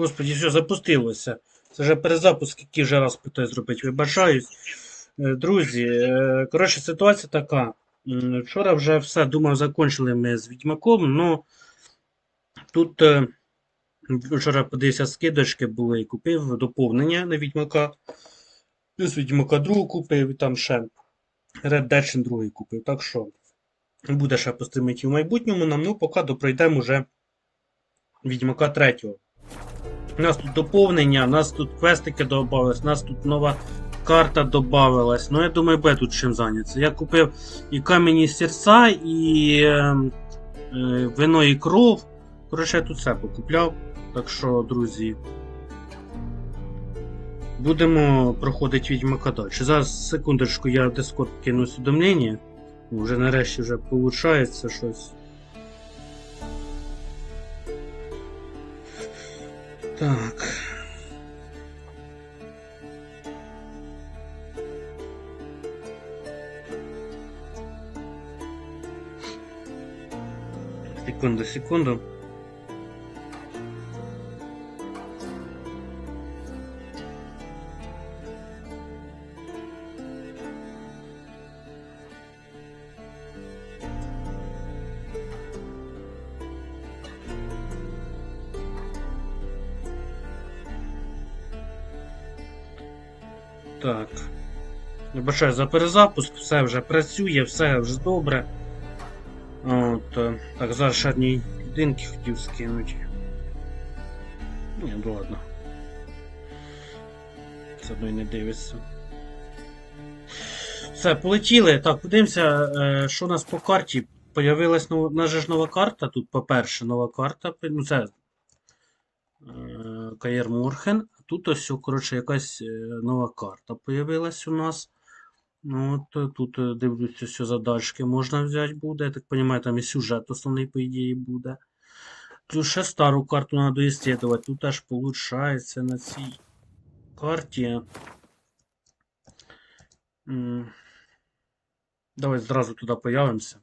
Господи, все, запустилося. Це вже перезапуск, який вже раз питаю зробити. Вибачаюсь. Друзі, коротше, ситуація така. Вчора вже все, думав, закончили ми з Відьмаком, ну тут вчора подивився скидочки були і купив доповнення на Відьмака. Плюс Відьмака 2 купив і там ще Red Dead 2 купив. Так що буде ще постримити в майбутньому нам, ну поки допройдемо вже Відьмака 3. У нас тут доповнення, у нас тут квестики додавались, у нас тут нова карта додавалась. Ну я думаю, буде тут чим зайнятися. Я купив і кам'яні серця, і вино, і кров. Коротше, я тут все покупляв. Так що, друзі, будемо проходити Відьмака далі. Зараз, секундочку, я в Discord кину усвідомлення. Вже нарешті вже виходить щось. Так. Секунду. Так. Вибачаю за перезапуск, все вже працює, все вже добре. От, так, зараз ще одні будинки хотів скинути. Ну ладно. Це одно й не дивиться. Все, полетіли. Так, подивимося, що у нас по карті. Появилась у нас же ж нова карта. Тут, по-перше, нова карта. Ну, це Каєр Морхен. Тут ось, коротше, якась нова карта появилась у нас. Ну, от, тут дивлюся, що задачки можна взяти буде. Я так розумію, там і сюжет основний, по ідеї, буде. Плюс ще стару карту треба доіслідувати. Тут аж виходить на цій карті. Давай зразу туди появимося.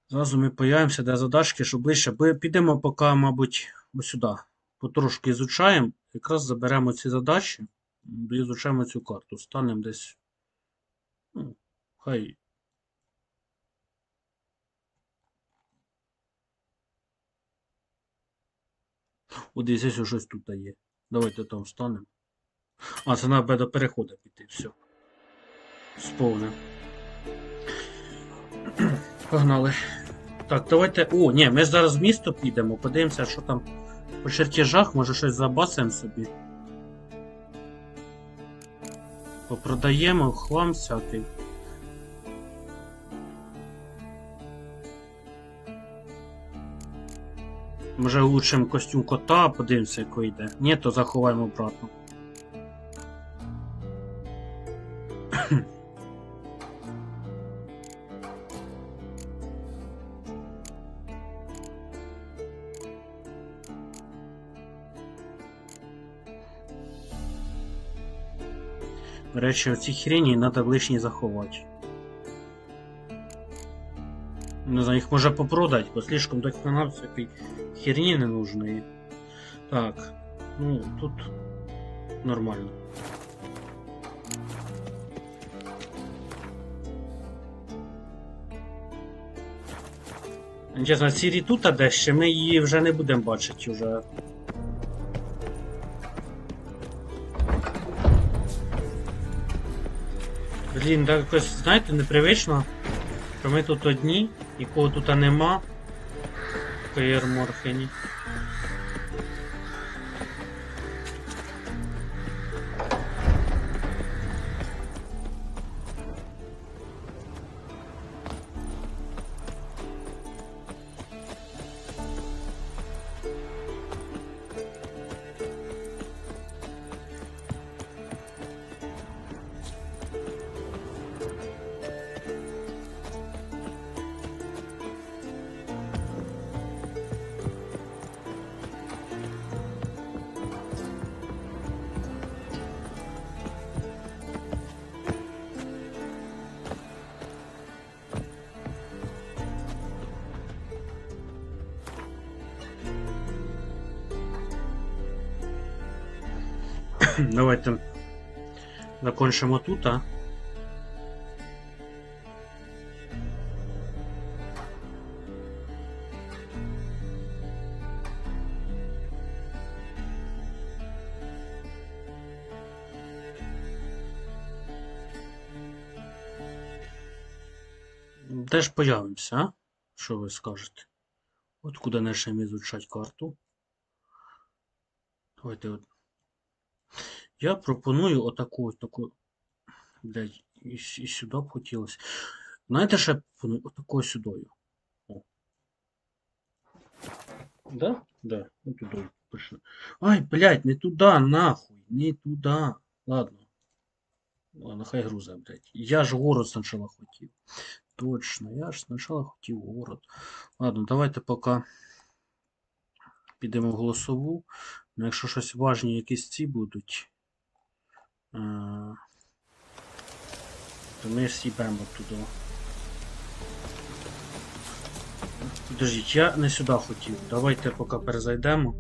Зразу ми появимося, де задачки, щоб ближче. Підемо поки, мабуть, ось сюди. Потрошки ізучаємо. Якраз заберемо ці задачі. Доізучаємо цю карту. Станемо десь. Ну, хай. О, десь ось щось тут є. Давайте там встанемо. А, це треба до переходу піти. Все. Сповнив. Погнали. Так, давайте. О, ні, ми зараз в місто підемо, подивимося, що там по чертежах, може щось забасимо собі. Попродаємо хлам всякий. Може улучшимо костюм кота, подивимося, як вийде. Ні, то заховаємо обратно. До речі, оці хрені треба лишні заховати. Не знаю, їх може попродати, бо слишком так на всякої херні не нужної. Так, ну тут нормально. Чесно, Сірі тут, а дещо ми її вже не будемо бачити вже. Блін, так якось, знаєте, непривично, що ми тут одні, нікого тут нема в Каєр Морхені. Давайте закончимо тут, а? Де ж появимося, а? Що ви скажете? От куди почнемо изучати карту. Давайте от. Я пропоную отаку. Блять, і сюди б хотілося. Знаєте, що я пропоную? Отакою сюдою. О. Да? Да. Ну туди пишу. Ай, блять, не туди, нахуй. Не туди. Ладно. Ладно, хай груза, блять. Я ж город спочатку хотів. Точно, я ж спочатку хотів город. Ладно, давайте поки підемо в голосову. Ну, якщо щось важні якісь ці будуть, то ми сібемо туди. Подождіть, я не сюди хотів. Давайте поки перезайдемо.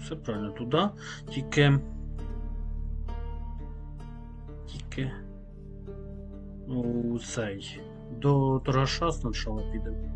Все правильно, туди. Тільки... Ну, цей. До торгаша спочатку підемо.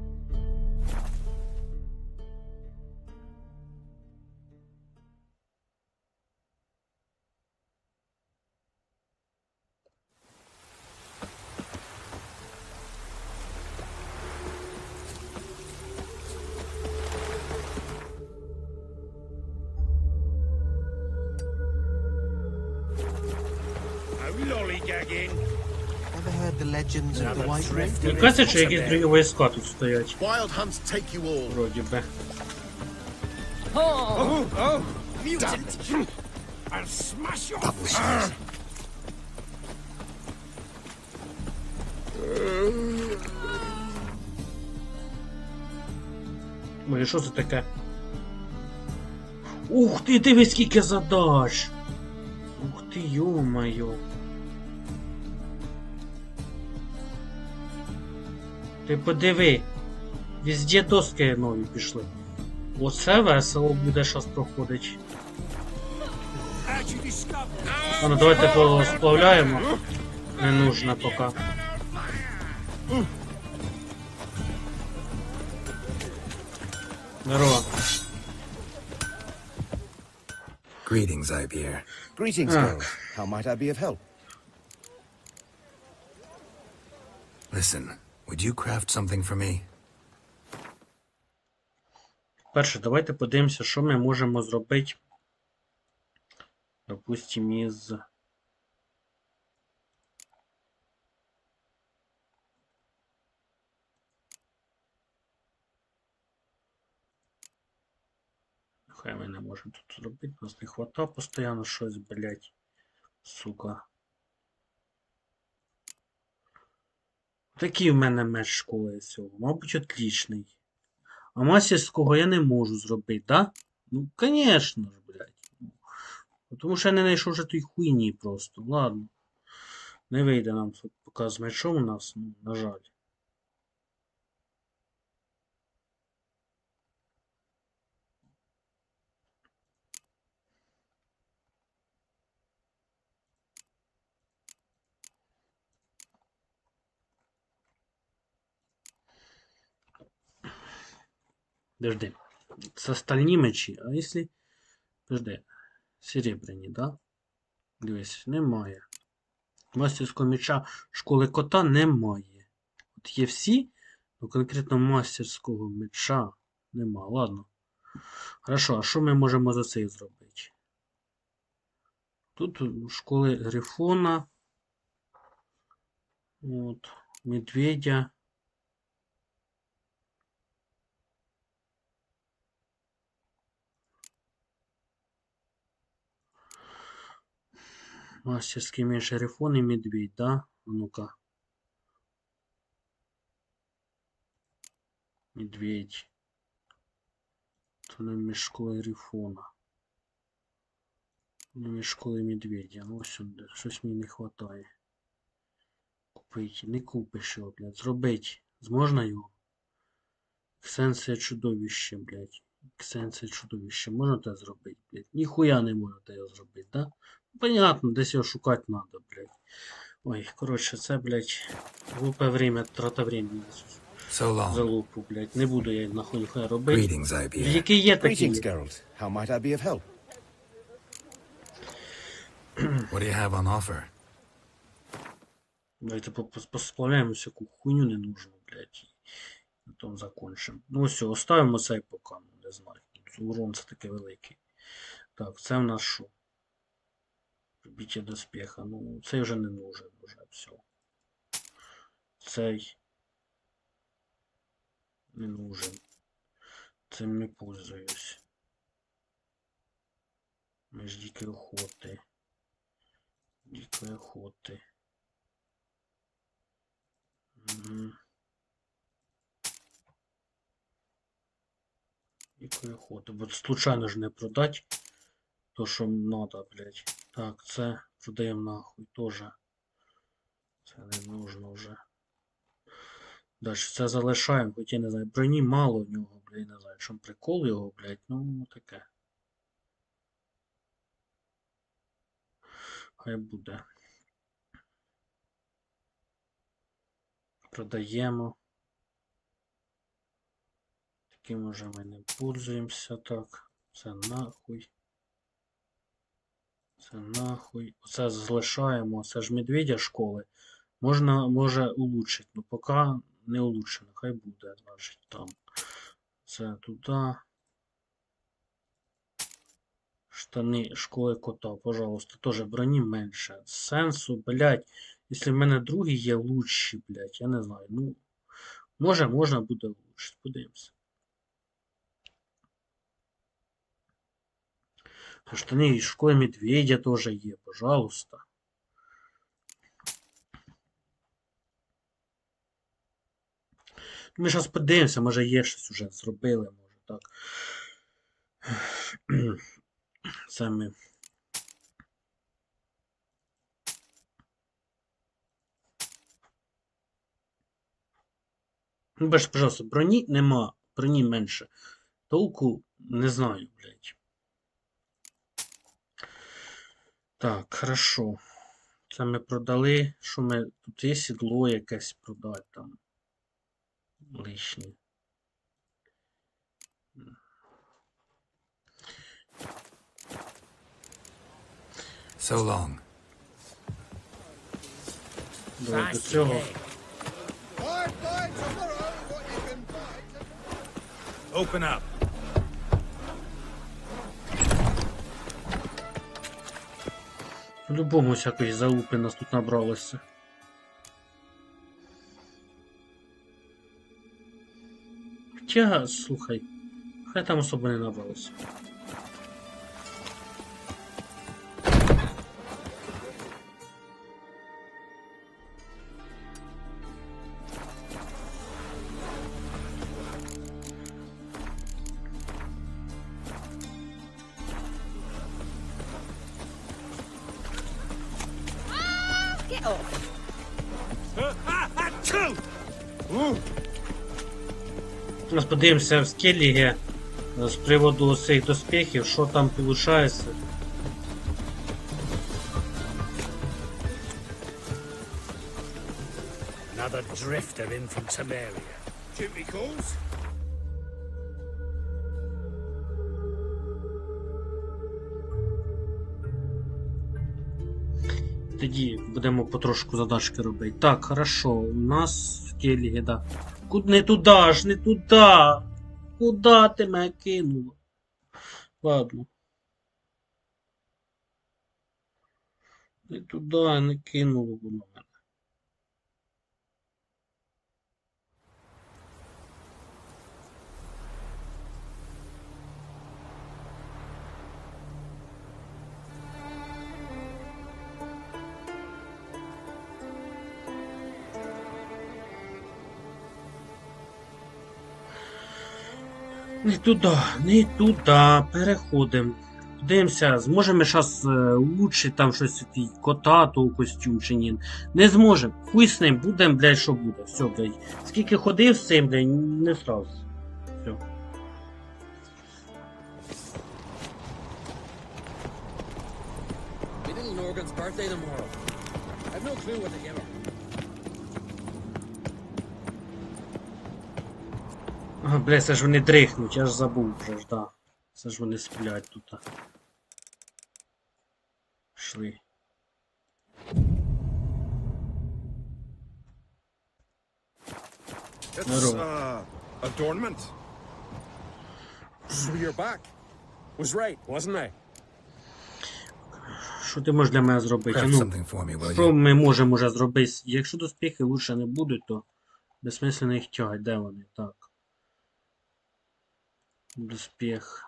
Ever heard the legends of the White Rift? Мені кажеться, що якісь другі війська тут стоять. Wild hunts take you all. Вроді би. Mutant! I'll smash your face. Ой, що це таке? Ух ти, дивись, скільки задач! Ух ти, йо-моє. Ти подиви. Везде доски нові пішли. Оце весело буде щас проходить. Ладно, давайте посплавляємо. Не нужно поки. Здорово. Greetings, Ibeer. Greetings, girl. How might I be of help? Listen, would you craft something for me? Перше, давайте подивимося, що ми можемо зробити. Допустим, із... Хай ми не можемо тут зробити, нас не хватає постійно щось, блять. Сука. Такий в мене меч школи цього. Мабуть, отлічний. А мастерського я не можу зробити, да? Ну, конечно ж, блядь. Тому що я не знайшов вже той хуйні просто. Ладно. Не вийде нам тут поки з мечом у нас, ну, на жаль. Подожди. Це стальні мечі, а якщо... Подожди. Серебряні, да? Дивись, немає. Мастерського меча школи кота немає. От є всі, але конкретно мастерського меча нема. Ладно. Хорошо, а що ми можемо за це зробити? Тут школи Грифона. От, медведя. Мастерский меч Грифон и медведь, да? А ну-ка. Медведь. То не між школою Грифона. Не між школою медведя. Ну сюди. Щось мені не хватає. Купить. Не купиш його, блядь. Зробить. Зможна його? Сенсія чудовище, блядь. Ксенце чудовище. Можна те зробити, блядь? Ніхуя не можна те його зробити, да? Понятно, десь його шукати треба, блядь. Ой, коротше, це, блядь, глупе время, трата времени. So long. Залупу, блядь. Не буду я нахуй ніхуя робити. Greetings, IBA. Які є, такі Greetings, є. Geralt. How might I be of help? What do you have on offer? Давайте посплавляємо всяку хуйню ненужну, блядь. І на тому закончимо. Ну все, оставимо цей поки, не знаю. Урон це таке великий. Так, це в нас що? Пробиття доспіха. Ну, цей вже не нужен, вже все. Цей не нужен. Цим не пользуюсь. Меж дикої охоти. Дикої охоти. Угу. Дикої охоти. Бо случайно ж не продать то, що надо, блядь. Так, це продаємо нахуй теж. Це не нужно вже. Далі це залишаємо, хоч я не знаю, броні мало в нього, блядь, не знаю, чому прикол його, блядь, ну таке. Хай буде. Продаємо. Таким уже ми не пользуємося, так. Це нахуй. Це нахуй. Оце залишаємо, це ж медведя школи. Може улучшити, ну поки не улучшено, хай буде, значить, там. Це туди. Штани школи кота, пожалуйста, теж броні менше. Сенсу, блядь, якщо в мене другий є лучші, блядь, я не знаю, ну, може, можна буде улучшити, подивимося. Штани школи медведя теж є, пожалуйста. Ми зараз подивимося, може є щось вже зробили, може так. Це ми. Ну, бачиш, пожалуйста, броні нема, броні менше. Толку не знаю, блядь. Так, хорошо. Це ми продали. Що ми... Тут є сідло якесь продати там. Лишнє. So long. Давай до цього. Open up. По-любому всякої залупи нас тут набралося. Хоча, слухай, хай там особо не набралося. Get off. Зараз подивимося в скеліги з приводу цих доспехів, що там виходить. Another drifter in from Samaria. Duty calls. Тоді будемо потрошку задачки робити. Так, хорошо, у нас скеліги, да. Не туди ж, не туди! Куда ти мене кинула? Ладно. Не туди, не кинуло воно мене. Не туди, не туди. Переходимо. Дивимося, зможемо зараз улучшити там щось кота, того костюм чи ні. Не зможемо. Хуй з ним, будемо, блядь, що буде. Все, блядь. Скільки ходив з цим, блядь, не сразу. Все. birthday tomorrow. I've no clue what to give her. Ага, бля, це ж вони дрихнуть, я ж забув вже ж, да. Це ж вони сплять тут. Пішли. It's, Здорово. adornment. So you're back. Was right, wasn't I? Що ти можеш для мене зробити? Craft Ну, something for me, will що you? ми можемо вже зробити? Якщо доспіхи лучше не будуть, то безсмислено їх тягати. Де вони? Так. Доспіх.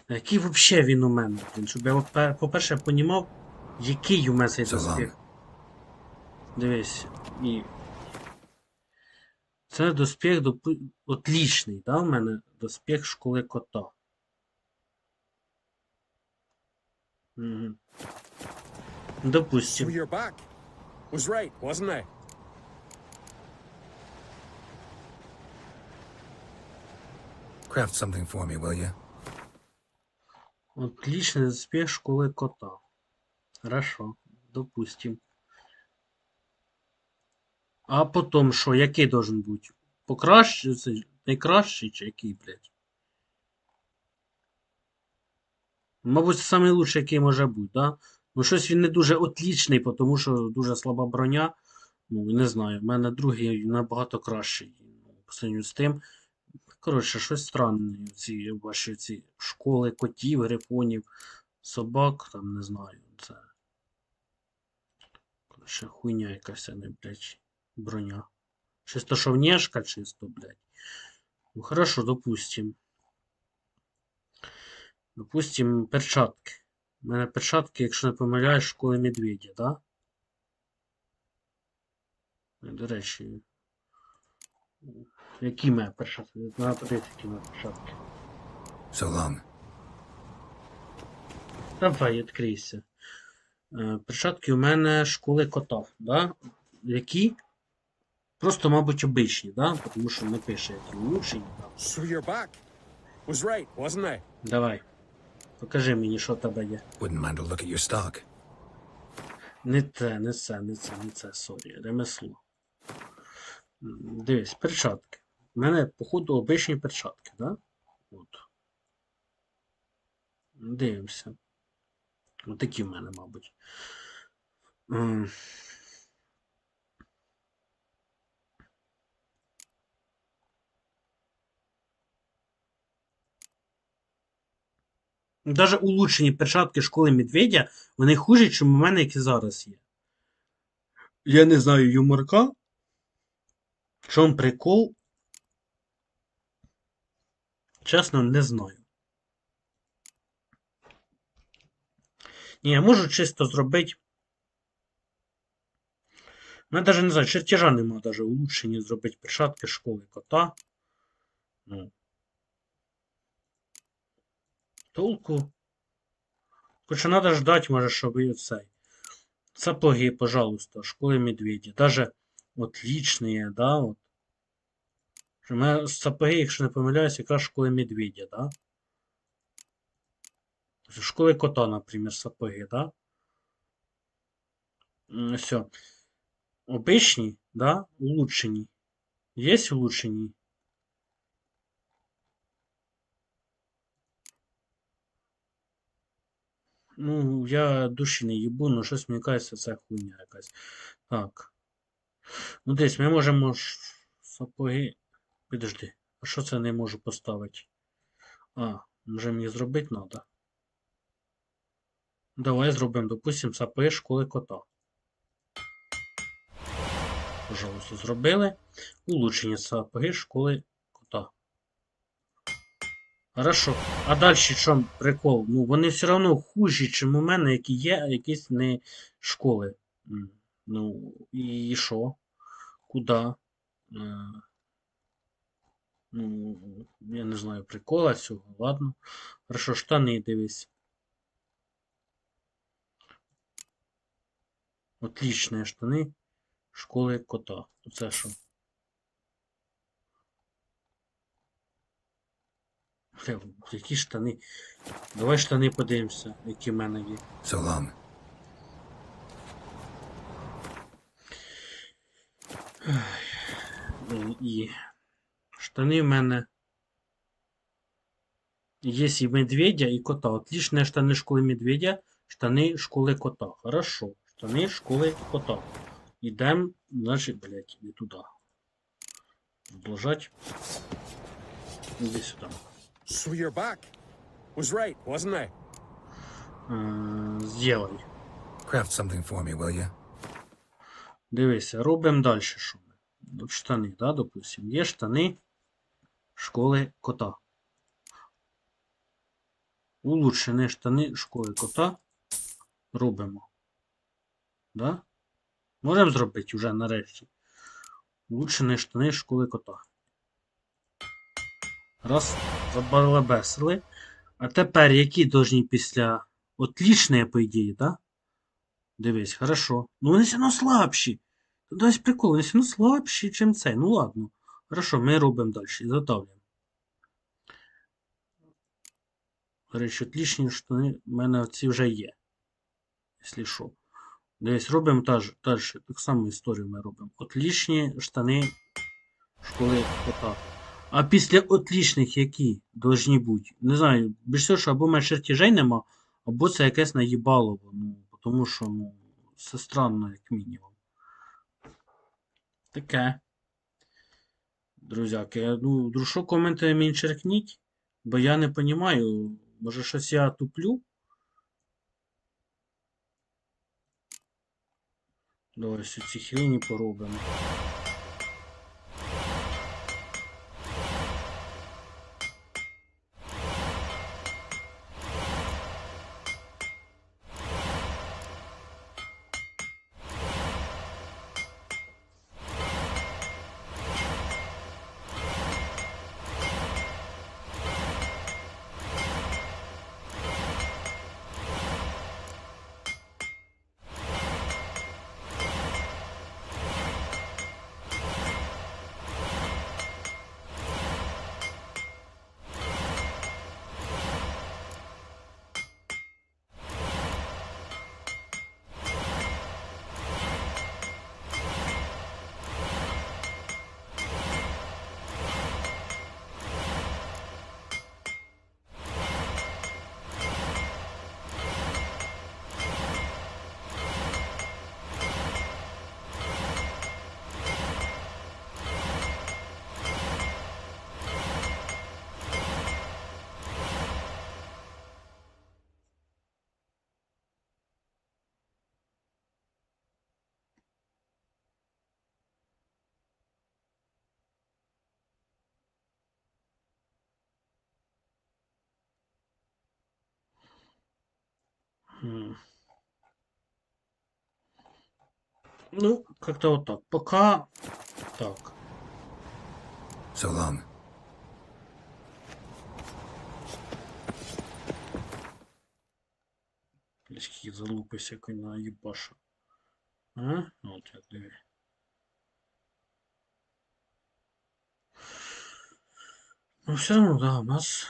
А який взагалі він у мене? Блін? Щоб я, по-перше, понімав, який у мене цей доспіх. Дивись. І... Це доспіх отлічний, да, у мене доспіх школи кота. Угу. So Допустим. you're back. Was right, wasn't I? Craft something for me, will you? Отличный доспех школы кота. Хорошо, допустим. А потім що? Який должен бути? Покращий? Найкращий чи який, блядь? Мабуть, це самий лучший, який може бути, да? Ну щось він не дуже отлічний, тому що дуже слаба броня. Ну, не знаю, в мене другий набагато кращий. По сравнению з тим. Коротше, щось странне. Ці ваші ці школи котів, грифонів, собак, там не знаю. Це. Коротше, хуйня якась, а не, блядь, броня. Чисто шовнєшка, чисто, блядь. Ну хорошо, допустим. Допустим, перчатки. У мене перчатки, якщо не помиляюсь, школи медведя, да? До речі. Які в мене перчатки? Треба подивитися, які в мене перчатки. So long. Давай, відкрийся. Перчатки у мене школи кота, да? Які? Просто, мабуть, обичні, да? Тому що не пише, які улучшені. So you're back. Was right, wasn't I? Давай. Покажи мені, що в тебе є. Wouldn't mind to look at your stock. Не те, не це, сорі, ремесло. Дивись, перчатки. У мене, походу, обичні перчатки, да? От. Дивимося. Ось такі в мене, мабуть. Даже улучшені перчатки школи медведя, вони хужі, ніж у мене, які зараз є. Я не знаю юморка. В чому прикол? Чесно, не знаю. Ні, я можу чисто зробити. Ну, я навіть не знаю, чертежа нема даже улучшені зробити перчатки школи кота. Ну. Толку. Хоча треба ждать, може, щоб і оцей. Сапоги, пожалуйста, школи медведя. Даже отличные, да, вот. У мене сапоги, якщо не помиляюсь, якраз школи медведя, да? Школи кота, наприклад, сапоги, да? Все. Обичні, да? Улучшені. Є улучшені? Ну, я душі не їбу, но щось мені кажеться, це хуйня якась. Так. Ну, десь ми можемо сапоги. Підожди, а що це не можу поставити? А, може мені зробити треба? Давай зробимо, допустим, сапоги школи кота. Пожалуйста, зробили. Улучшення сапоги школи кота. Хорошо. А далі що прикол? Ну, вони все одно хужі, чим у мене, які є, а якісь не школи. Ну, і що? Куда? Ну, я не знаю прикола цього, ладно. Хорошо, штани дивись. Отличні штани школи кота. Оце що? Бля, які штани? Давай штани подивимося, які в мене є. So long. І штани в мене. Є і медведя, і кота. Отличные штани школи медведя, штани школи кота. Хорошо. Штани школи кота. Ідем, значить, блядь, не туди. Вближать. Іди сюди. So you're back. Was right, wasn't I? З'їлай. Craft something for me, will you? Дивися, робимо далі, що ми. От штани, да, допустим. Є штани школи кота. Улучшені штани школи кота робимо. Да? Можемо зробити вже нарешті. Улучшені штани школи кота. Раз, забарабесили. А тепер які должні після отлічні, по ідеї, да? Дивись, хорошо. Ну вони все одно слабші. Тут ось прикол, вони все одно слабші, чим цей. Ну ладно. Хорошо, ми робимо далі. Затавлюємо. До речі, отлічні штани в мене оці вже є. Якщо що. Дивись, робимо далі. Так само історію ми робимо. Отлічні штани школи кота. А після отлічних які должні бути? Не знаю, більш всього, що або в мене чертежей нема, або це якесь наїбалово. Ну, тому що, ну, це странно, як мінімум. Таке. Друзяки, ну, дружо, коменти мені черкніть, бо я не розумію, може щось я туплю? Давай ці хрені поробимо. Ну, как-то вот так. Пока так. So long. Близький залупи всякої наїбаша. А? От як диви. Ну, все равно, да, у нас.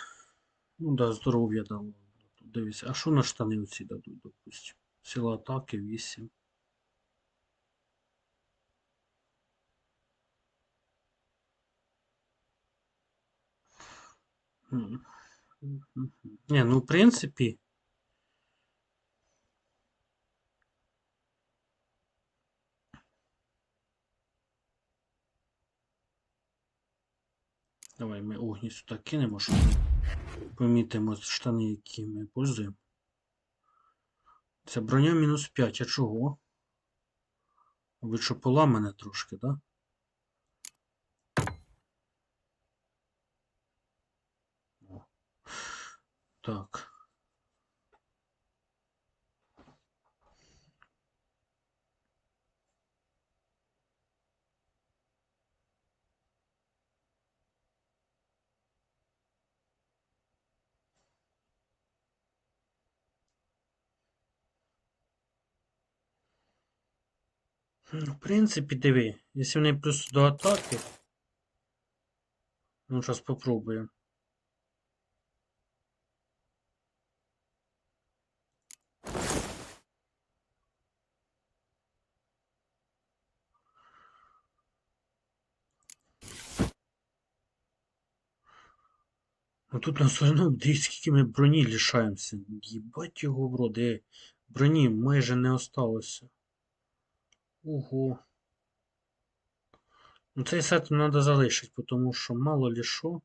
Ну да, здоров'я дало. Дивіться, а що на штани оці дадуть, допустим? Сила атаки 8. Не, ну в принципі. Давай ми огні сюди кинемо, щоб помітимо штани, які ми пользуємо. Це броня мінус 5, а чого? Ви що поламане трошки, так? Да? Так. Ну, в принципі, диви, якщо вони плюс до атаки. Ну, зараз попробуємо. А тут на все одно, дивіться, скільки ми броні лишаємося. Їбать його в рот, броні майже не осталося. Ого. Ну цей сет треба залишити, тому що мало ли що.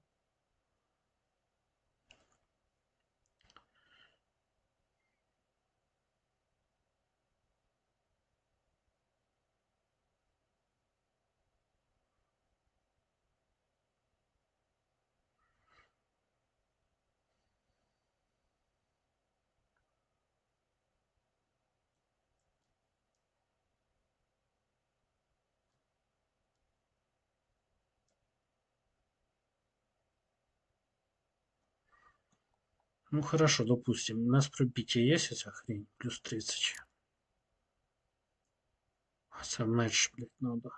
Ну хорошо, допустим. У нас пробитие есть эта хрень? Плюс 30. А це меч, блядь, надо.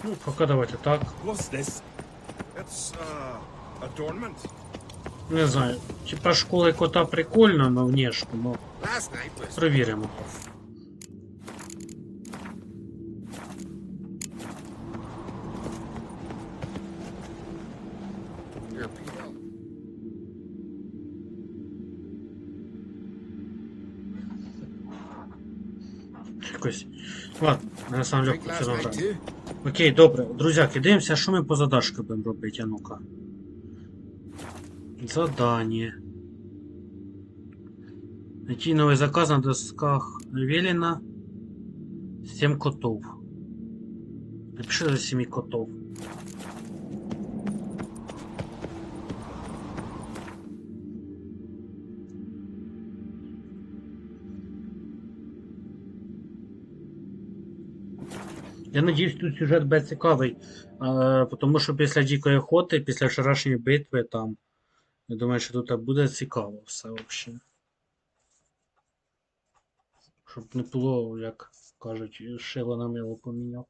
Ну, пока давайте так. What's this? It's, adornment. Не знаю. Типа школа кота прикольно на внешку, но Last night was провіримо. your people. Якось. Ладно, я сам Drink легко last все night набрав. too. Окей, добре. Друзяки, дивимося, що ми по задачкам будемо робити, а ну-ка. Задание. Найти новый заказ на досках велено 7 котов. Напиши за 7 котов. Я надіюсь, тут сюжет буде цікавий, тому що після Дикої охоти, після вчорашньої битви, там, я думаю, що тут буде цікаво все взагалі. Щоб не було, як кажуть, шило на мило поміняв.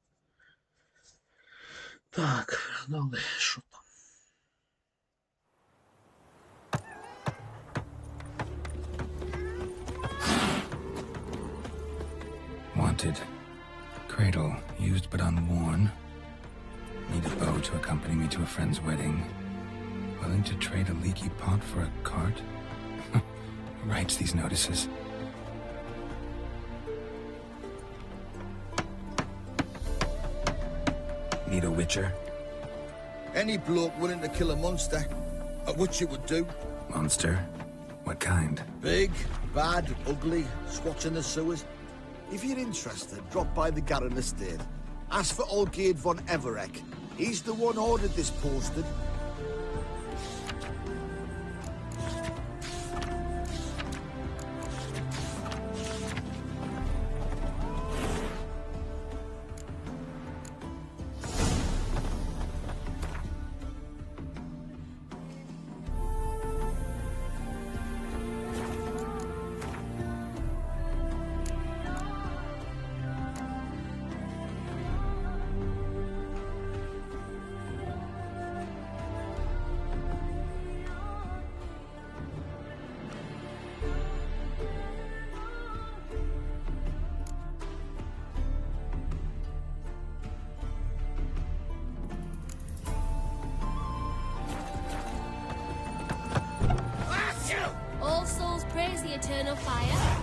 Так, далі, що там? Wanted. Cradle, used but unworn. Need a bow to accompany me to a friend's wedding. Willing to trade a leaky pot for a cart? Who writes these notices? Need a witcher? Any bloke willing to kill a monster, at which it would do. Monster? What kind? Big, bad, ugly, squatching the sewers. If you're interested, drop by the Garren estate. Ask for Olgierd von Everek. He's the one ordered this posted. All souls praise the eternal fire.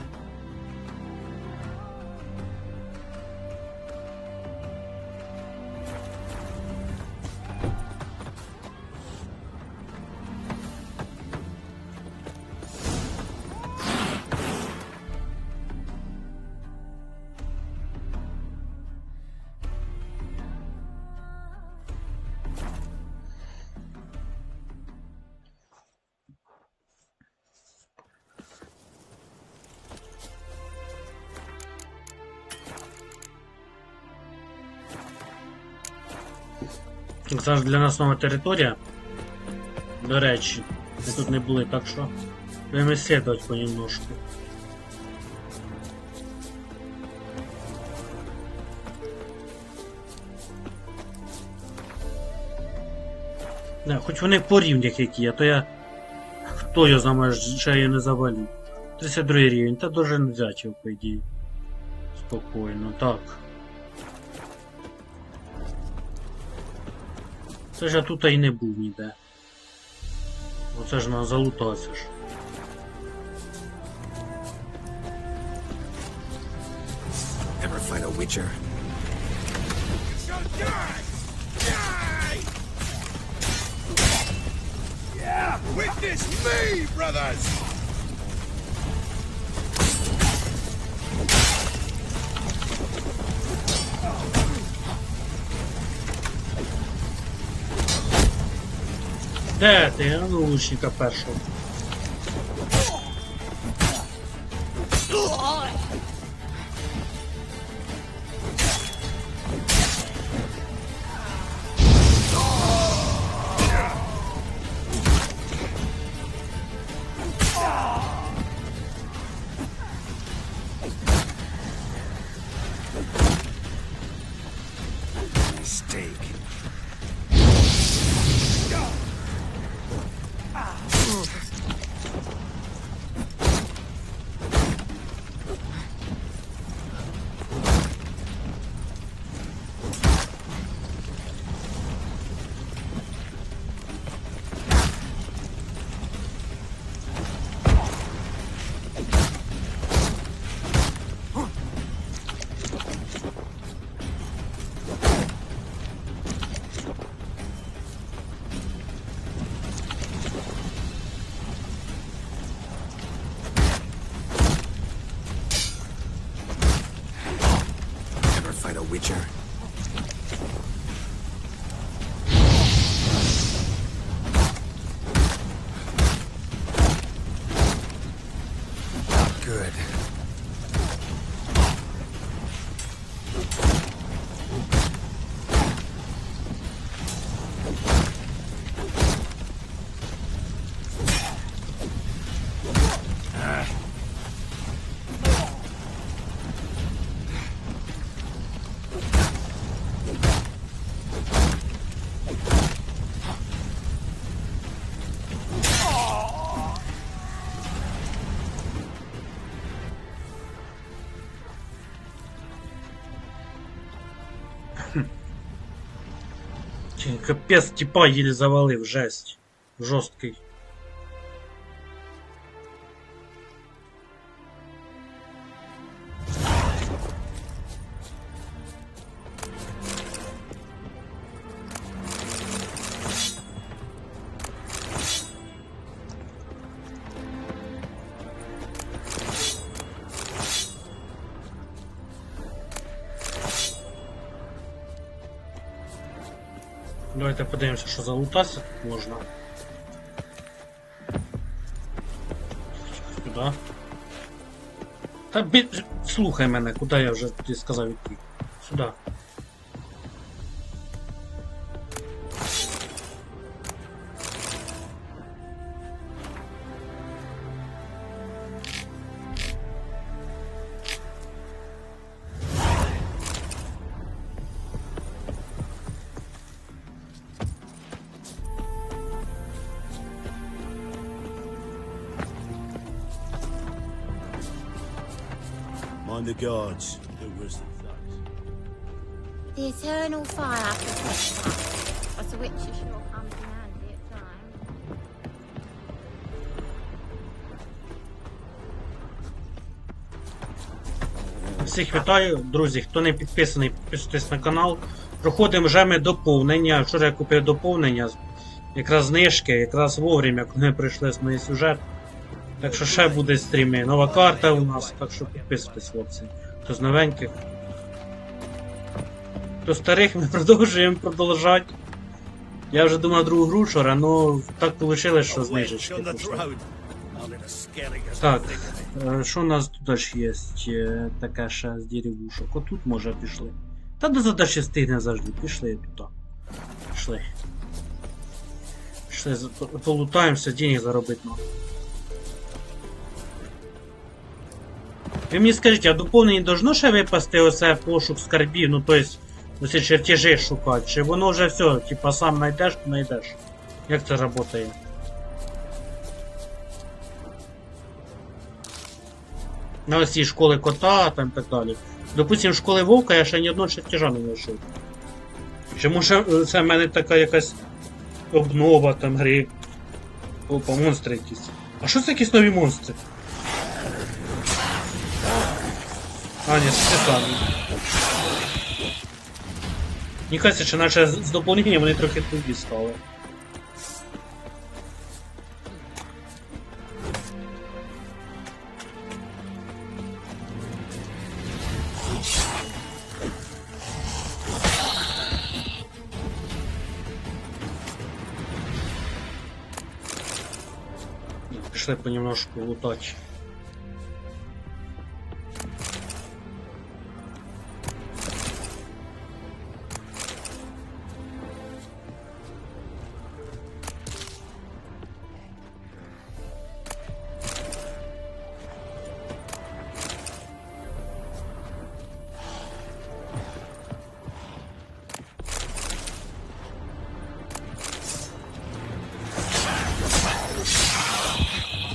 Це ж для нас нова територія. До речі, ми тут не були, так що будемо исследовать понемножку. Не, хоч вони по рівнях які, а то я... Хто його знає, що я її не завалю. 32 рівень, та должен взяти його, по ідеї. Спокійно, так. Це ж я тут і не був ніде. Оце ж нас залутався ж. Ever fight a Witcher? Yeah! Witness me, brothers! Де ти? А ну лучника першого. Mistake. Ever fight a Witcher? Good. Капець, типа їлі завалив, жесть. Жорсткий. Давайте подивимося, що залутатися тут можна. Сюди. Та слухай мене, куди я вже тобі сказав йти. Сюди. Mind the guards. Do worse than thugs. The eternal fire protects us, but the witch sure comes in handy at times. Всіх вітаю, друзі, хто не підписаний, підписуйтесь на канал. Проходимо вже ми доповнення. Вчора я купив доповнення, якраз знижки, якраз вовремя, коли ми прийшли з моїй сюжет. Так що ще буде стріми. Нова карта у нас, так що підписуйтесь, хлопці. Хто з новеньких. Хто старих, ми продовжуємо продовжати. Я вже думав другу гру вчора, але так вийшло, що знижечки пішли. Так, що у нас тут далі є? Таке ще з деревушок. Отут може пішли. Та до задачі стигне завжди, пішли туди. Пішли. Пішли, полутаємося, денег заробити надо. Ви мені скажіть, а доповнені должно ще випасти оце пошук скарбів, ну то есть, оці чертежі шукати, чи воно вже все, типа сам знайдеш, то знайдеш? Як це працює? На ось ці школи кота, там так далі. Допустим, школи вовка я ще ні одного чертежа не знайшов. Чому ще це в мене така якась обнова там гри. Опа, монстри якісь. А що це якісь нові монстри? А, ні, це самі. Мені кажеться, що наче з доповненням вони трохи тугі стали. Пішли понемножку лутать.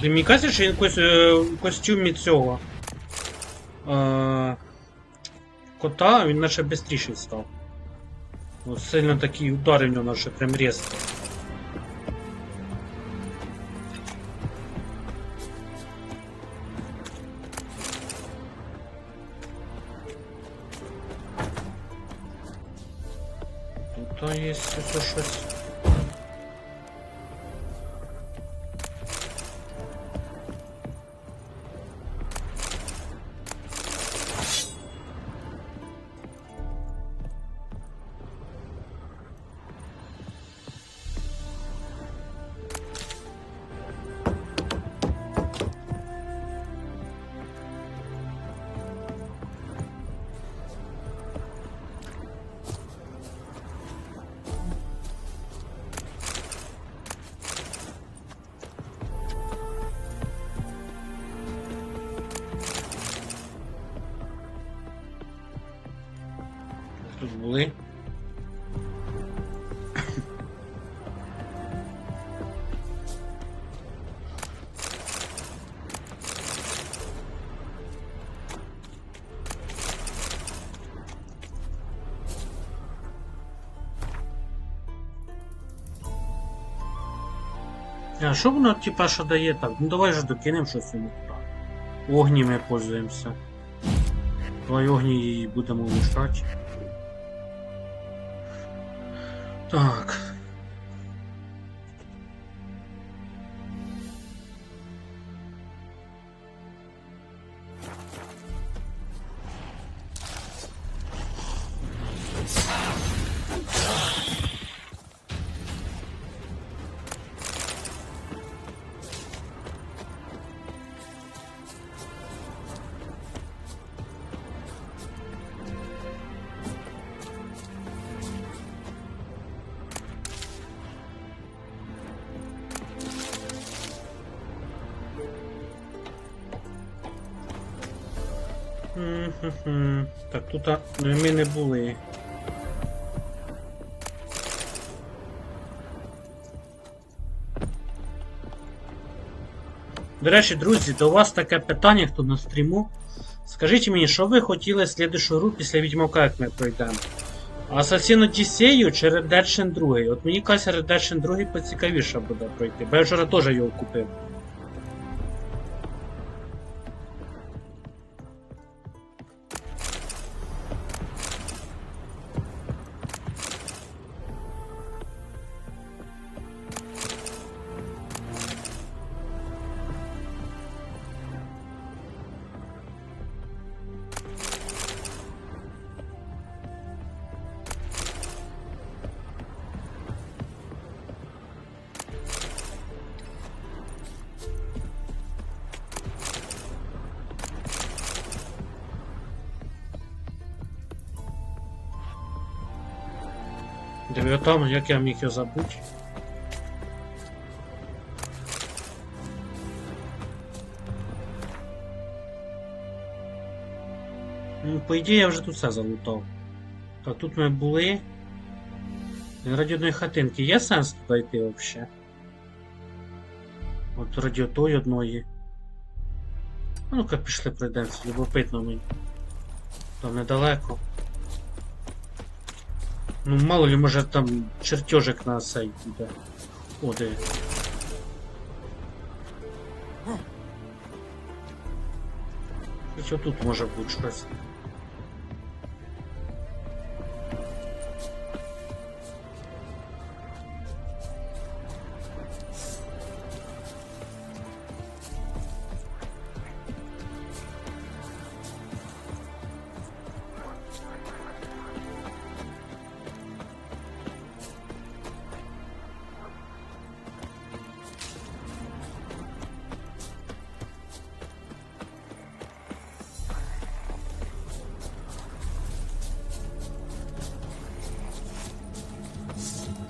Мені кажеться, що він якось в костюмі цього кота, він наче бистріший став. От сильно такі удари в нього наче прям різко. Тут є все щось. Тут були. А що воно типа що дає так? Ну давай же докинемо щось йому туди. Огні ми пользуємося. Давай огні її будемо лишати. Так. Так, тут ми не були. До речі, друзі, до вас таке питання, хто на стріму. Скажіть мені, що ви хотіли слідуючу гру після Відьмака, як ми пройдемо? Assassin's Odyssey чи Redemption 2? От мені кажеться, Redemption 2 поцікавіше буде пройти, бо я вчора теж його купив. Диви, там, як я міг його забути. Ну, по ідеї, я вже тут все залутав. Так, тут ми були. Раді одної хатинки. Є сенс туди йти взагалі? От раді тої одної. Ну-ка, пішли пройдемося, любопитно мені. Там недалеко. Ну, мало ли, може там чертежик на сей буде. О, де. Що тут може бути щось?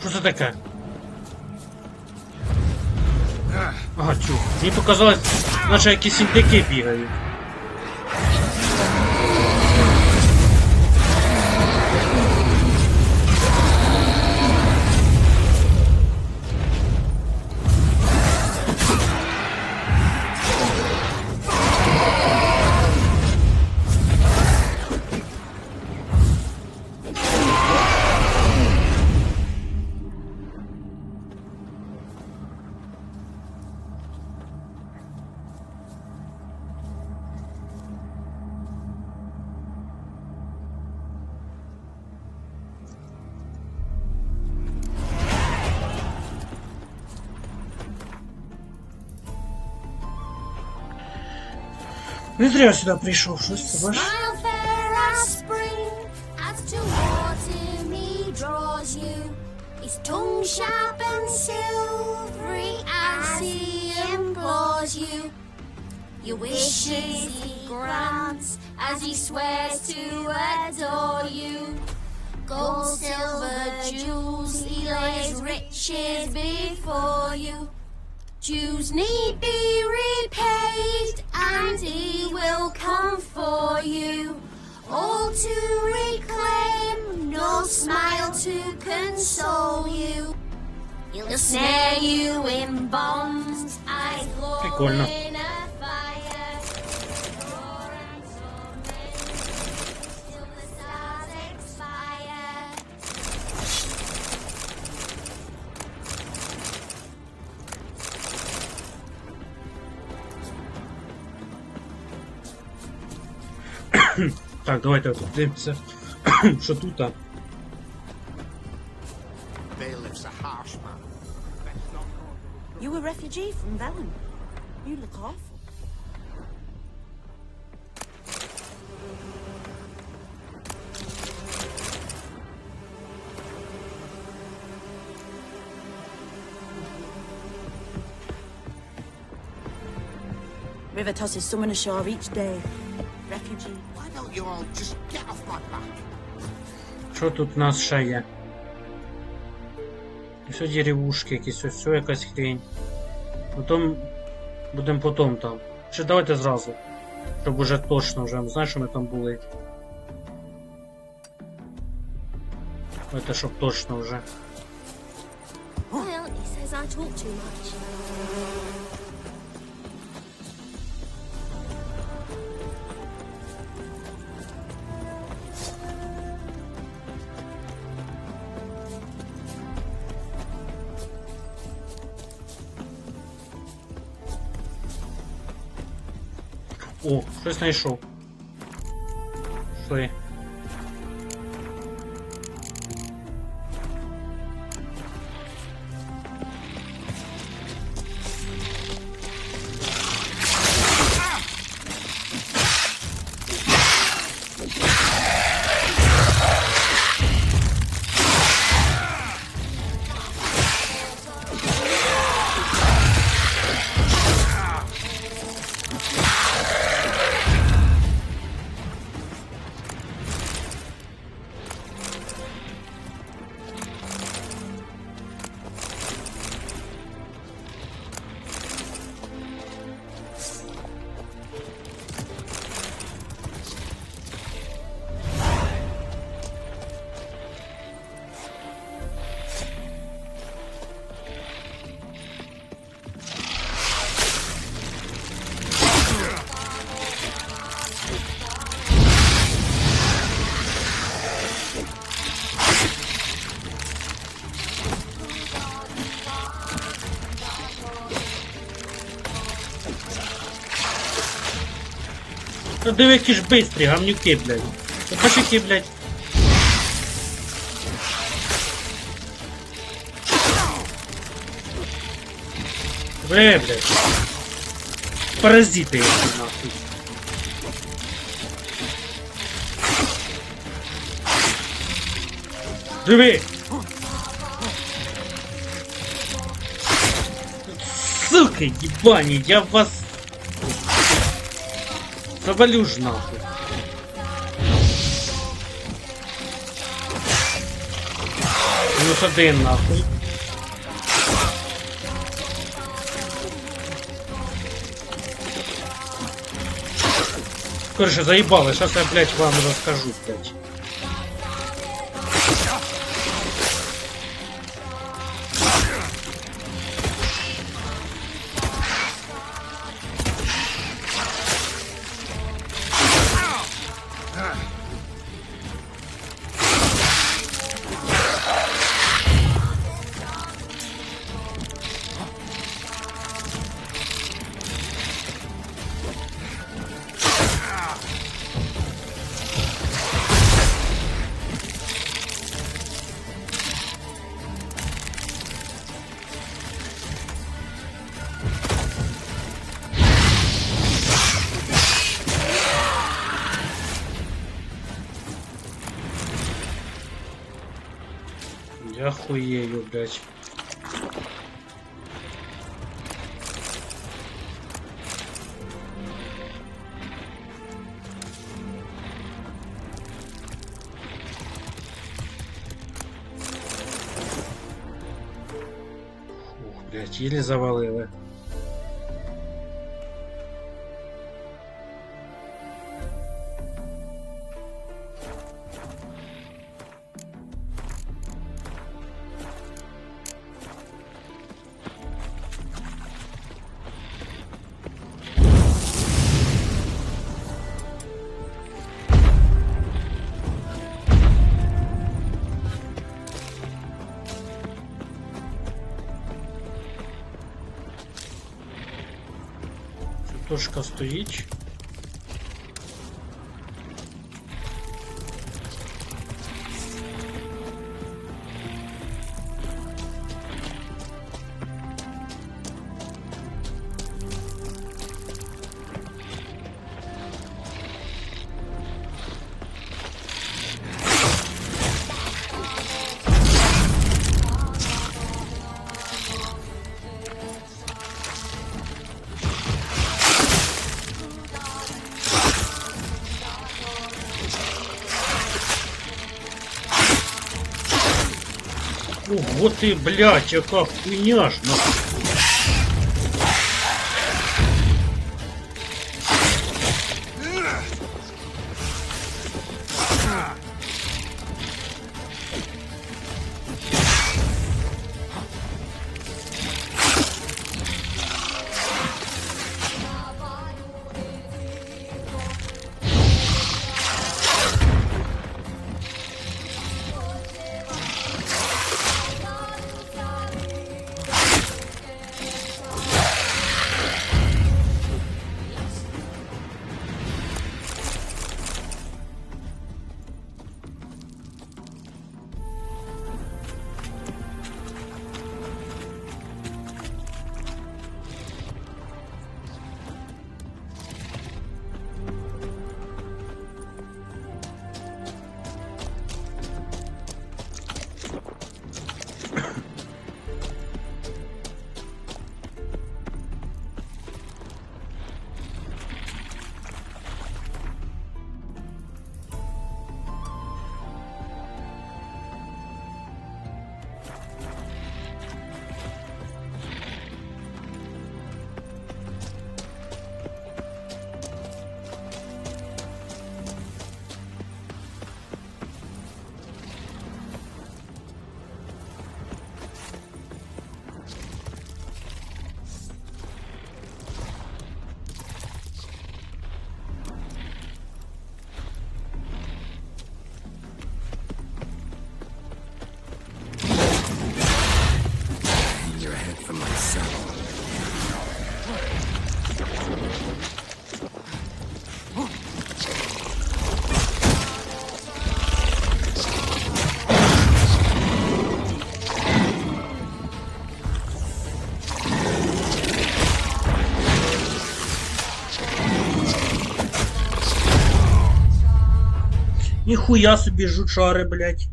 Що це таке? Ага, чу. Мені показалось, наче якісь індики бігають. Не зря сюди прийшов, щось це бачиш? Smile fair as spring, as towards him he draws you. His tongue sharp and silvery as he implores you. Your wishes he grants as he swears to adore you. Gold, silver, jewels, he lays riches before you. Dues need be repaid, and he will come for you. All to reclaim, no smile to console you. He'll snare you in bonds, eyes glow Прикольно. in a fire. Roar and torment, till the stars expire. Так, давайте подивимося. Що тут? Bailiff's a harsh man. You a refugee from Velen? You look awful. River tosses someone ashore each day. Refugee. Why don't you all just get off my back? Що тут у нас ще є? Все деревушки якісь, все якась хрень. Потім будемо потім там. Чи давайте зразу. Щоб уже точно вже, знаєш, що ми там були. Давайте, щоб точно вже. Well, he says I talk too much. О, щось знайшов. Шли. Ну диви, які ж бистрі, гамнюки, блядь. Ти бачиш, які, блядь. Блядь. Паразити які, нахуй. Диви! Суки, ебани, я вас завалю ж нахуй. Минус один нахуй. Короче, заебало, сейчас я, блядь, вам расскажу, блядь. Я хуею, блядь. Ух, блядь, еле завалили. Тушка стоїть. Ого ты, блядь, яка хуйня ж нахуй. Ніхуя собі жучари, блядь.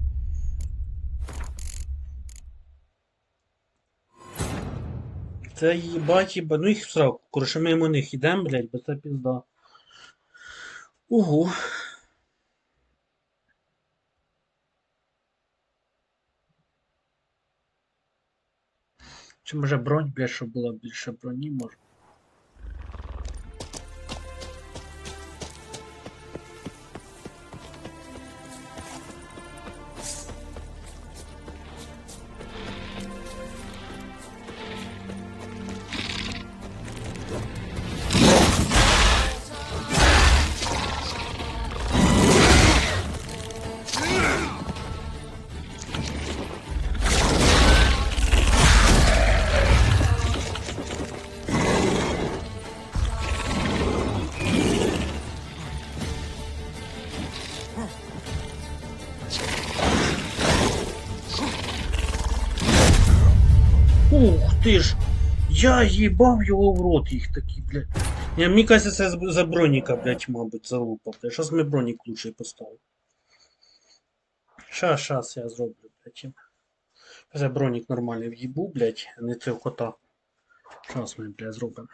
Це їбать, ну їх всрав. Короче, ми йому них ідем, блядь, бо це пізда. Угу. Чи може бронь, блядь, щоб була більше броні, може? Ух ти ж! Я їбав його в рот їх такі, блядь. Мені кажется, це за броніка, блядь, мабуть, залупа, блядь. Щас ми бронік лучший поставив. Щас я зроблю, блядь. Це бронік нормальний в'їбу, блядь, а не цього кота. Щас ми, блядь, зробимо.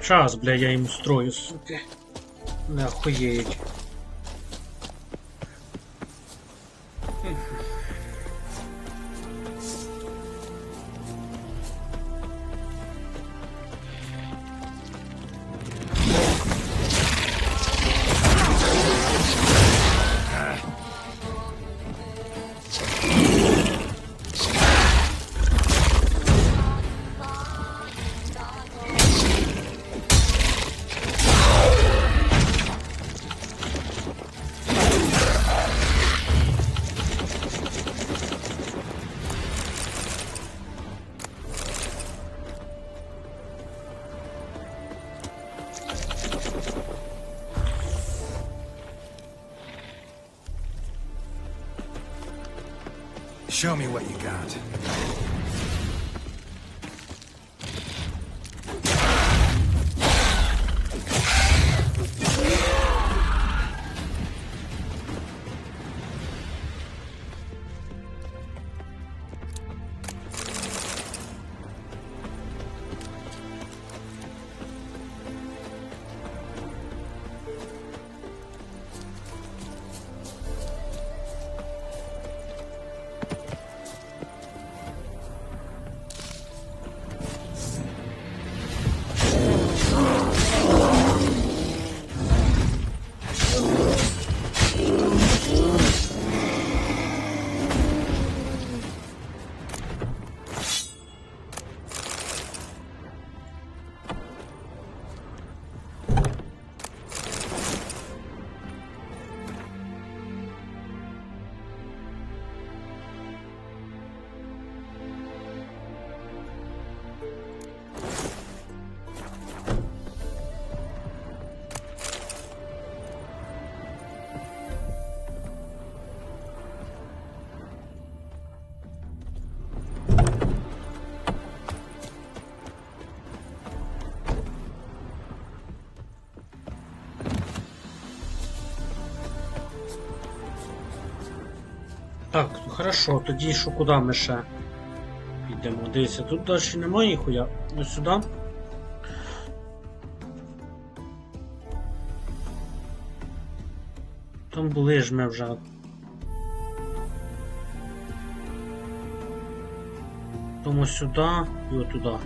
Час, бля, я їм строю, суки. Не охуєють. Show me what you got. Так, ну хорошо, тоді що куди ми ще підемо? Дивіться, тут далі немає ніхуя. Ось сюди. Там були ж ми вже. Потім сюди і отуда.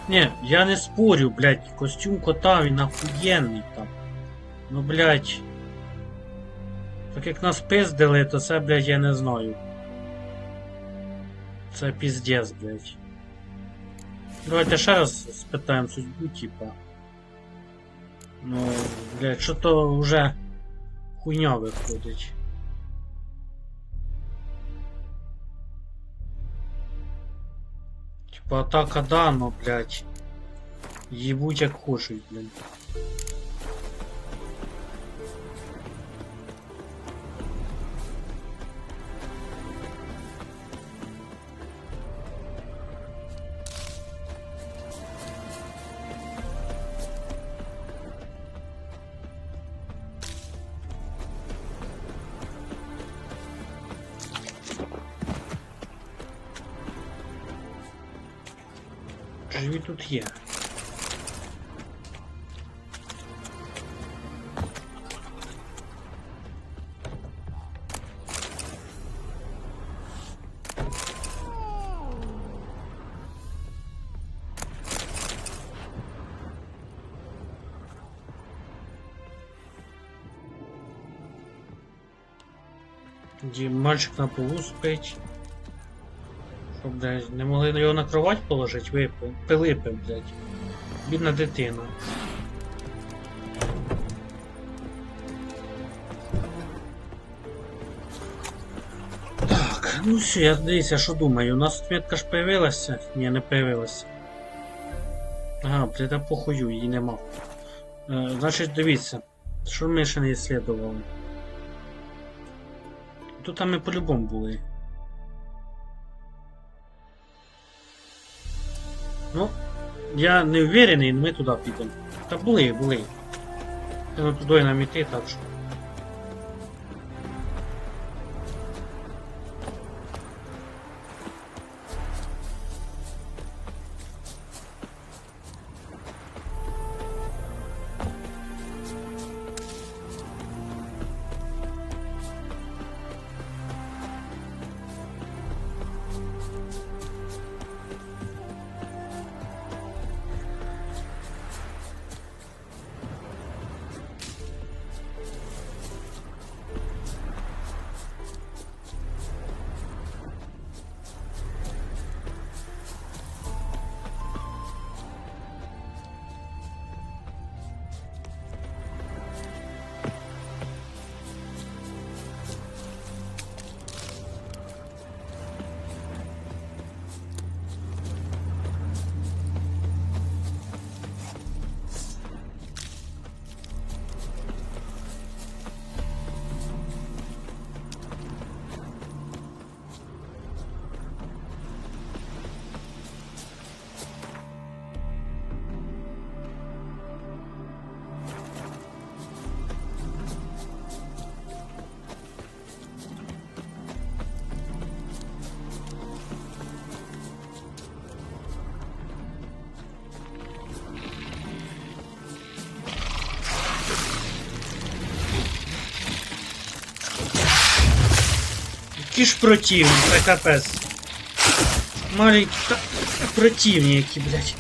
Не, я не спорю, блядь, костюм кота, він охуєнний там. Ну, блядь. Так як нас пиздили, то це, блядь, я не знаю. Це піздец, блядь. Давайте ще раз спитаємо судьбу, типа. Ну, блядь, що то вже хуйня виходить. Типа атака да, но, блядь. Ебуть як хочуть, блядь. Живі тут є. Де мальчик на полу спить. Що, блядь, не могли його на кровать положити? Пилипи, блядь. Бідна дитина. Так, ну все, я дивіться, що думаю. У нас тут метка ж появилася? Ні, не появилася. Ага, блядь, а похую, її нема. Значить, дивіться. Що ми ще не ісследували? Тут там ми по-любому були. Ну, я не уверений, ми туди підемо. Та були. Треба туди нам іти, так що. Які ж противні, це капець. Маленькі та противні які, блядь.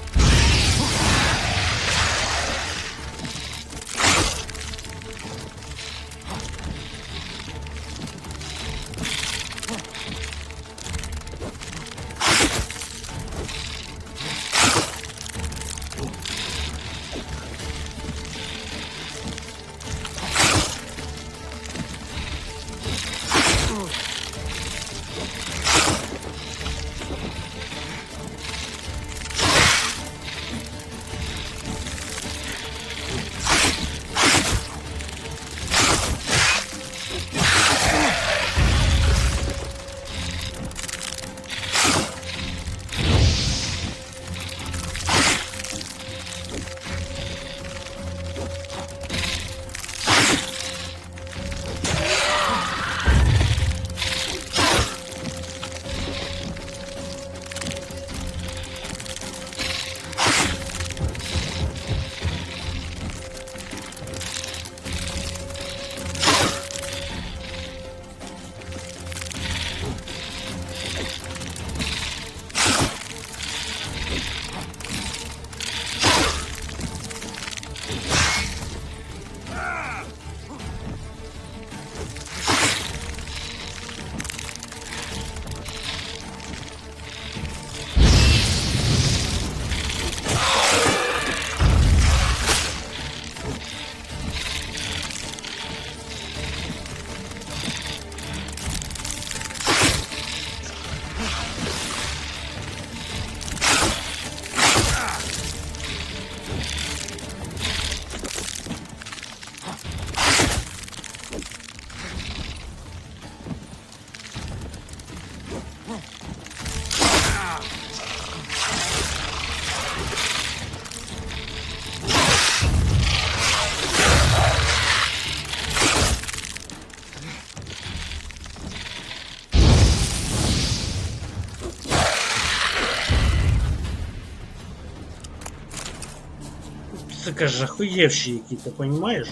Сука, жахуєвші які, ти понімаєш?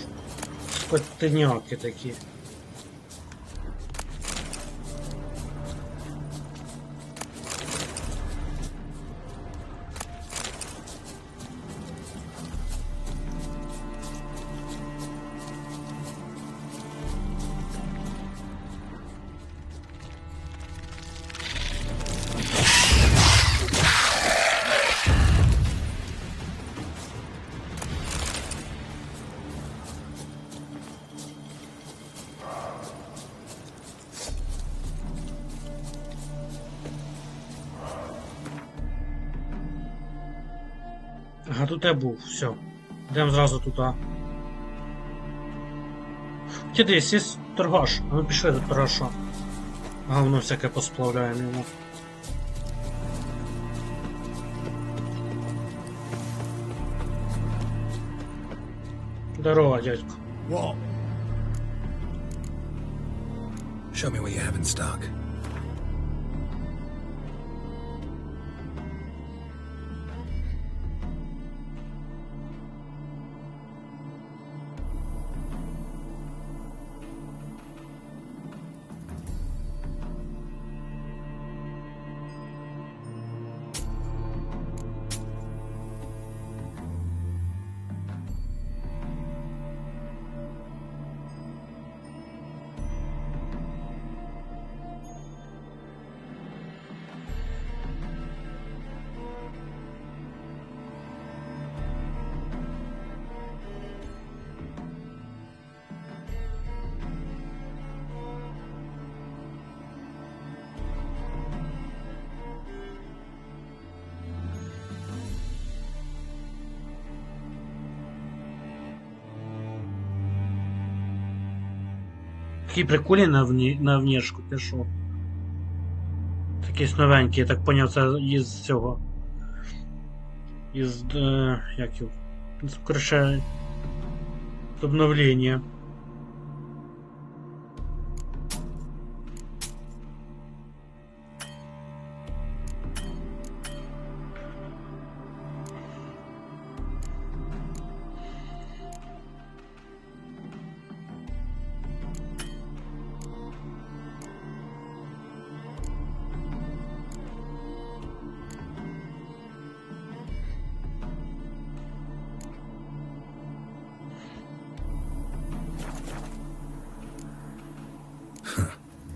Скотиняки такі. Ага, тут я був, все. Йдемо зразу туди. Ті десь, є торгаш. А ми пішли до торгаша. Ага, воно всяке посплавляє йому. Здорово, дядько. What? Show me what you have in stock. Такі прикольні на внешку, ти шо? Якісь новенькі, я так поняв, це із цього. Із... як його? Короче... Обновлення.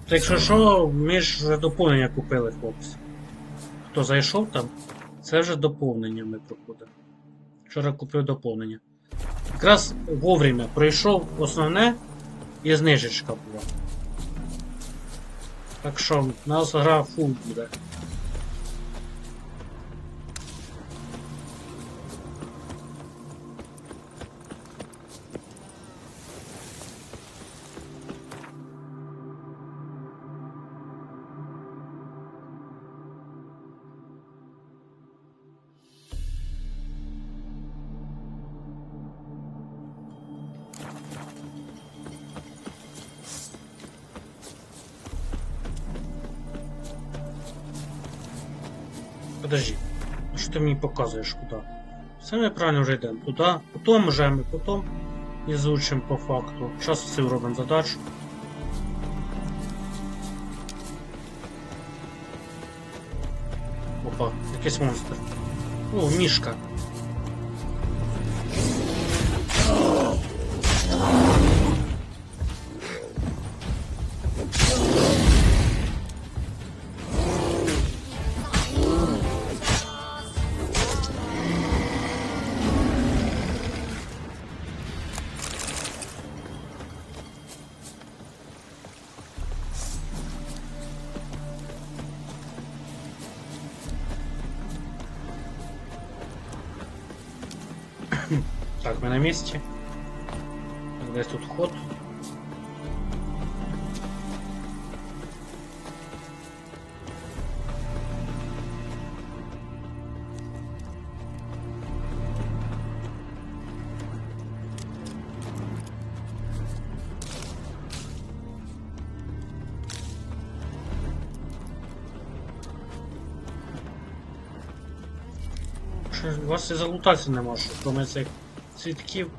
Так якщо що, ми ж вже доповнення купили, хлопці. Хто зайшов там, це вже доповнення ми проходимо. Вчора купив доповнення. Якраз вовремя пройшов основне і знижечка була. Так що у нас гра фул буде. Подожди, а що ти мені показуєш куди? Все ми правильно вже йдемо. Туди, потім вже ми потім ізучимо по факту. Зараз все робимо задачу. Опа, якийсь монстр. О, мішка. Так, ми на місці. Десь тут ход. У вас і залутатися не можу, кроме цих Свідків.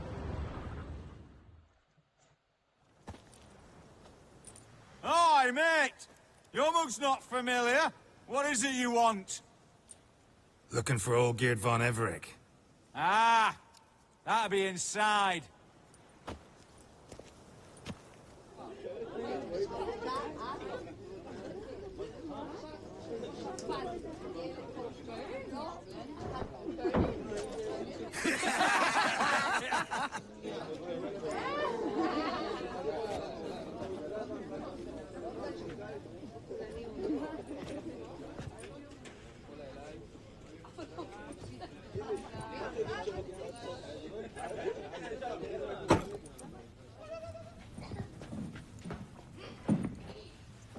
Hi, mate! Your mug's not familiar. What is it you want? Looking for old Geert von Everec. Ah, that'll be inside.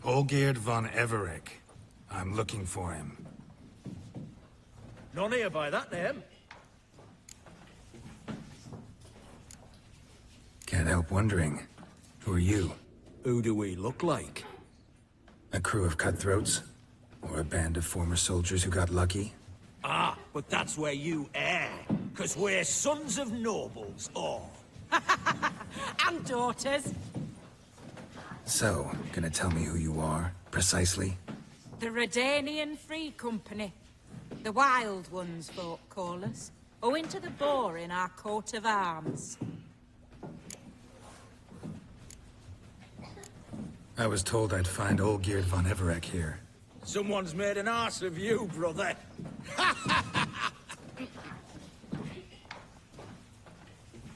Olgeerd von Everec. I'm looking for him. None here by that name. Can't help wondering. Who are you? Who do we look like? A crew of cutthroats? Or a band of former soldiers who got lucky? Ah, but that's where you err. 'Cause we're sons of nobles, all. And daughters. So, gonna tell me who you are, precisely? The Redanian Free Company. The Wild Ones, folk call us. Owing to the boar in our coat of arms. I was told I'd find Olgeerd von Everec here. Someone's made an arse of you, brother.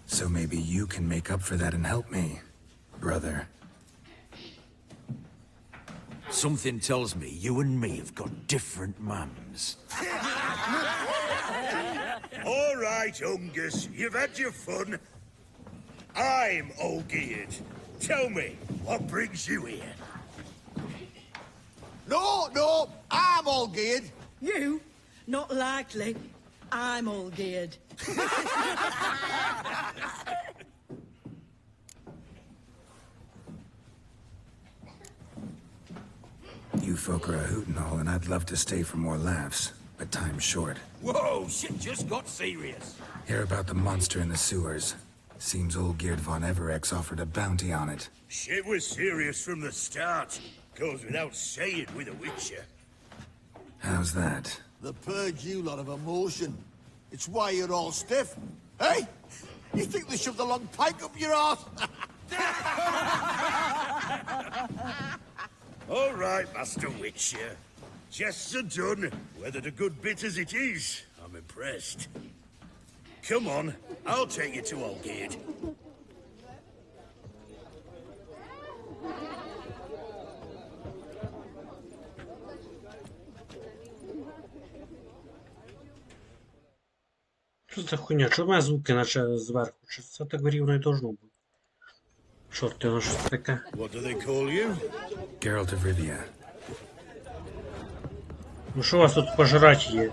So maybe you can make up for that and help me, brother. Something tells me you and me have got different mums. All right, Ungus, you've had your fun. I'm Olgeerd. Tell me, what brings you here? No, I'm Olgeerd. You? Not likely. I'm all geared. You folk are a hoot and all, and I'd love to stay for more laughs, but time's short. Whoa, shit just got serious. Hear about the monster in the sewers. Seems Olgeerd von Everec's offered a bounty on it. Shit was serious from the start. Goes without saying with a Witcher. How's that? The purge you lot of emotion. It's why you're all stiff. Hey? You think they shoved a long pike up your arse? All right, Master Witcher. Jests are done. Whether a good bit as it is, I'm impressed. Come on, I'll take you to Olgeerd. Що за хуйня? Чому в мене звуки наче зверху? Чи це так рівно і должно бути? Чорт, воно щось таке. What do they call you? Geralt of Rivia. Ну що у вас тут пожрать є?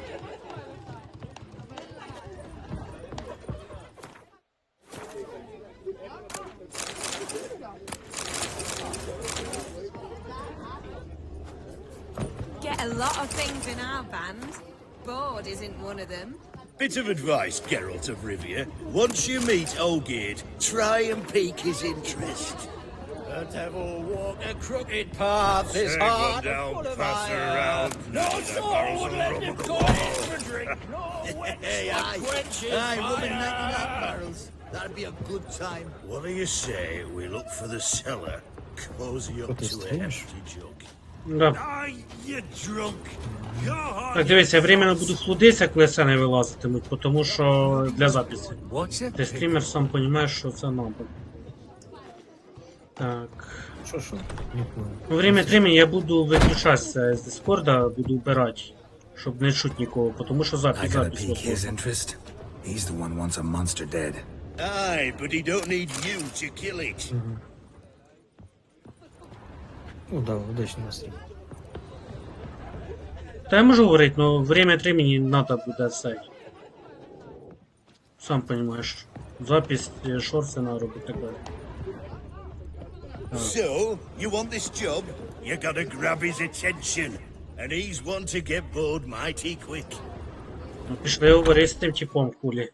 Get a lot of things in our band. Bored isn't one of them. Bit of advice, Geralt of Rivia. Once you meet Olgeerd, try and pique his interest. The devil walk a crooked path is hard. Down, full of pass iron. around. No barrels sword of let rum him at the come in wall. for drink. No wench Hey, that quenches rubbing fire. 99 barrels. That'd be a good time. What do you say we look for the cellar, cozy up to a hefty jug? Да. Aye, you drunk. Go on. Так, дивіться, я временно буду хлудитися, коли сцени вилазитимуть, тому що для запису. Ти стрімер сам розумієш, що це надо. Так. Ну, время от времени я буду виключатися з Дискорда, буду убирати, щоб не чути нікого, тому що I запис gotta pique his запис. interest. He's the one wants a monster dead. Aye, but he don't need you to kill it. Ну да, удачный настрій. Та я можу говорити, но время от времени надо буде сайт. Сам розумієш. Запись, шорти надо робити таке. So, you want this job? You gotta grab his attention. And he's one to get bored mighty quick. Ну, пішли говорити з тим типом, хулі.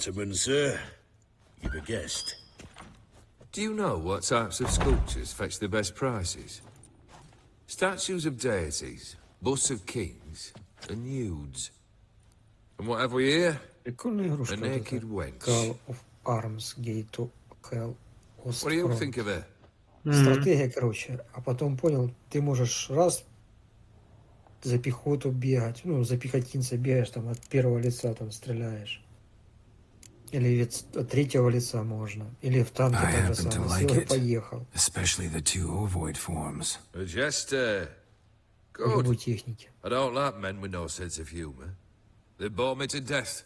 Ottoman, sir. You've a guest. Do you know what types of sculptures fetch the best prices? Statues of deities, busts of kings, and nudes. And what have we here? Прикольная игрушка. A naked wench. Call of Arms, Gate to Hell. What do you think of her? Стратегия, короче. А потом понял, ты можешь раз за пехоту бегать, ну, за пехотинца бегаешь, там, от первого лица там стреляешь. Или от третьего лица можно. Или в танке так же самое. Сел и поехал. Especially the two ovoid forms. A jester. По любой Good. технике. I don't like men with no sense of humor. They bore me to death.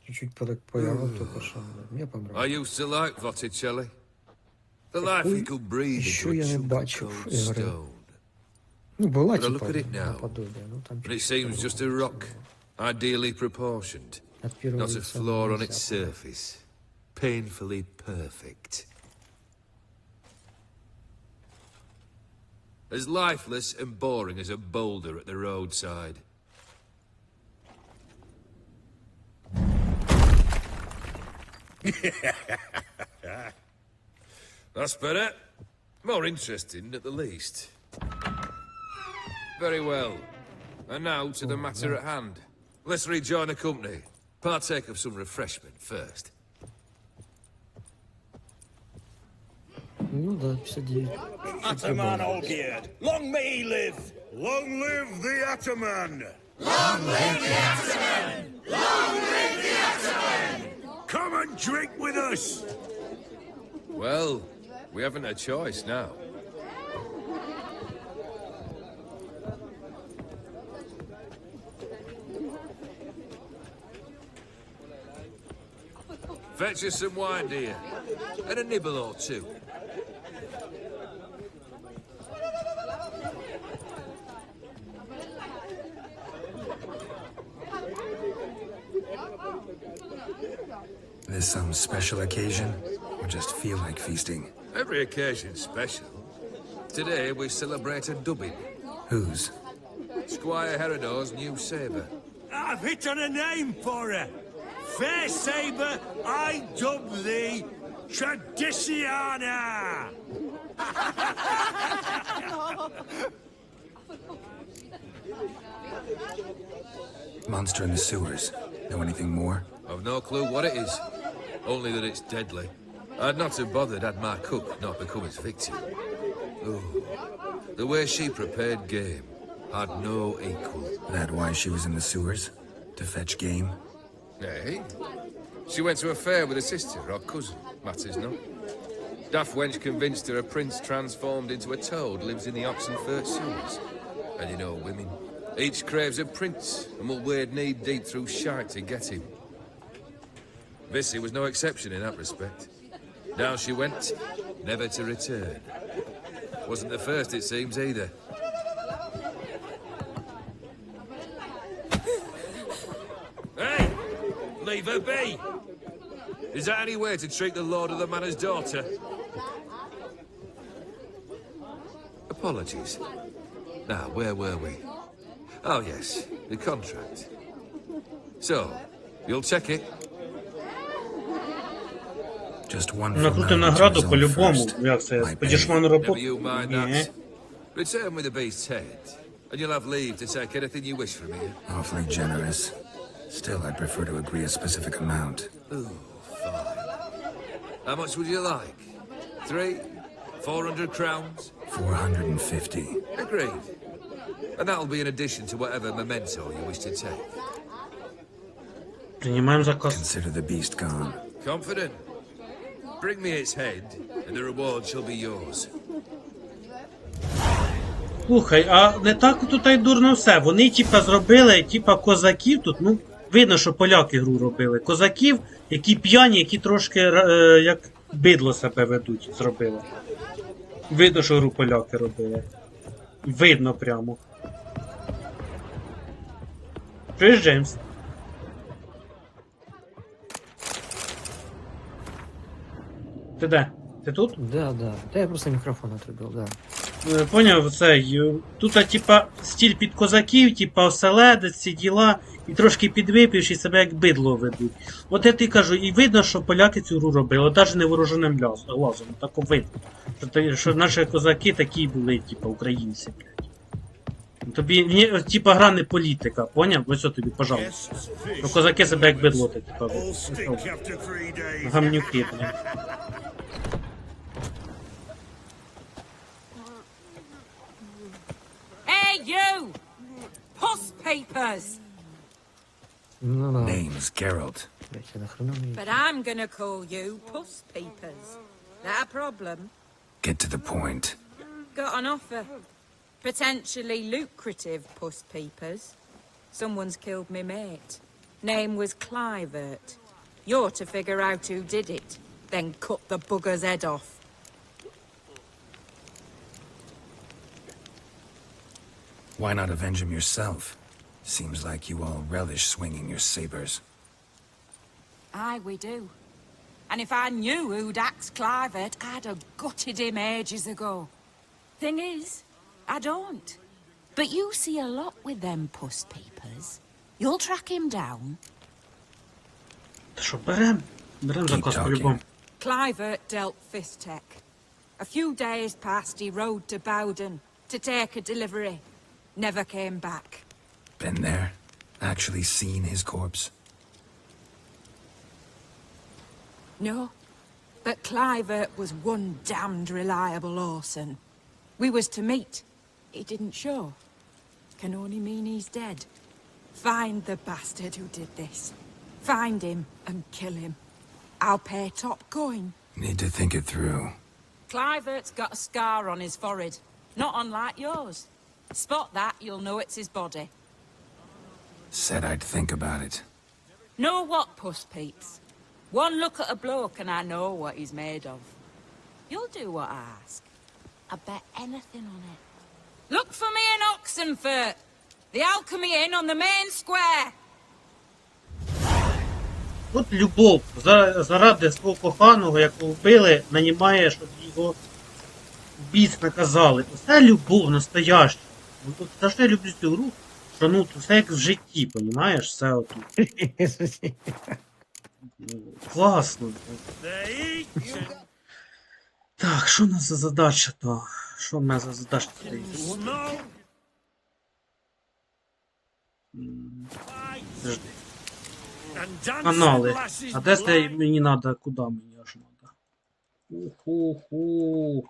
Чуть-чуть поиграл только что. Мне I понравилось. used to like Botticelli. The life he could breathe Еще into a я не chunk of бачив cold ігри. stone. Ну, була But I look типа at it now, наподобие. Ну, там And it seems just a rock, ideally proportioned. от первого Not a лица flaw on нельзя. its surface. Painfully perfect. As lifeless and boring as a boulder at the roadside. That's better. More interesting, at the least. Very well. And now to the matter at hand. Let's rejoin the company. Partake of some refreshment first. Ну да, 59. Ataman Olgierd, long may he live! Long live the Ataman! Long live the Ataman! Long live the Ataman! Come and drink with us! Well, we haven't a choice now. Fetch us some wine, dear. And a nibble or two. This some special occasion? Or just feel like feasting? Every occasion's special. Today we celebrate a dubbing. Whose? Squire Herodor's new sabre. I've hit on a name for her. Fair sabre, I dub thee Tradiciana! Monster in the sewers. Know anything more? I've no clue what it is. Only that it's deadly. I'd not have bothered had my cook not become its victim. Ooh. The way she prepared game had no equal. That why she was in the sewers? To fetch game? Eh? She went to a fair with a sister or cousin. Matters not. Daft wench convinced her a prince transformed into a toad lives in the Oxenfurt sewers. And you know women. Each craves a prince and will wade knee-deep through shite to get him. Vissy was no exception in that respect. Down she went, never to return. Wasn't the first, it seems, either. Hey! Leave her be! Is that any way to treat the lord of the manor's daughter? Apologies. Now, where were we? Oh, yes, the contract. So, you'll check it? Just one Накрути награду по-любому. Як це? Подішману Never роботу? you mind Ні. that. Return with the beast's head, and you'll have leave to take anything you wish from here. Awfully generous. Still, I'd prefer to agree a specific amount. Ooh, fine. How much would you like? 300? 400 crowns? 450. Agreed. And that'll be in addition to whatever memento you wish to take. Приймаємо заказ. Consider the beast gone. Confident? Bring me its head, and the reward shall be yours. Слухай, а не так тут й дурно все. Вони типа зробили, типа козаків тут, ну, видно, що поляки гру робили. Козаків, які п'яні, які трошки як бидло себе ведуть, зробили. Видно, що гру поляки робили. Видно прямо. Чуєш, Джеймс? Ти де? Ти тут? Да, да. Да, я просто микрофон отрубил, да. Поняв цей. Тут, типа, стіль під козаків, типа оселедець, ці діла, і трошки підвипивши себе як бидло ведуть. От я тобі кажу, і видно, що поляки цю гру робили, навіть невооруженим глазом. Тако видно. Що наші козаки такі були, типа, українці, блядь. Тобі, типа, гра не політика, поняв? Ось о тобі, пожалуйста. Ну, козаки себе як бидло, типа, ведуть. Гамнюки, блядь. Hey, you! Puss papers! Ну, на. Name's Geralt. Блядь, я нахрена мне... But I'm gonna call you Puss Peepers. That a problem? Get to the point. Got an offer. Potentially lucrative Puss Peepers. Someone's killed me mate. Name was Clivert. You're to figure out who did it, then cut the bugger's head off. Why not avenge him yourself? Seems like you all relish swinging your sabers. Aye, we do. And if I knew who'd axed Clivert, I'd have gutted him ages ago. Thing is, I don't. But you see a lot with them Puss Peepers. You'll track him down. Та що, берем? Берем заказ по-любому. Clivert dealt Fistech. A few days past, he rode to Bowden to take a delivery. Never came back. Been there? Actually seen his corpse? No. But Clivert was one damned reliable Orson. We was to meet. He didn't show. Can only mean he's dead. Find the bastard who did this. Find him and kill him. I'll pay top coin. Need to think it through. Clivert's got a scar on his forehead. Not unlike yours. Spot that, you'll know it's his body. Said I'd think about it. Know what, Puss Peeps? One look at a bloke and I know what he's made of. You'll do what I ask. I bet anything on it. Look for me in Oxenfurt. The Alchemy Inn on the main square. От любов заради свого коханого, якого вбили, нанімає, щоб його біс наказали. Це любов настояща. Ну, тут, за що я люблю цю гру, що ну, все як в житті, понімаєш? Все отут. Класно. Так, що у нас за задача то? Що в мене за задача стоїть? Подожди. Канали. А де це мені треба? Куди мені аж треба? Уху-ху.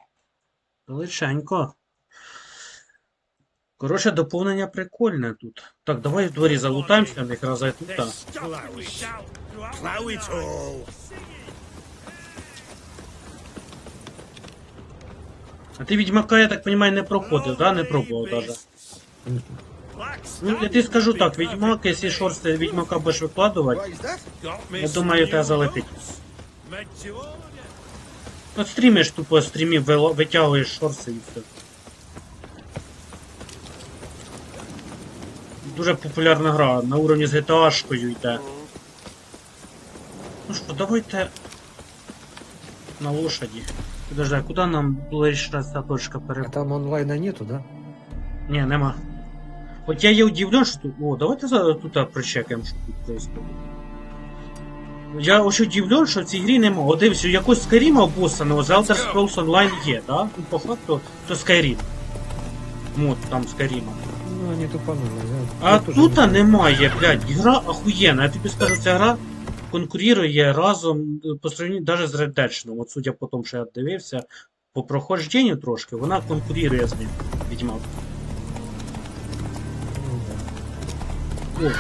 Величенько. Коротше, доповнення прикольне тут. Так, давай в дворі залутаємося, якраз я тут. А ти Відьмака, я так розумію, не проходив, да? Не пробував навіть. Ну, я тобі скажу так, Відьмак, якщо шорти Відьмака будеш викладувати, я думаю, тебе залетить. От стрімиш тупо, стрімів, витягуєш шорти і все. Дуже популярна гра, на уровні з GTA-шкою йде. Ну що, давайте на лошаді. Подожди, а куди нам ближче ця точка переходить? А там онлайна нету, да? Ні, нема. От я є удивлен, що тут... О, давайте тут прочекаємо, що тут происходит. Я ось удивлен, що в цій грі нема. От дивись, у якогось Скайріма обоссаного з Elder Scrolls Online є, да? Ну, по факту, то Skyrim. Мод там Скайріма. Ну, они тупанули, да? А тут немає, блядь, гра охуєнна. Я тобі скажу, ця гра конкурує разом по сравненню навіть з Red Dead. От судя по тому, що я дивився, по проходженню трошки, вона конкурує з ним, Відьмак. О,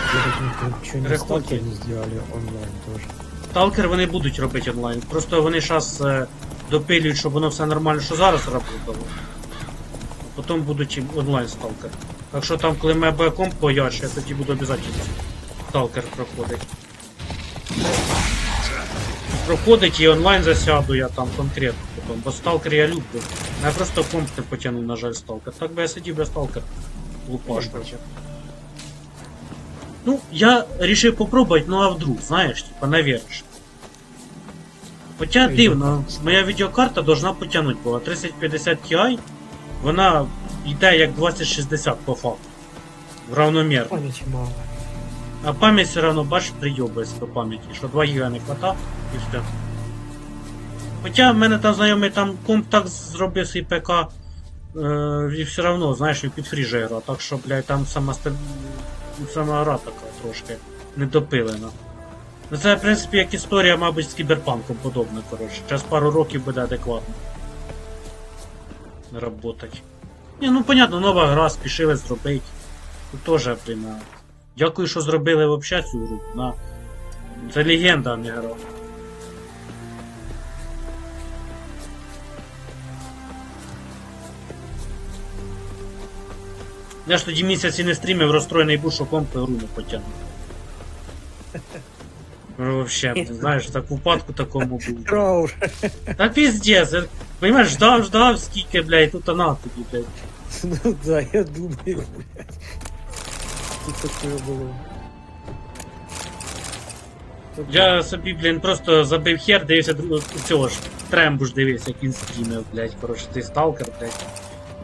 что не Сталкер не сделали онлайн тоже. Сталкер вони будуть робити онлайн. Просто вони зараз допилюють, щоб воно все нормально, що зараз працювало. А потім будуть онлайн сталкер. Так що там, коли мене буде комп поярше, я тоді буду обов'язково сталкер проходити. Проходить і онлайн засяду я там конкретно потім. Бо сталкер я люблю. Я просто комп не потягнув, на жаль, сталкер. Так би я сидів без сталкер. Лупаш потяг. Ну, я решил попробовать, ну а вдруг, знаешь, типа, наверное. Хотя дивно, моя видеокарта должна потянуть была 3050 Ti, вона йде як 2060 по факту. Равномірно. Пам'яті мало. А пам'ять все одно, бачиш, прийобується до пам'яті, що 2 ГБ не хватав і все. Хоча в мене там знайомий там комп так зробив свій ПК, і все одно, знаєш, він підфріжує гра, так що, блядь, там сама гра така трошки недопилена. Ну це, в принципі, як історія, мабуть, з кіберпанком подобна, коротше. Через пару років буде адекватно работать. Ні, ну понятно, нова гра, спішили зробити. Тут теж, блін, дякую, що зробили взагалі цю гру. На... Це легенда, а не гра. Я ж тоді місяці не стрімив, розстроєний був, що комп гру не потягнув. Ну, вообще, знаєш, так в упадку такому був. Троур. Та пиздец, понимаешь, ждав, скільки, блядь, тут она тобі, блядь. Ну да, я думаю, блядь. Тут таке було. Я собі, блін, просто забив хер, дивився цього ж, Трембуш дивився, як він стрімив, блядь, коротше, ти сталкер, блядь.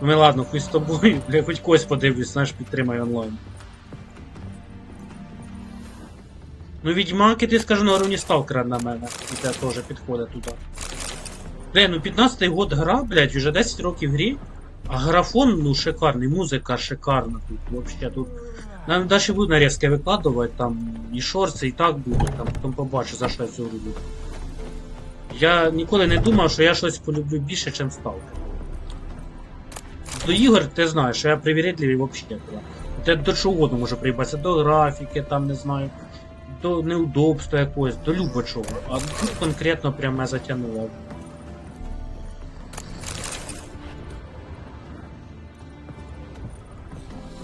Ну ладно, хуй з тобою, блядь, хоч когось подивлюсь, знаєш, підтримай онлайн. Ну, Відьмаки, ти скажу, на рівні сталкера на мене, і це теж підходить туди. Блін, ну 15-й год гра, блядь, вже 10 років грі, а графон, ну, шикарний, музика шикарна тут, вообще, тут. Нам далі будуть нарізки викладувати, там, і шорти, і так будуть, там, потім побачу, за що я цю роблю. Я ніколи не думав, що я щось полюблю більше, ніж сталкер. До ігор, ти знаєш, що я привірідливий взагалі. Те до чого угодно можу приїбатися, до графіки, там, не знаю, до неудобства якогось, до любого чого. А тут конкретно прямо я затягнуло.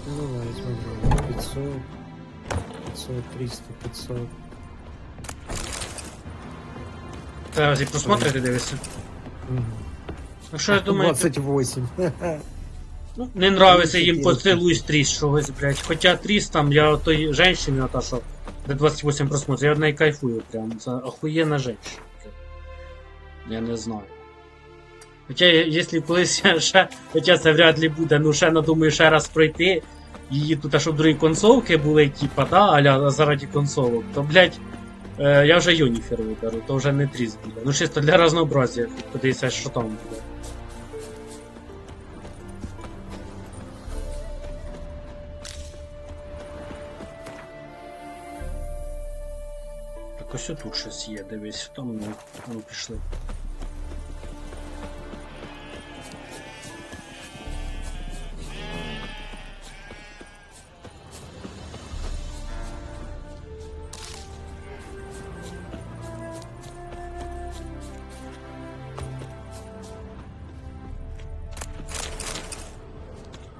Ну, я смотрю, 500, 500, 300, 500. Та і просмотри ти дивишся? Ну що я думаю... 28. Ну, не нравиться їм поцілуй стріс чогось, блядь. Хоча тріс там, я той женщині, ота що, де 28 просмотрів, я від неї кайфую прям. Це охуєнна женщина. Я не знаю. Хоча, якщо колись я ще, хоча це вряд ли буде, ну ще надумаю ще раз пройти, її тут, щоб другі консолки були, типа, да, аля заради консолок, то, блядь, я вже Юніфер виберу, то вже не тріс буде. Ну чисто для разнообразия, подивіться, що там буде. Так ось тут щось є, дивись, там ну пішли.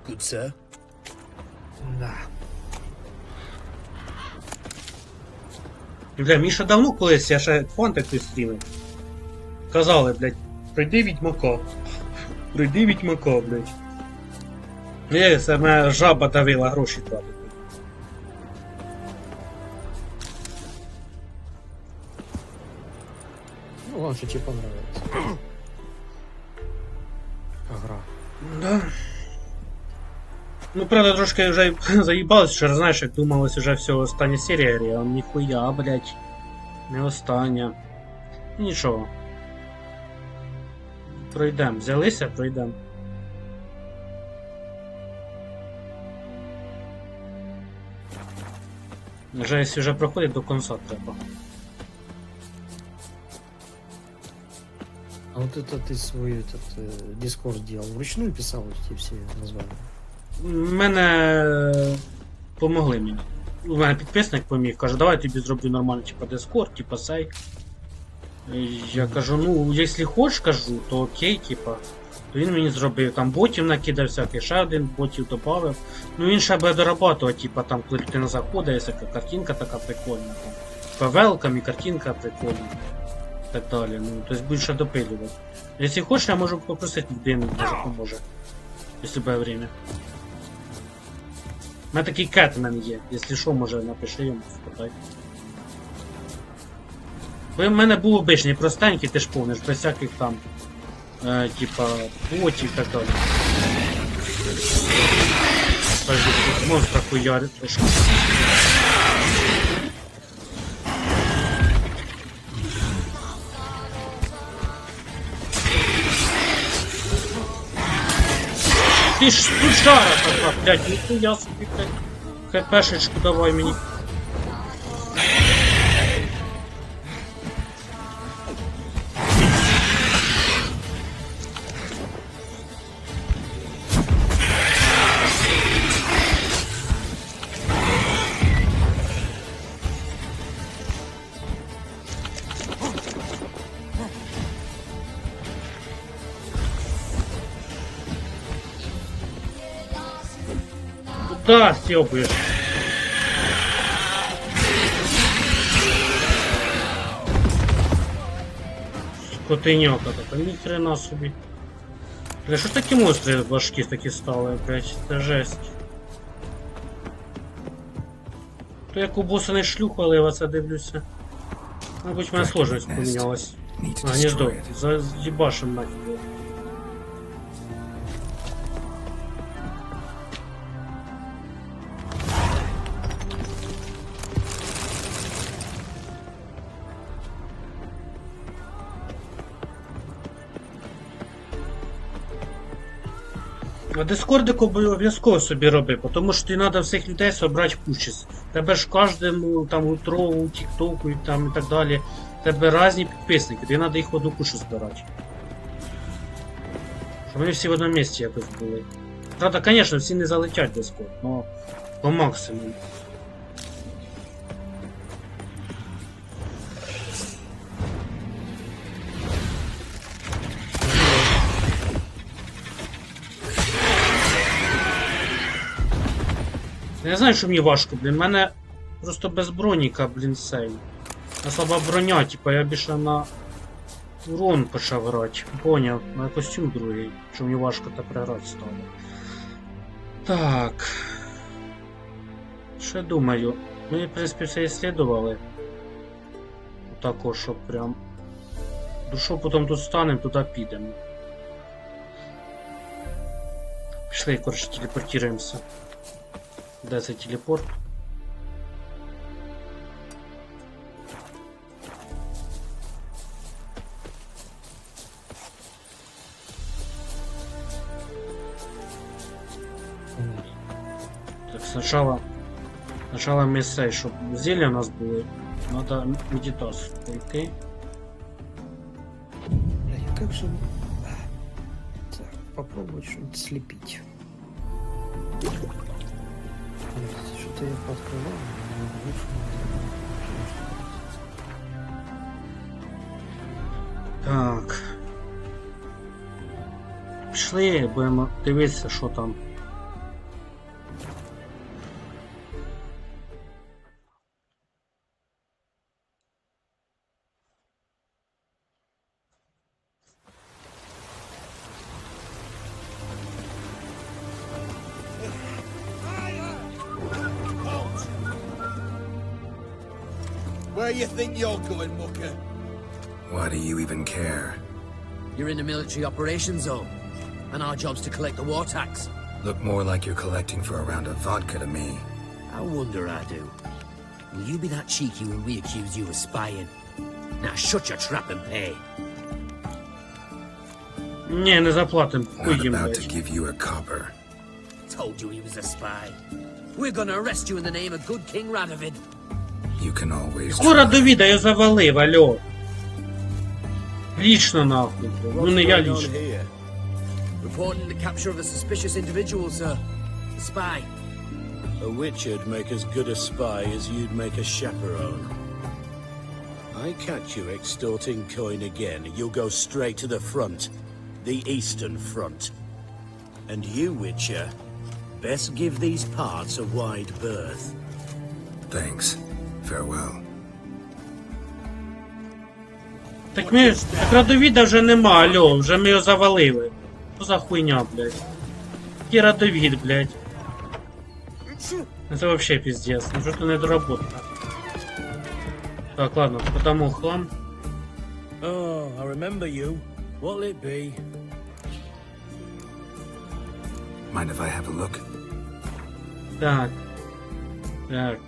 Good, sir. Да. Бля, Міша давно колись, я ще фантик стрімив. Казали, блядь, пройди Відьмака. Пройди Відьмака, блядь. Не, це мене жаба давила гроші тратити. Ну, вам что тебе понравилось. Игра. Да. Ну, правда, трошки вже заїбалось, що, знаєш, як думалось, вже все, остання серія, а ніхуя, блядь. Не остання. Нічого. Пройдем. Взялися, пройдем. Вже, якщо вже проходить, до конца треба. А вот это ты свой Discord делал, вручную писал эти все названия? Мене помогли мені. У мене підписник поміг, каже, давай тобі зроблю нормально, типа Discord, типа сей. Я кажу, ну, якщо хочеш, кажу, то окей, типа. То він мені зробив, там ботів накидав всякий, ще один ботів додав. Ну він ще буде дорабатувати, типа там, коли людина заходить, всяка картинка така прикольна, там. Павелками, картинка прикольна. І так далі. Ну, тобто будеш ще допилювати. Якщо хочеш, я можу попросити людину, може поможе. Якщо буде время. У мене такий кетмен є, якщо що, може напиши йому, спитай. Бо в мене був обичний простенький, ти ж помниш, без всяких там, типа, ботів і так далі. Подожди, тут монстра хуярит трошки. Ты ж сучара така, блядь, ніхуя собі, блядь. ХПшечку давай мені. Куда стёбаешь? Скотиняка така, ні хрена собі. Бля, що такі монстри важкі такі стали, блядь, це жесть. То як у боса не шлюху, але я вас дивлюся. Мабуть, в мене сложність помінялась. А, гніздо, заїбашим нафіг. А дискордик обов'язково собі роби, тому що тобі треба всіх людей собрати в кучі. Тебе ж кожному там у Трову, у Тіктоку і там і так далі. Тебе різні підписники, тобі треба їх в одну кучу збирати. Щоб вони всі в одному місці якось були. Правда, звісно, всі не залетять в дискорд, але по максимуму. Я знаю, що мені важко, блін, в мене просто без броніка, блін, сей. А слаба броня, типа я більше на урон почав грати. Поняв, на костюм другий, що мені важко тепер грати стало. Так. Що я думаю? Ми, в принципі, все ісследували. Отако, щоб прям... Душу потім тут станемо, туди підемо. Пішли, коротше, телепортуємося. Де це телепорт? Так, сначала ми сей, щоб зілля у нас були, надо медитацію пройти. Как же... Так, попробовать что-нибудь слепить. Что-то я пооткрывал, но лучше не Так. Пішли, будемо дивитися, що там. Where you think you're going, mucker? Why do you even care? You're in the military operations zone, and our job's to collect the war tax. Look more like you're collecting for a round of vodka to me. I wonder I do. Will you be that cheeky when we accuse you of spying? Now shut your trap and pay. Ні, не заплатим. Not about to give you a copper. Told you he was a spy. We're gonna arrest you in the name of good King Radovid. You can always Скоро try. Давіда я завалив, алло. Лично нахуй. Ну не я лично. Reporting the capture of a suspicious individual, sir. A spy. A witcher'd make as good a spy as you'd make a chaperone. I catch you extorting coin again, you'll go straight to the front. The Eastern Front. And you, Witcher, best give these parts a wide berth. Thanks. Farewell. Так ми... Так Радовіда вже нема, алло, вже ми його завалили. Що за хуйня, блядь? Який Радовід, блядь? Це вообще пиздец, ну що то не доработано. Так, ладно, потому хлам. Oh, I remember you. What'll it be? Mind if I have a look? Так. Так.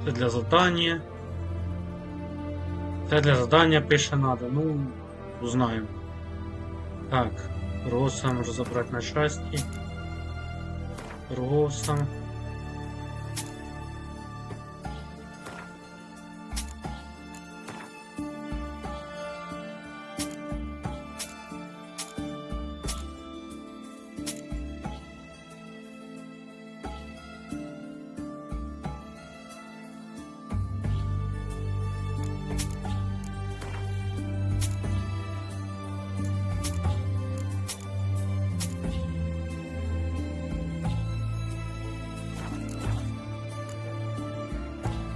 Це для задання. Це для задання пише надо. Ну, узнаємо. Так. Роса можу забрати на части. Роса.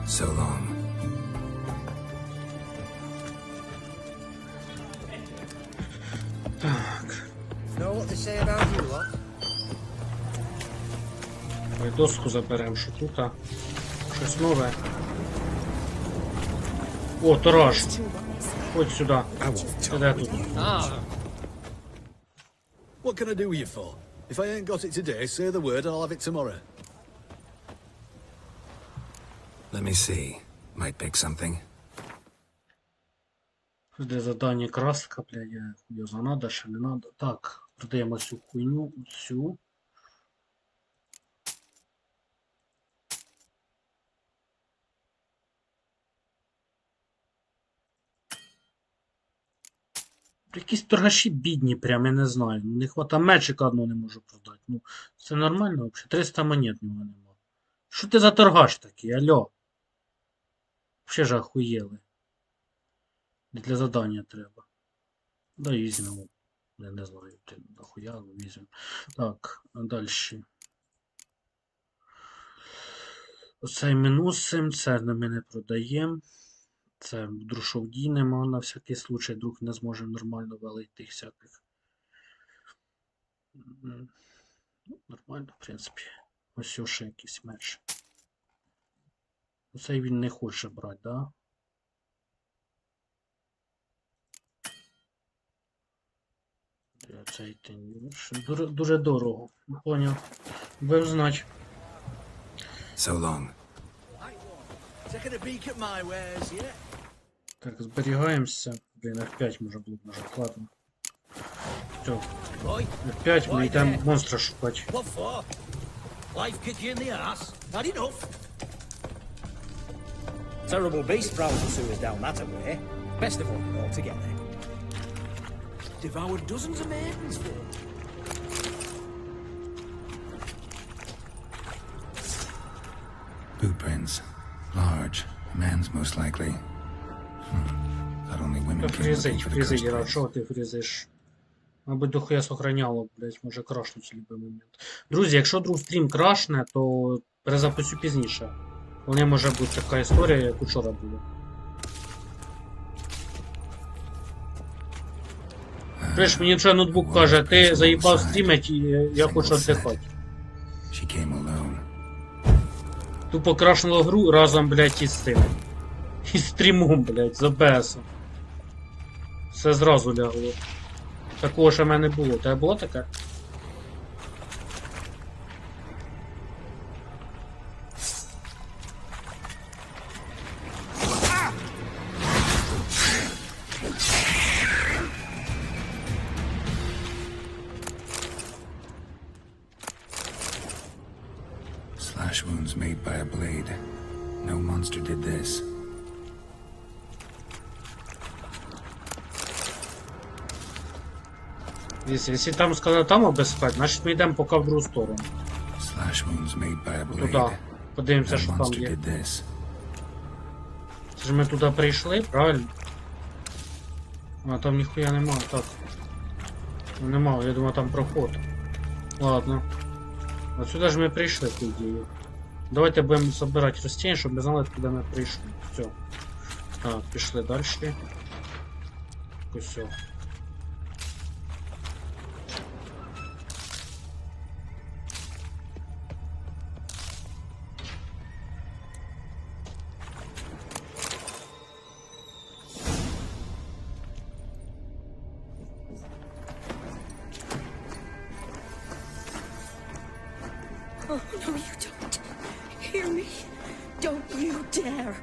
So long. Так. Know what they say about you lot? Давай доску заберемо, що тут, а? Щось нове. О, Тораж. Ходь сюди. Іде тут. What can I do with you for? If I ain't got it today, say the word and I'll have it tomorrow. Let me see. Might pick something. Де задання краска, блядь, я за надо, ще не надо. Так, продаємо цю хуйню, цю. Якісь торгаші бідні, прям, я не знаю. Не хвата мечика одного не можу продати. Ну, це нормально взагалі. 300 монет в нього нема. Що ти за торгаш такий, альо? Ще ж охуєли. Для задання треба. Да, візьмемо. Я не знаю, ти нахуя, але візьмемо. Так, далі. Оцей мінусим, це ми не продаємо. Це друшов дінемо на всякий случай, вдруг не зможемо нормально валити всяких. Нормально, в принципі. Ось ще якийсь меч. Оцей він не хоче брати, да? Цей тінь. Дуже дорого. Поняв. Будем знать. So long. Taking a peek at my wares, yeah? Так, зберігаємося. Блін, F5 може було нажати, ладно. Все. F5, ми йдемо монстра шукати. What for? Life kick you in the ass? Had enough? Terrible beast prowls the sewers down that way. Best of all altogether. Devoured dozens of maidens for it. Boot prints. Large. Man's most likely. Thought only women came looking Фрізить, for the фрізить, cursed Іра, place. чого ти фрізиш? Мабуть, дохуя сохраняло, блять, може крашнуть в будь-який момент. Друзі, якщо друг стрім крашне, то перезаписю пізніше. Вона може бути така історія, як учора було. Приш, мені вчора ноутбук каже, ти заїбав стрімить і я хочу віддихати. She came alone. Тупо крашнуло гру разом, блять, із цим. Із стрімом, блять, з ОБС. Все зразу лягло. Такого ще в мене було. Тебе було таке? Slash wounds made by a blade. No monster did this. Якщо там сказали там обезпечити, значить ми йдемо поки в другу сторону. Slash wounds made by a blade. Туди. Подивимося, No що там monster є. did this. Це ж ми туди прийшли, правильно? А там ніхуя нема, так. Ну, нема, я думаю там проход. Ладно. От сюди ж ми прийшли, по ідеї. Давайте будемо збирати ростіння, щоб ми знали, куди ми прийшли. Все. Так, пішли далі. Ось все. Oh, no, you don't. Hear me? Don't you dare.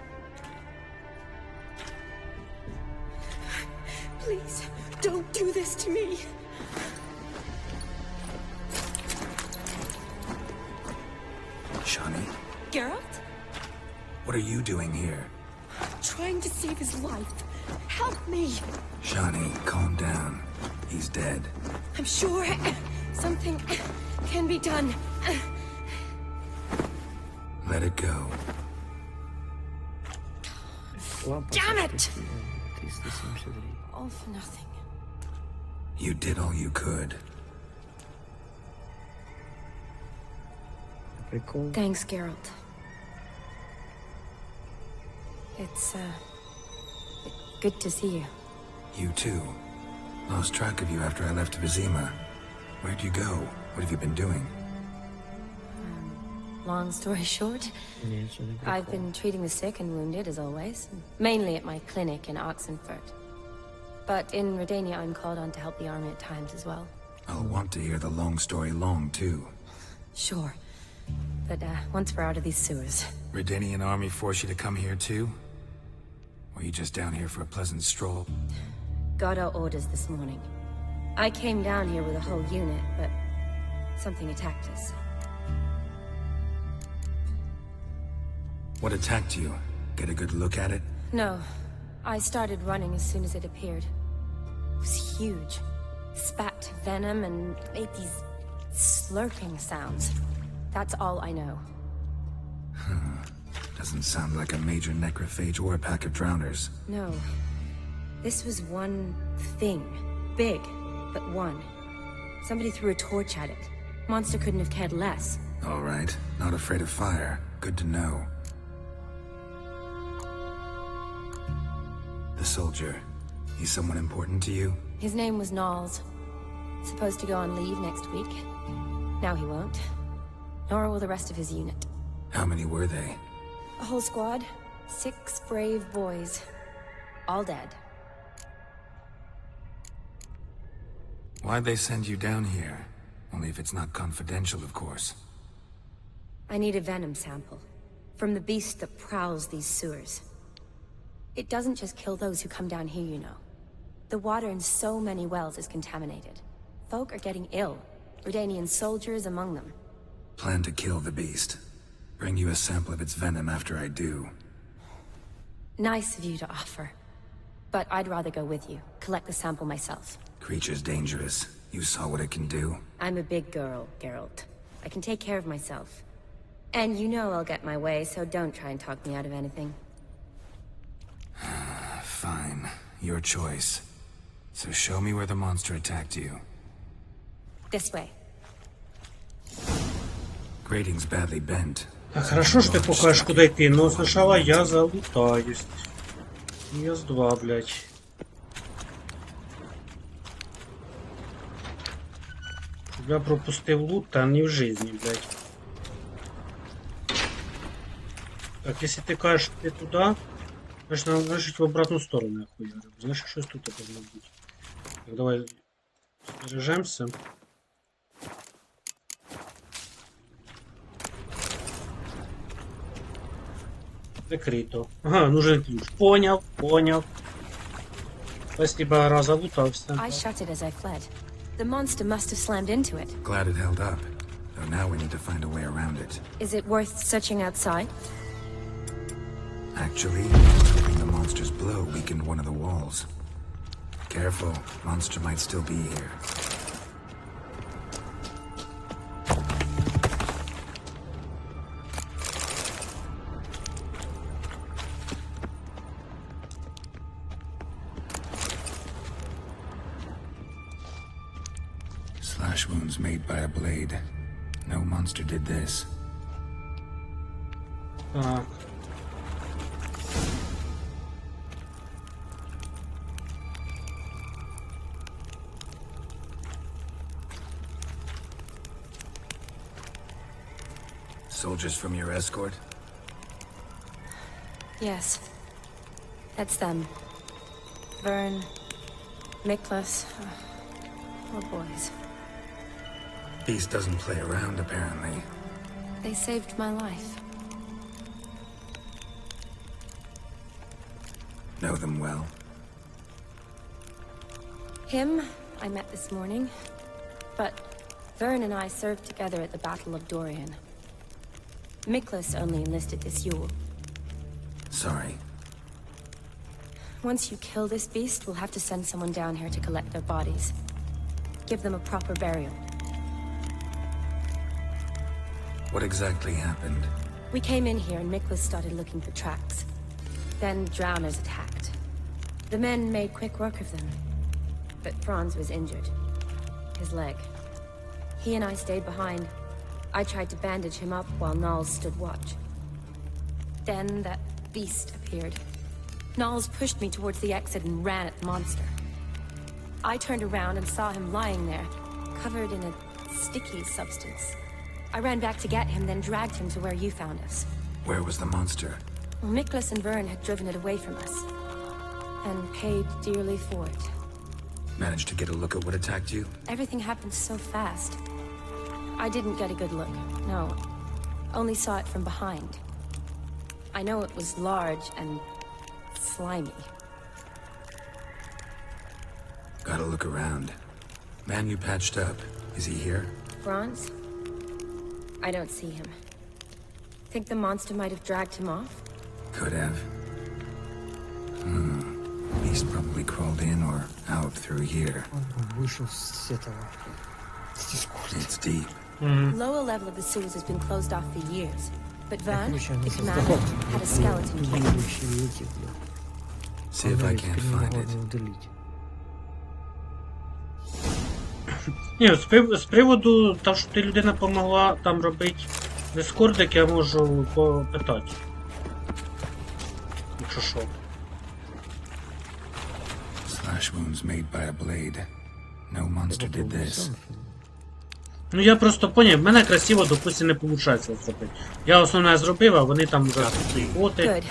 Please, don't do this to me. Shani, Geralt? what are you doing here? Trying to save his life. Help me. Shani, calm down. He's dead. I'm sure something can be done. Let it go. Damn it! All for nothing. You did all you could. Thanks, Geralt. It's good to see you. You too. Lost track of you after I left Vizima. Where'd you go? What have you been doing? Long story short, I've been treating the sick and wounded, as always. Mainly at my clinic in Oxenfurt. But in Redania, I'm called on to help the army at times as well. I'll want to hear the long story long, too. Sure. But once we're out of these sewers. Redanian army force you to come here, too? Or are you just down here for a pleasant stroll? Got our orders this morning. I came down here with a whole unit, but something attacked us. What attacked you? Get a good look at it? No. I started running as soon as it appeared. It was huge. Spat venom and made these slurping sounds. That's all I know. Doesn't sound like a major necrophage or a pack of drowners. No. This was one thing. Big, but one. Somebody threw a torch at it. Monster couldn't have cared less. All right. Not afraid of fire. Good to know. The soldier. He's someone important to you? His name was Knowles. Supposed to go on leave next week. Now he won't. Nor will the rest of his unit. How many were they? A whole squad. 6 brave boys. All dead. Why'd they send you down here? Only if it's not confidential, of course. I need a venom sample. From the beast that prowls these sewers. It doesn't just kill those who come down here, you know. The water in so many wells is contaminated. Folk are getting ill. Redanian soldiers among them. Plan to kill the beast. Bring you a sample of its venom after I do. Nice of you to offer. But I'd rather go with you. Collect the sample myself. Creature's dangerous. You saw what it can do. I'm a big girl, Geralt. I can take care of myself. And you know I'll get my way, so don't try and talk me out of anything. Fine. Your choice. So show me where the monster attacked you. This way. Grating's badly bent. Так, хорошо, что ты покажешь, куда идти, но сначала я залутаюсь. Минус 2, блядь. Я пропустил лут, а не в жизни, блядь. Так, если ты кажешь, ты туда, значит, надо жить в обратную сторону, я хуярю. Значит, что тут должно быть. Так, давай заряжаемся. Закрыто. Ага, нужен ключ. Понял, понял. Спасибо, раз залутался. I shut it as I fled. The monster must have slammed into it. Glad it held up. Though now we need to find a way around it. Is it worth searching outside? Actually, hoping the monster's blow weakened one of the walls. Careful, monster might still be here. Slash wounds made by a blade. No monster did this. Soldiers from your escort? Yes. That's them. Vern, Miklas. Poor boys. Beast doesn't play around, apparently. They saved my life. Know them well? Him, I met this morning. But Vern and I served together at the Battle of Dorian. Miklas only enlisted this Yule. Sorry. Once you kill this beast, we'll have to send someone down here to collect their bodies. Give them a proper burial. What exactly happened? We came in here and Miklas started looking for tracks. Then drowners attacked. The men made quick work of them. But Franz was injured. His leg. He and I stayed behind. I tried to bandage him up while Nals stood watch. Then that beast appeared. Nals pushed me towards the exit and ran at the monster. I turned around and saw him lying there, covered in a sticky substance. I ran back to get him, then dragged him to where you found us. Where was the monster? Well, Miklas and Vern had driven it away from us. And paid dearly for it. Managed to get a look at what attacked you? Everything happened so fast. I didn't get a good look, no. Only saw it from behind. I know it was large and slimy. Gotta look around. Man you patched up, is he here? Franz? I don't see him. Think the monster might have dragged him off? Could have. Beast probably crawled in or out through here. Вышел с этого. It's deep. Lower level of the sewers has been closed off for years. But Vern, the commander, had a skeleton key. See if I can't find it. Ні, з приводу того, що ти людина помогла там робити дискордик, я можу попитати. Якщо що. Slash wounds made by a blade. No monster did this. Ну я просто поняв, в мене красиво, допустим, не виходить зробити. Я основне зробив, а вони там вже боти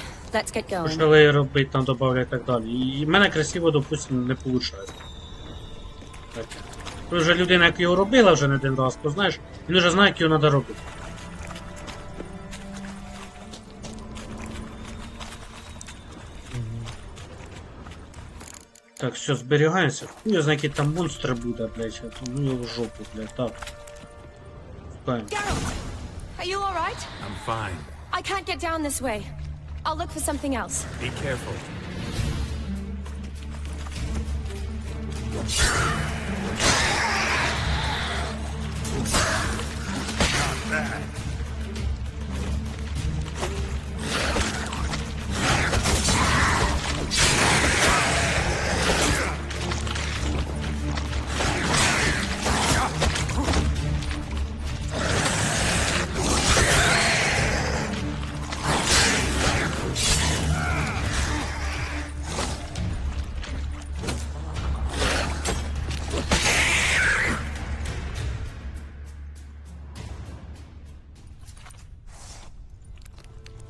почали робити, там додавати і так далі. І в мене красиво, допустим, не виходить. Так. Ти вже людина, яка його робила вже не один раз, то знаєш, він вже знає, як його треба робити. Так, все, зберігаємося. Ну, я знаю, який там монстр буде, блядь. Ну його в жопу, блядь, так. Спаємо. Are you all right? I'm fine. I can't get down this way. I'll look for something else. Be careful. Not bad.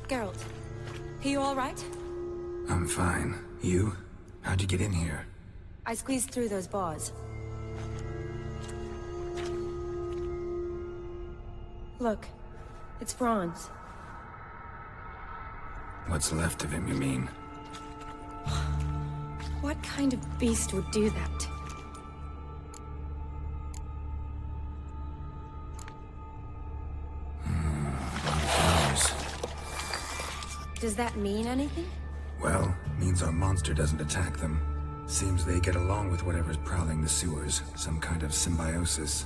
Geralt, are you all right? I'm fine. You? How'd you get in here? I squeezed through those bars. Look, it's Franz. What's left of him, you mean? What kind of beast would do that? Does that mean anything? Well, means our monster doesn't attack them. Seems they get along with whatever's prowling the sewers. Some kind of symbiosis.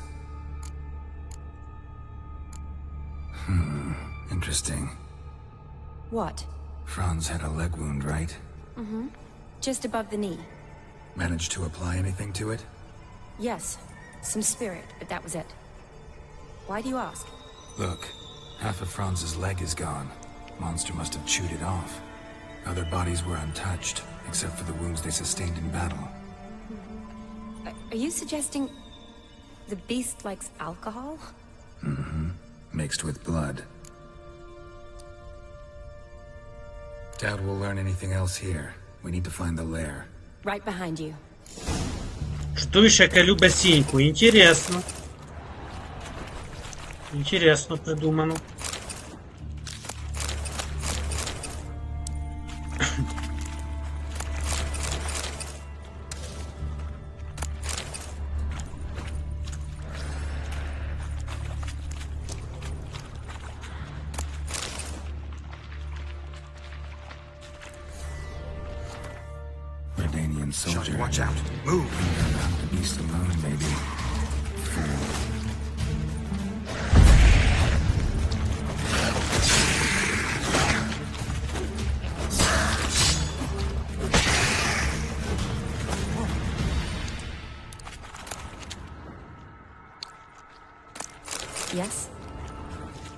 Interesting. What? Franz had a leg wound, right? Mm-hmm. Just above the knee. Managed to apply anything to it? Yes. Some spirit, but that was it. Why do you ask? Look, half of Franz's leg is gone. Monster must have chewed it off. Other bodies were untouched, except for the wounds they sustained in battle. Are you suggesting the beast likes alcohol? Mm-hmm. Mixed with blood. Doubt we'll learn anything else here. We need to find the lair. Right behind you. Чудовище, яке любить сіньку. Інтересно. Інтересно придумано. Redanian soldier. Johnny, watch out. Move. The beast alone, maybe. Fool. Yes?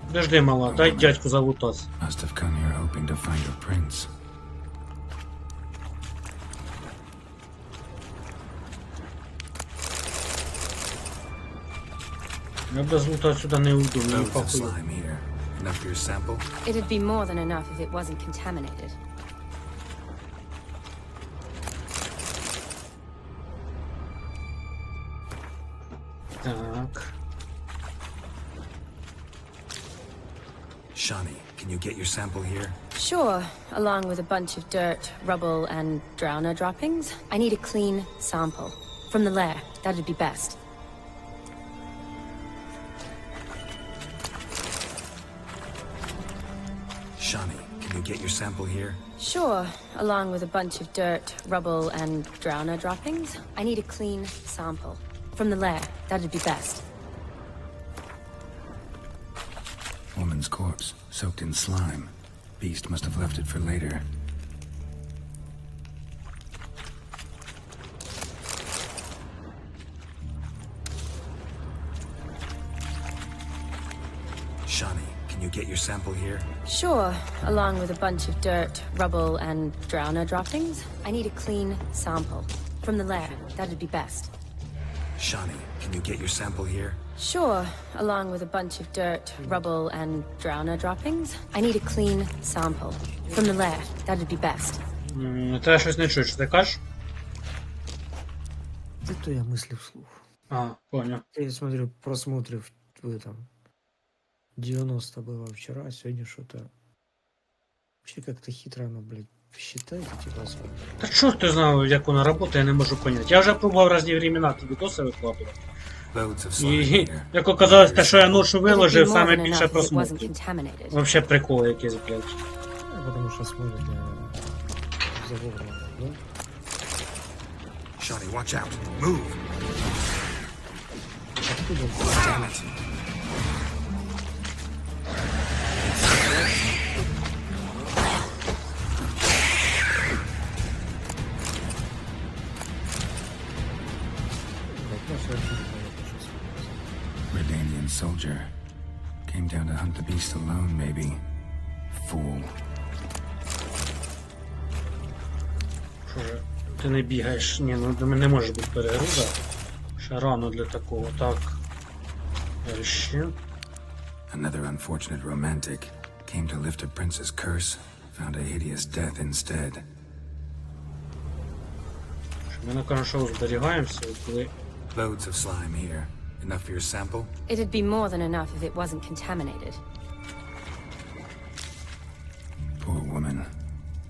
Подожди, мала, дай дядьку залутаться. Must have come here hoping to find a prince. Я без лута сюда не уйду, мені Loads of похуй. slime here. Enough for your sample? It'd be more than enough if it wasn't contaminated. Так. Shawnee, can you get your sample here? Sure, along with a bunch of dirt, rubble, and drowner droppings. I need a clean sample. From the lair, that'd be best. Shawnee, can you get your sample here? Sure, along with a bunch of dirt, rubble, and drowner droppings. I need a clean sample. From the lair, that'd be best. Woman's corpse, soaked in slime. Beast must have left it for later. Shawnee, can you get your sample here? Sure, along with a bunch of dirt, rubble, and drowner droppings. I need a clean sample. From the lair, that'd be best. Shawnee, can you get your sample here? Sure, along with a bunch of dirt, rubble, and drowner droppings. I need a clean sample. From the lair, that'd be best. Та я щось не чую, що ти кажеш? Да то я мысли вслух. А, понял. Я смотрю, просмотрев в этом 90 было вчера, а сегодня что-то вообще как-то хитро оно, блядь, считает эти голоса. Та чого ти знав, як вона працює, я не можу поняти. Я вже пробував різні времена ті відоси викладувати. І, як оказалось, те, що я ношу виложив, саме більше просмотрів. Вообще прикол якийсь, блядь. Потому что смотрят за вовремя, да? Shawnee, watch out. Move. Откуда он? Damn it. Redanian soldier. Came down to hunt the beast alone, maybe. Fool. Що ж, ти не бігаєш? Ні, ну не може бути перегруза. Ще рано для такого. Так. Ще. Another unfortunate romantic. Came to lift a prince's curse. Found a hideous death instead. Ми на канал зберігаємося, коли... Loads of slime here. Enough for your sample? It'd be more than enough if it wasn't contaminated. Poor woman.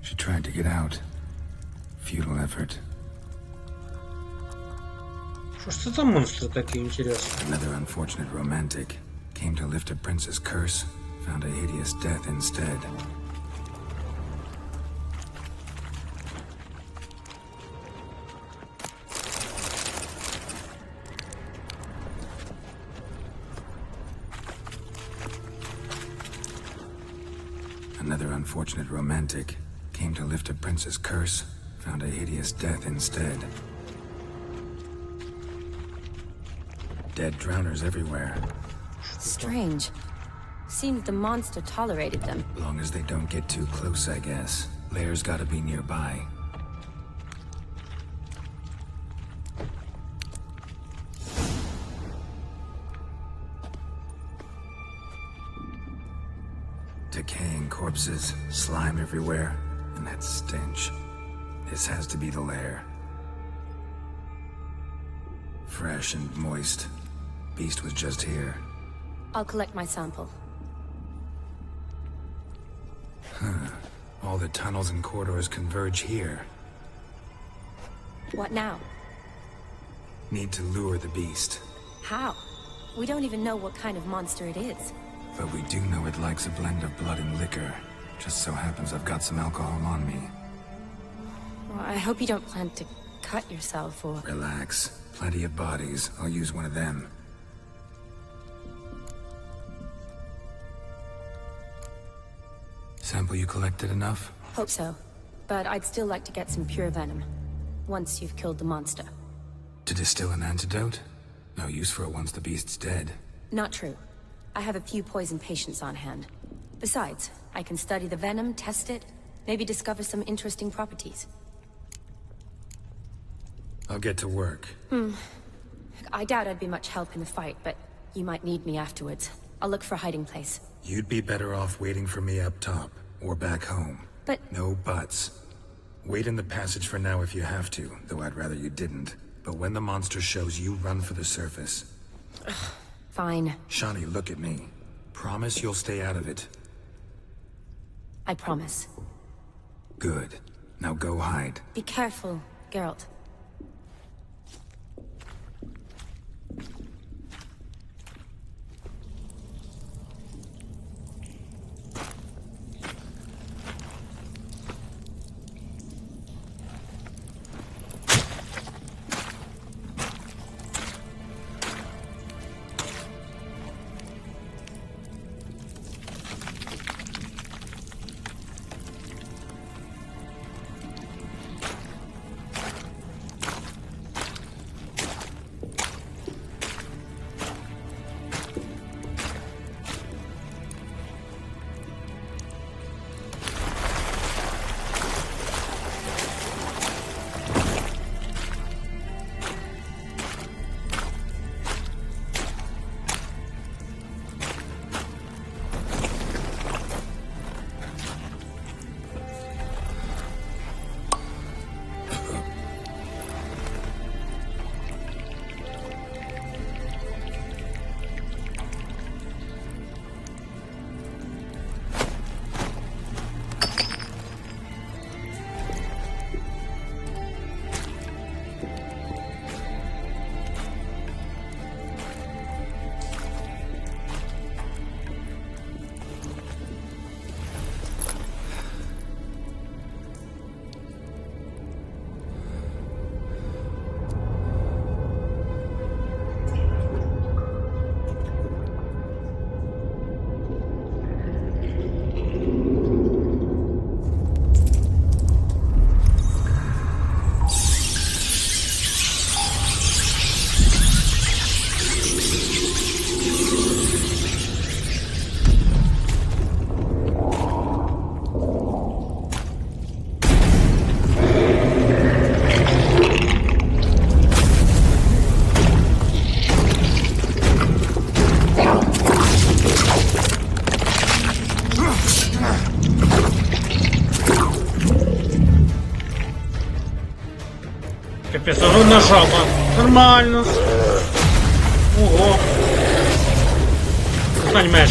She tried to get out. Futile effort. Що ж це за монстр такий, інтересний? Another unfortunate romantic. Came to lift a prince's curse. Found a hideous death instead. Another unfortunate romantic. Came to lift a prince's curse. Found a hideous death instead. Dead drowners everywhere. Strange. Seemed the monster tolerated them. Long as they don't get too close, I guess. Lair's gotta be nearby. Decaying corpses, slime everywhere, and that stench. This has to be the lair. Fresh and moist. Beast was just here. I'll collect my sample. Huh. All the tunnels and corridors converge here. What now? Need to lure the beast. How? We don't even know what kind of monster it is. But we do know it likes a blend of blood and liquor. Just so happens I've got some alcohol on me. Well, I hope you don't plan to cut yourself or... Relax. Plenty of bodies. I'll use one of them. Sample you collected enough? Hope so. But I'd still like to get some pure venom. Once you've killed the monster. To distill an antidote? No use for it once the beast's dead. Not true. I have a few poison patients on hand. Besides, I can study the venom, test it, maybe discover some interesting properties. I'll get to work. I doubt I'd be much help in the fight, but you might need me afterwards. I'll look for a hiding place. You'd be better off waiting for me up top, or back home. But... No buts. Wait in the passage for now if you have to, though I'd rather you didn't. But when the monster shows, you run for the surface. Fine. Shani, look at me. Promise you'll stay out of it. I promise. Good. Now go hide. Be careful, Geralt. Капец, а нажала. Нормально. Ого. Стань меч.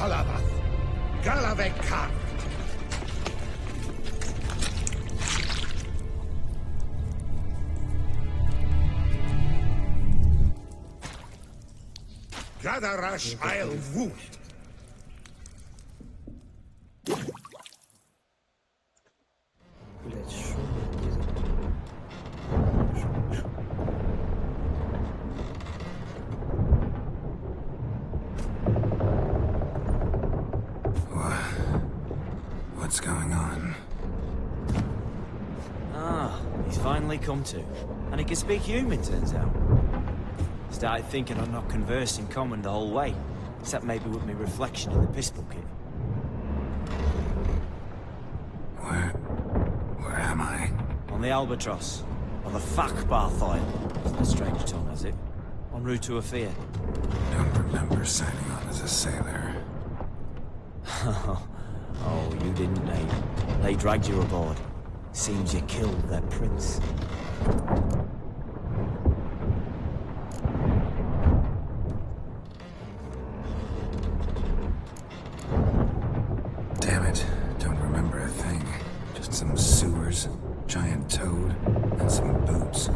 Halavath, Galavekar. Gadarash I'll woot. Блять, шо? What's going on? Ah, he's finally come to. And he can speak human, turns out. Started thinking I'd not conversed in common the whole way, except maybe with my reflection in the piss bucket. Where am I? On the Albatross. On the Fakbarth Isle. It's a strange tongue, has it? En route to Afir. Don't remember signing on as a sailor. Oh, you didn't, Nate. They dragged you aboard. Seems you killed their prince. Damn it. Don't remember a thing. Just some sewers, giant toad, and some boots.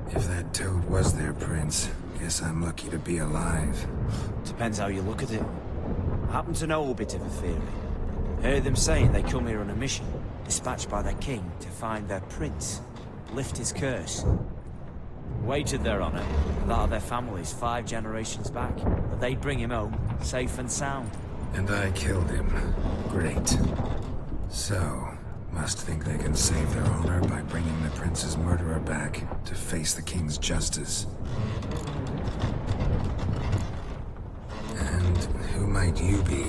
If that toad was their prince, guess I'm lucky to be alive. Depends how you look at it. I happen to know a bit of a theory. Heard them saying they come here on a mission, dispatched by their king to find their prince, lift his curse. Wagered their honor, and that of their families 5 generations back, that they'd bring him home, safe and sound. And I killed him. Great. So, must think they can save their honor by bringing the prince's murderer back to face the king's justice. And who might you be?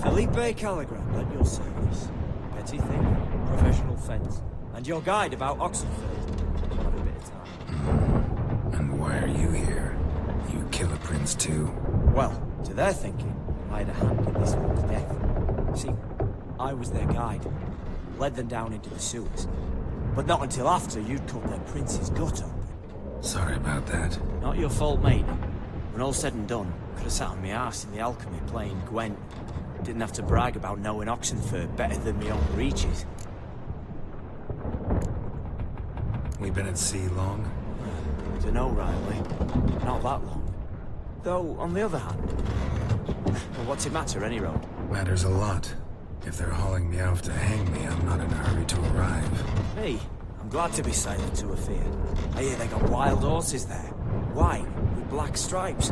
Felipe Caligrand at your service. Petty thing, professional fence, and your guide about Oxenford. We'll have a bit of time. And why are you here? You kill a prince too? Well, to their thinking, I had a hand in this one's death. See, I was their guide. Led them down into the sewers. But not until after you'd cut their prince's gut open. Sorry about that. Not your fault, mate. When all said and done, could have sat on my arse in the alchemy playing Gwent. Didn't have to brag about knowing Oxenford better than my own breeches. We been at sea long? Dunno, Riley. Not that long. Though, on the other hand... Well, what's it matter, any road? Matters a lot. If they're hauling me off to hang me, I'm not in a hurry to arrive. Hey, I'm glad to be sailing to Afir. I hear they got wild horses there. White, with black stripes.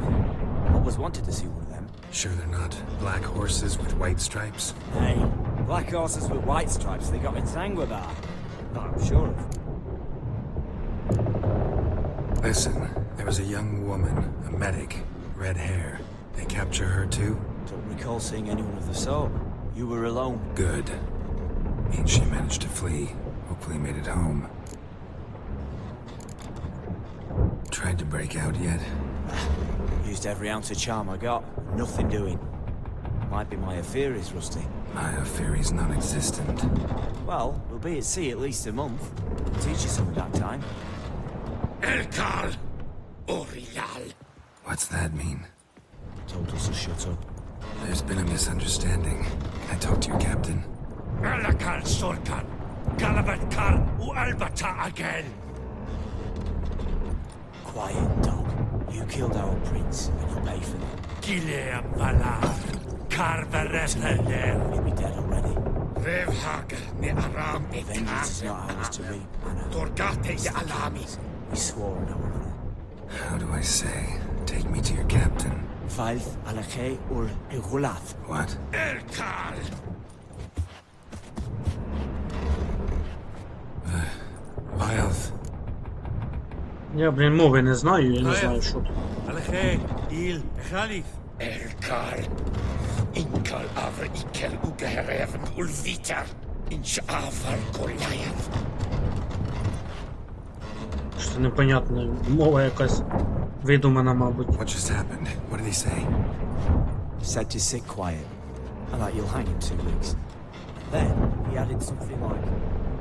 Always wanted to see one of them. Sure they're not black horses with white stripes? Hey, black horses with white stripes they got in Sanguibar. That I'm sure of. Listen, there was a young woman, a medic, red hair. They capture her too? Don't recall seeing anyone of the sort. You were alone. Good. Means she managed to flee. Hopefully made it home. Tried to break out yet? Used every ounce of charm I got. Nothing doing. Might be my Afiri's rusty. My Afiri's non-existent. Well, we'll be at sea at least a month. Teach you some of that time. Elkar Orial. What's that mean? Told us to shut up. There's been a misunderstanding. Can I talk to your captain? Alakar Sorkan. Galabatkar U Albata again. Quiet, dog. You killed our prince, and you'll pay for that. Gileam Valar. Carverepeler. He'll be dead already. Revhag ne Aram e Vengeance is not ours to reap, Anna. Torgate ye Alami. We swore an our honor. How do I say? Take me to your captain. Valth Alakhe ur Igulath. What? Elkar. Vilth. Я, блін, мови не знаю, я не знаю, що тут. Alche, Il, Khalif. Elkar. Inkal Avr Ikel Ugehereven Ulvitar. Inch Avar Goliath. Що непонятно, мова якась видумана, мабуть. What just happened? What did he say? Said to sit quiet, and that you'll hang in 2 weeks. Then, he added something like,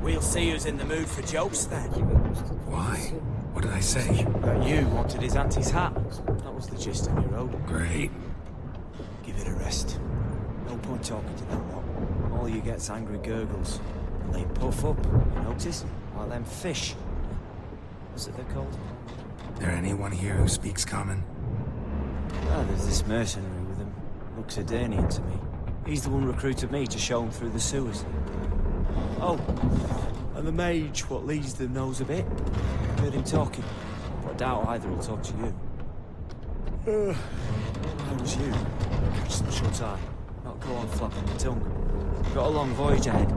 we'll see who's in the mood for jokes then. Why? What did I say? That you wanted his auntie's hat. That was the gist of your road. Great. Give it a rest. point talking to that lot. All you get's angry gurgles. And they puff up, you notice? Like them fish. What's it they're called? There anyone here who speaks common? Ah, there's this mercenary with him. Looks Adanian to me. He's the one who recruited me to show him through the sewers. Oh, and the mage what leads them knows a bit. Heard him talking, but I doubt either will talk to you. How was you? Catch some shut-eye. Not go on flapping the tongue. Got a long voyage ahead.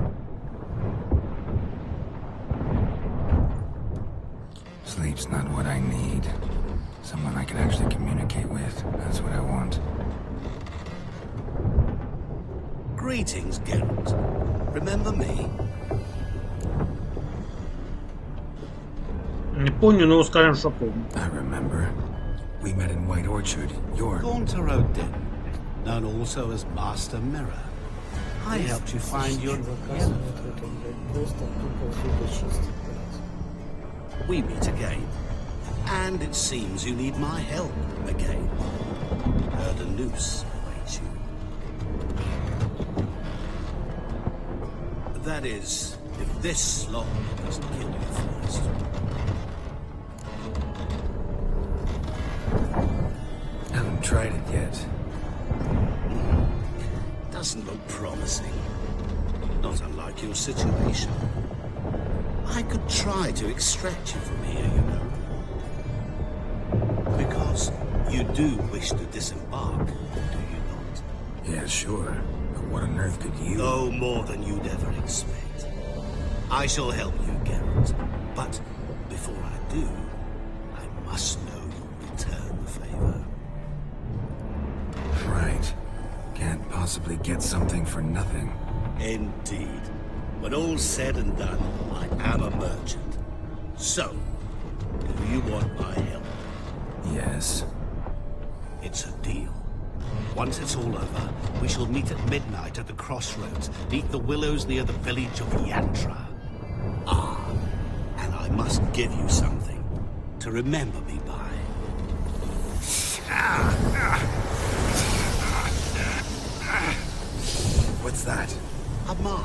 Sleep's not what I need. Someone I can actually communicate with. That's what I want. Greetings, Geralt. Remember me? Не помню, но скажем, что помню. I remember. We met in White Orchard. You're... Gaunter Odin, known also as Master Mirror. I helped you find your... We meet again. And it seems you need my help again. Heard a noose awaits you. That is, if this slog doesn't kill you first. Haven't tried it yet. Doesn't look promising. Not unlike your situation. I could try to extract you from here, you know. Because you do wish to disembark, do you not? Yeah, sure. But what on earth could you... No more than you'd ever expect. I shall help you, Geralt. But before I do, I must know you'll return the favor. Right. Can't possibly get something for nothing. Indeed. When all's said and done, I am a merchant. So, do you want my help? Yes. It's a deal. Once it's all over, we shall meet at midnight at the crossroads, neath the willows near the village of Yantra. Ah, and I must give you something to remember me by. What's that? A mark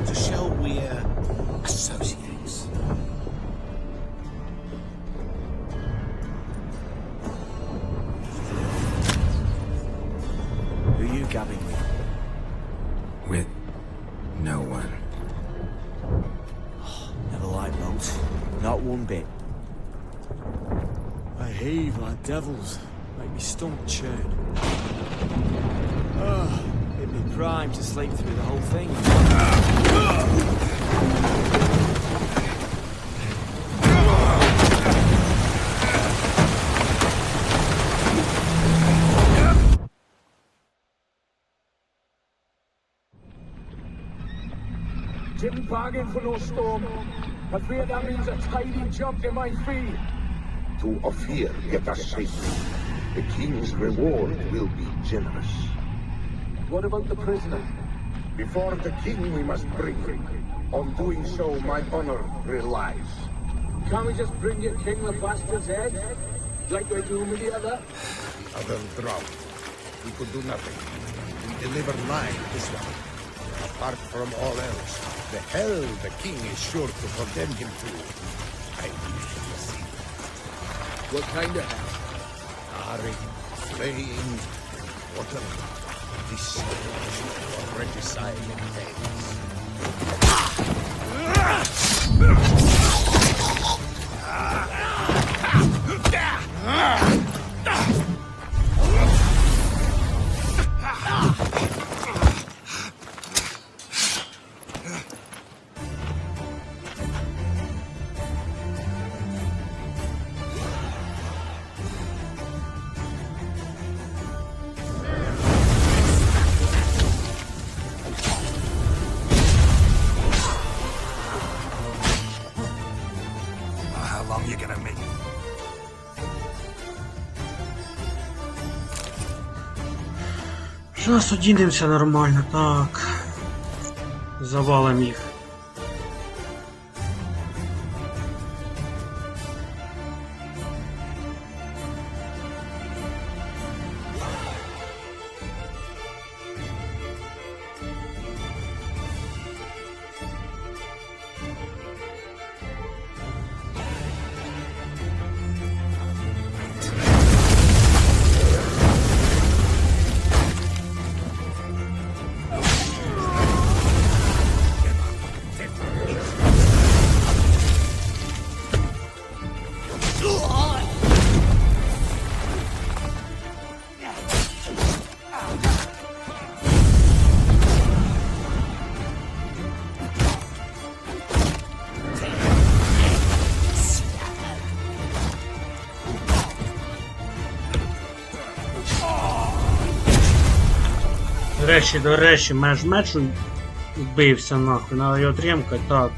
to show we're associates. Who are you gabbing with? With no one. Never liked those. Not one bit. I heave like devils. Make me stomach churn. It'd be prime to sleep through the whole thing. Didn't bargain for no storm. I fear that means a tidy jump in my fee. To Ophir, get us safely. The king's reward will be generous. What about the prisoner? Before the king we must bring him. On doing so, my honor relies. Can't we just bring your king the bastard's head? Like we do with the other? Other drowned. We could do nothing. We deliver live this one. Apart from all else, the hell the king is sure to condemn him to. I wish to see. What kind of hell? Harring, flaying, water. This regicide entails. Зараз одінемося нормально, так. Завалим їх. До речі, меч вбився нахуй, надо його трімкати, так.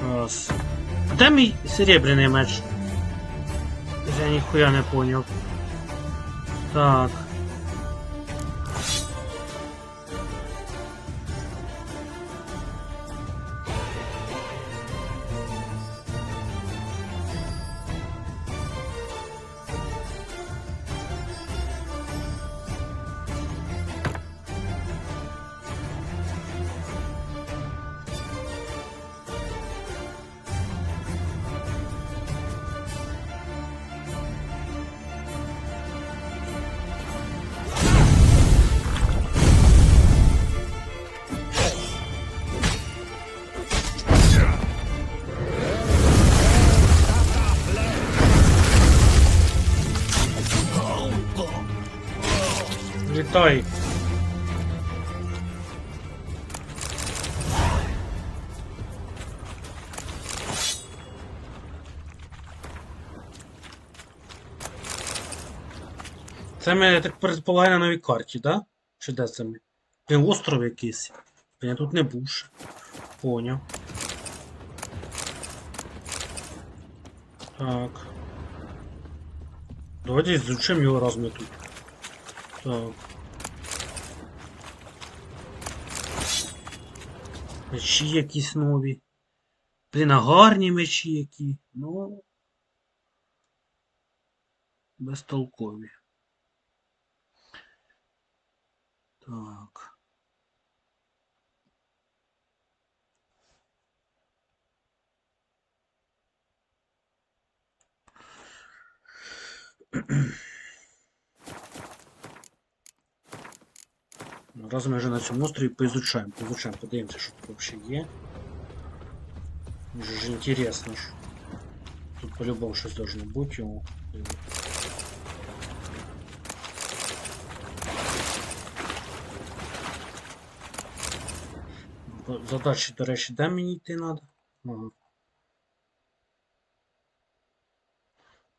Раз. А де мій серебряний меч? Я ніхуя не поняв. Так. Літай. Це ми, я так предполагаю, на новій карті, да? Чи де це ми? Це остров якийсь. Я тут не був ще. Поняв. Так. Давайте изучим його раз ми тут. Так. Мечі якісь нові. Блін, а гарні мечі які. Ну. Безтолкові. Так. Раз ми вже на цьому острові поізучаємо, подивимося, що тут взагалі є. Мені ж інтересно, що тут по-любому щось должно бути. Задачі, до речі, де мені йти треба? Ага.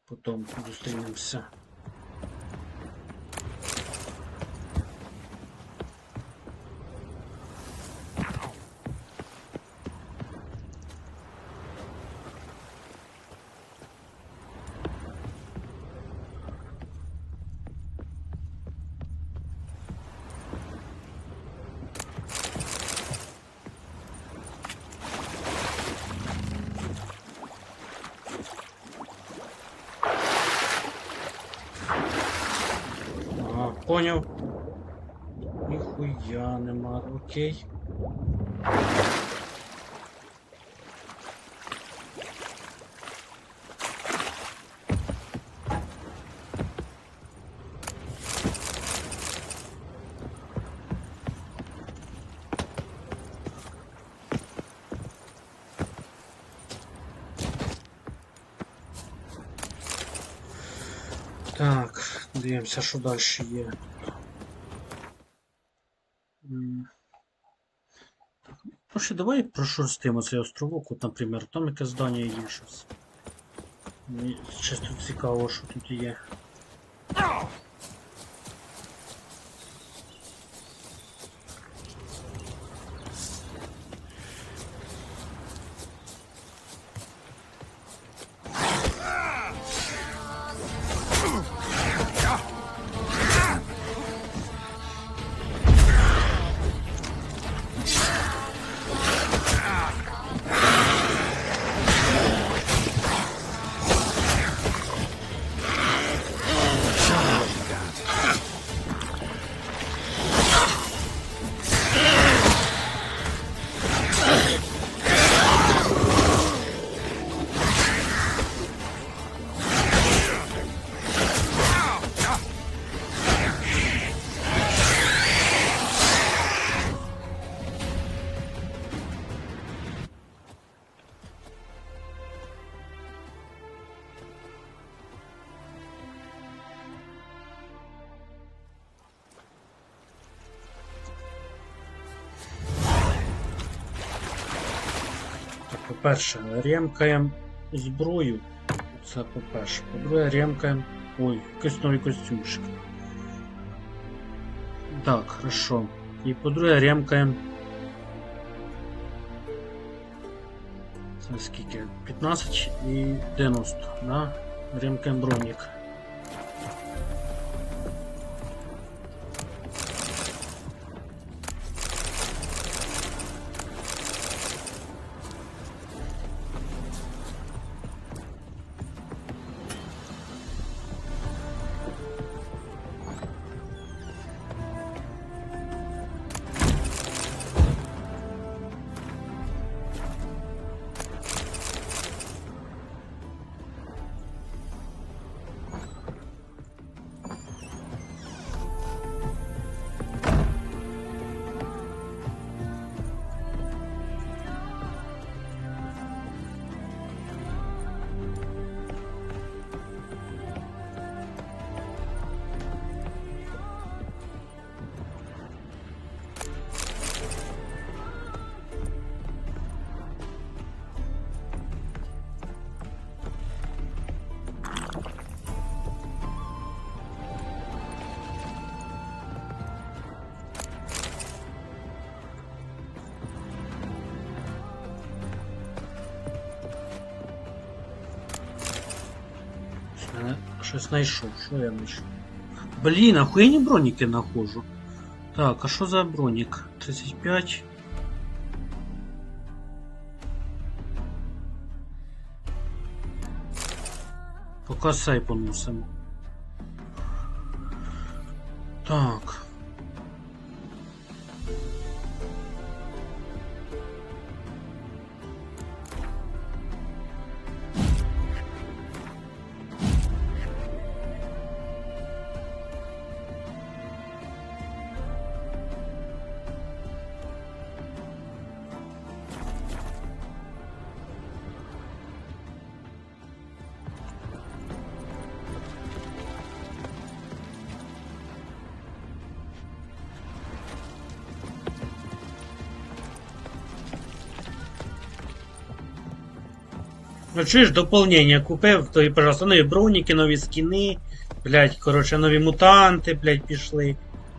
Потім зустрінемося. Поняв. Ніхуя нема, окей. Так, дивимося, що далі є. Ну ще давай прошурстимо цей островок, от, наприклад, там яке здання є щось. Мені чисто цікаво, що тут є. По-перше, ремкаємо зброю. Це по-перше. По-друге, ремкаємо... Ой, якийсь новий костюмчик. Так, хорошо. І по-друге, ремкаємо. Це скільки? 15 і 90, да? Ремкаємо бронік. Щось знайшов. Що я знайшов? Блін, охуєнні броніки знаходжу. Так, а що за бронік? 35. Поки сей поносимо. Так. Ну чуєш, доповнення купив, то і, пожалуйста, нові броніки, нові скіни, блять, коротше, нові мутанти, блять, пішли.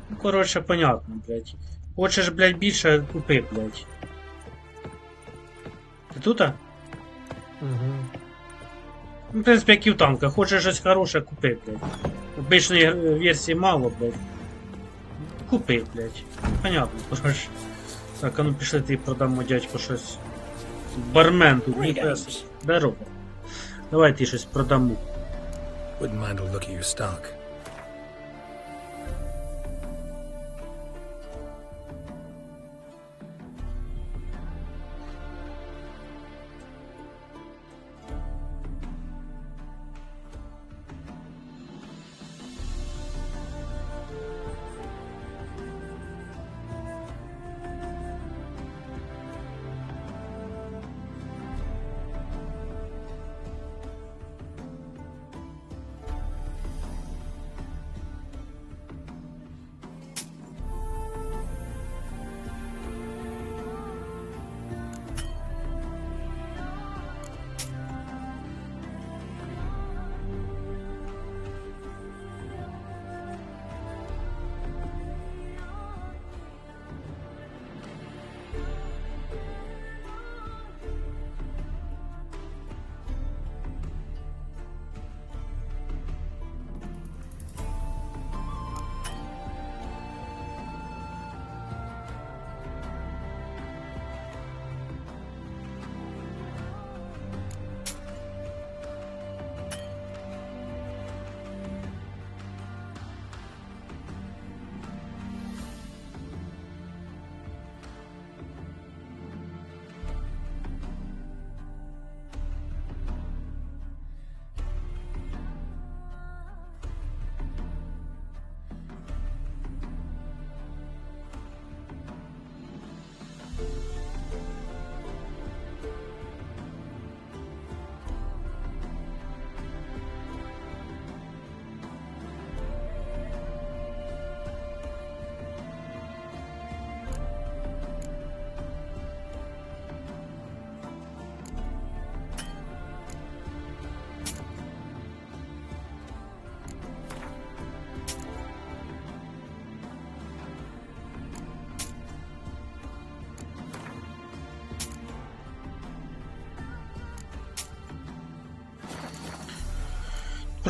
Ну, коротше, понятно, блять. Хочеш, блять, більше, купи, блять. Ти тут? Угу. Ну, в принципі, як і в танках. Хочеш щось хороше, купи, блять. Обичної версії мало, блять. Купи, блять. Понятно, коротше. Так, а ну пішли ти продамо дядьку щось. Бармен тут, ні пес. Здорово. Давай ти щось продамо. Wouldn't mind a look at your stock.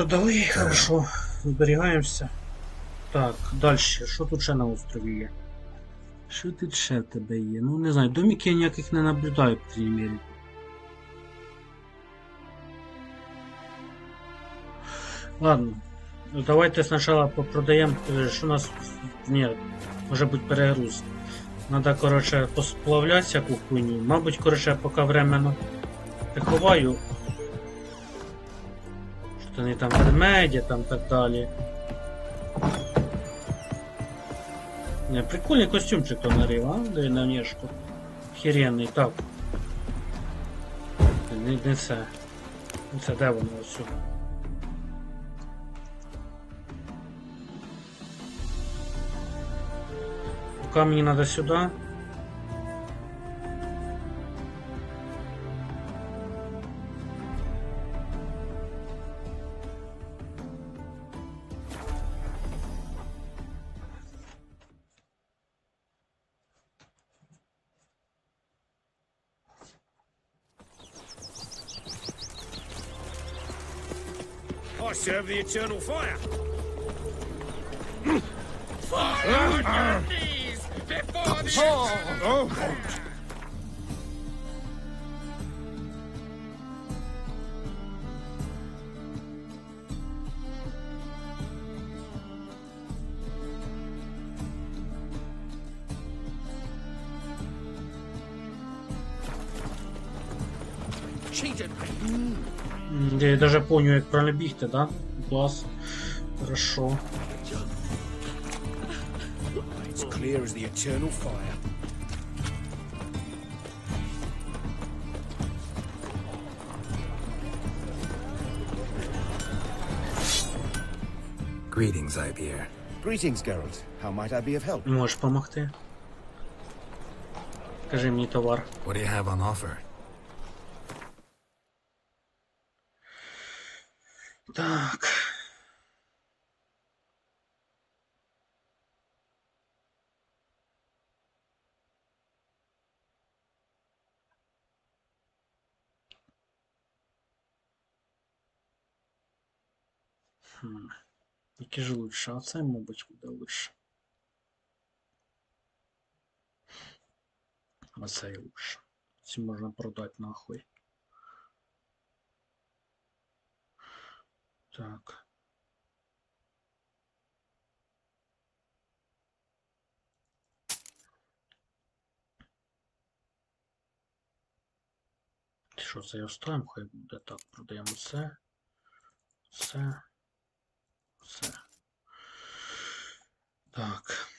Продали, хорошо. Зберігаємося. Так, далі. Що тут ще на острові є? Що тут ще в тебе є? Ну, не знаю, домики я ніяких не наблюдаю, по крайній мірі. Ладно. Давайте спочатку попродаємо, що у нас... Ні, може бути перегруз. Надо, короче, посплавлять всяку хуйню. Мабуть, короче, поки временно приховаю. Що вони там ведмеді, там так далі. Не, прикольний костюмчик то нарив, а? Де на внешку. Охеренний, так. Не це. Це де воно ось? Пока мне надо сюда. I serve the eternal fire. Fall on your knees before the Я даже понял, як правильно бігти, да? Клас. Хорошо. It's clear as the eternal fire. Greetings, Ibeer. Greetings, Geralt. How might I be of help? Можеш помогти? Кажи мені товар. What do you have on offer? Так. Які ж лучше? А це, мабуть, буде лучше. А це і лучше. Ці можна продати нахуй. Так. Що це я оставим? Хай буде так. Продаємо це. Це. Це. Так.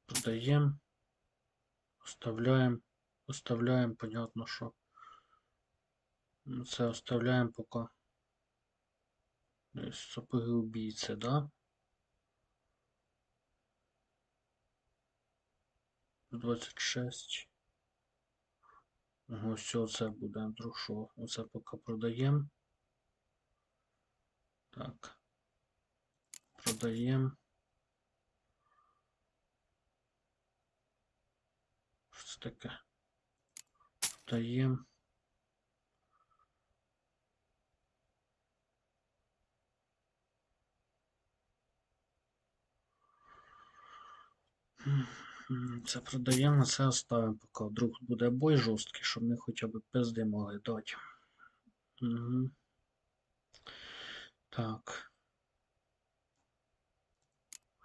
Продаємо. Оставляємо. Оставляємо, понятно, що. Це оставляємо поки. Сапоги убійці, да? 26. Ось це буде, друг, що. Оце поки продаємо. Так. Продаємо. Що це таке? Продаємо. Це продаємо, це оставимо, поки вдруг буде бой жорсткий, щоб ми хоча б пизди могли дати. Угу. Так.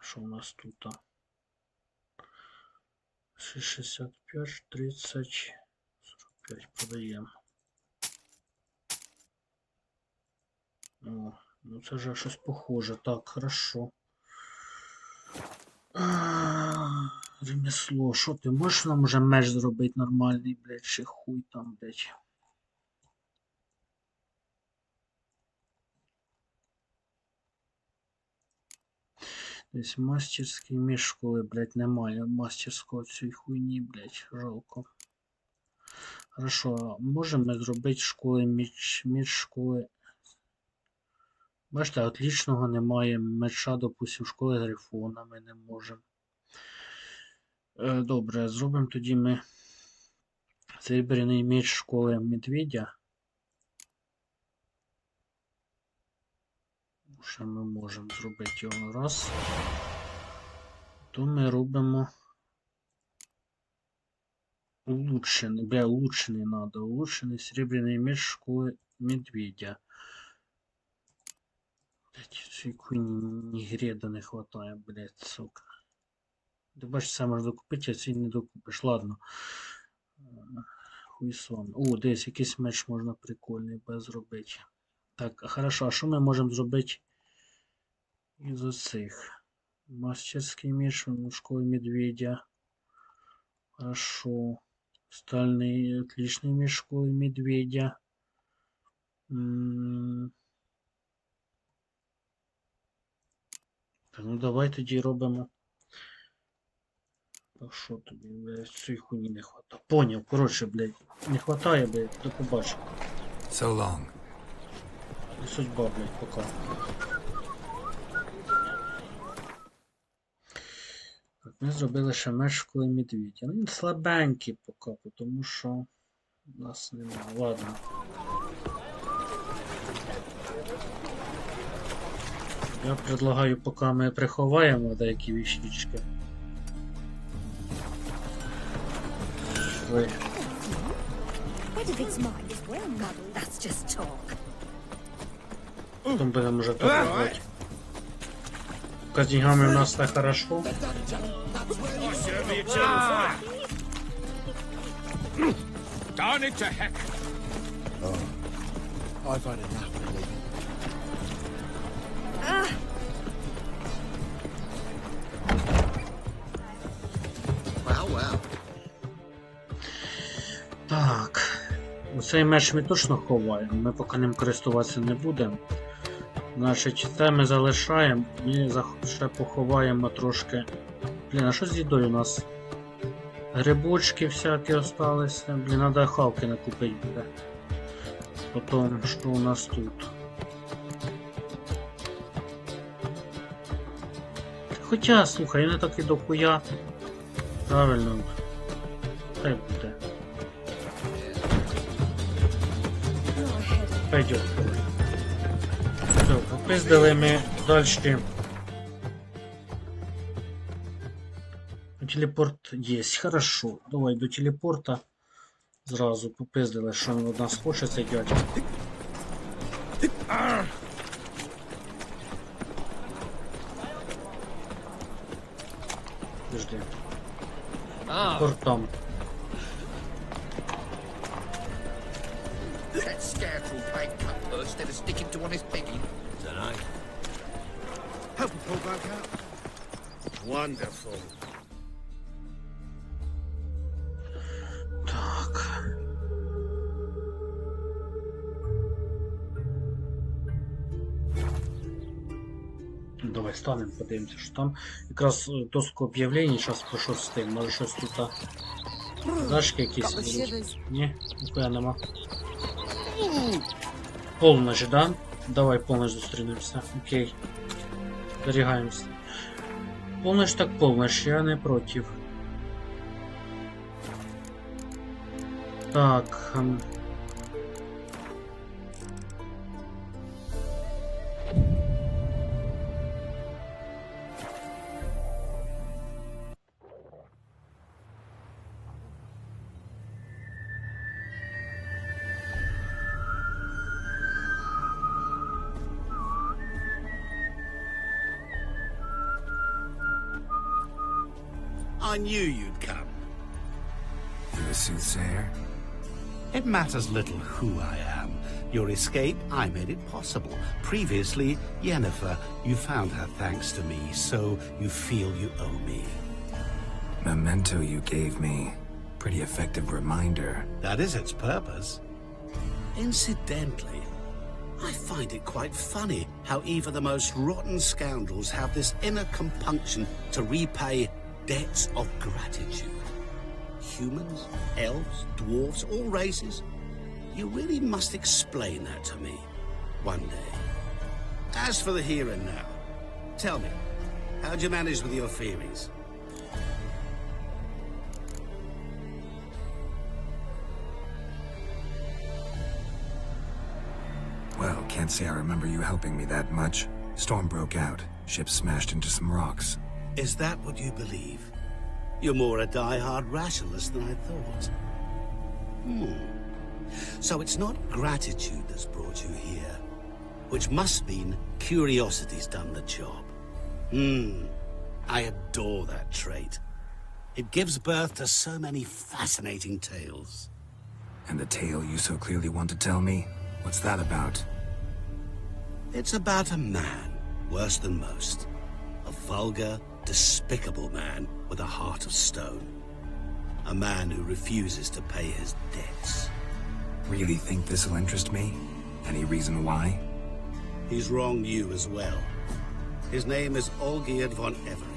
Що у нас тут? 65, 30, 45 продаємо. О, ну це вже щось похоже. Так, хорошо. Ремесло, що ти можеш нам уже меч зробити нормальний, блядь, чи хуй там, блядь. Десь мастерський між школи, блядь, немає мастерського цієї хуйні, блядь, жалко. Хорошо, можемо зробити школи між школи. Бачите, отличного немає меча, допустим, школи Грифона ми не можемо. Добре, зробимо тоді ми серебряний меч школи Медведя. Ще ми можемо зробити його раз. То ми робимо улучшений. Бля, улучшений надо. Улучшений серебряний меч школи медведя. Блять, цієї ні греда не хватає, блять, сука. Ти бачиш, це можна купити, а ці не докупиш. Ладно. Хуйсон. О, десь якийсь меч можна прикольний зробити. Так, хорошо, а що ми можемо зробити із оцих? Мастерський меч школи медведя. Хорошо. Стальный, отличный меч школы медведя. Так, ну давай тоді робимо. Так що тобі, блядь, цієї хуйні не хватає. Поняв, коротше, блядь, не хватає, блядь, до побачення. So long. І судьба, блядь, пока. Так, ми зробили ще меч школи медведя. Ну, він слабенький поки, тому що у нас немає. Ладно. Я предлагаю, поки ми приховаємо деякі віщички. Ой. Потім будемо вже торгувати. Поки з деньгами у нас так хорошо. Darn it to heck! Oh, I've had enough, really. Well, well. Так. Цей меч ми точно ховаємо. Ми поки ним користуватися не будемо. Значить, це ми залишаємо. Ми ще поховаємо трошки. Блін, а що з їдою у нас? Грибочки всякі осталися. Блін, треба хавки накупити буде. Потім, що у нас тут? Хоча, слухай, не так і дохуя. Правильно. Хай буде. Пойдет. Все, попиздили ми дальше. Телепорт есть. Хорошо. Давай до телепорта. Зразу попиздили, що він від нас хоче цей дядько. Подожди. Телепорт там. That scarecrow played cut first instead of sticking to one his piggy. Tonight. Help him pull back out. Wonderful. Так. Давай станемо, подивимося, що там. Якраз доску об'явлень, зараз про що з тим. Може щось тут. Дашки якісь будуть? Ні, ніхуя нема. Полночь, да? Давай полночь зустрінемося. Окей. Зберігаємося. Полночь так полночь, я не против. Так. I knew you'd come. You a soothsayer? It matters little who I am. Your escape, I made it possible. Previously, Yennefer, you found her thanks to me, so you feel you owe me. Memento you gave me. Pretty effective reminder. That is its purpose. Incidentally, I find it quite funny how even the most rotten scoundrels have this inner compunction to repay debts of gratitude. Humans, elves, dwarves, all races. You really must explain that to me one day. As for the here and now, tell me, how'd you manage with your theories? Well, can't say I remember you helping me that much. Storm broke out. Ship smashed into some rocks. Is that what you believe? You're more a die-hard rationalist than I thought. So it's not gratitude that's brought you here, which must mean curiosity's done the job. I adore that trait. It gives birth to so many fascinating tales. And the tale you so clearly want to tell me? What's that about? It's about a man, worse than most. A vulgar, despicable man with a heart of stone. A man who refuses to pay his debts. Really think this'll interest me? Any reason why? He's wronged you as well. His name is Olgierd von Everec.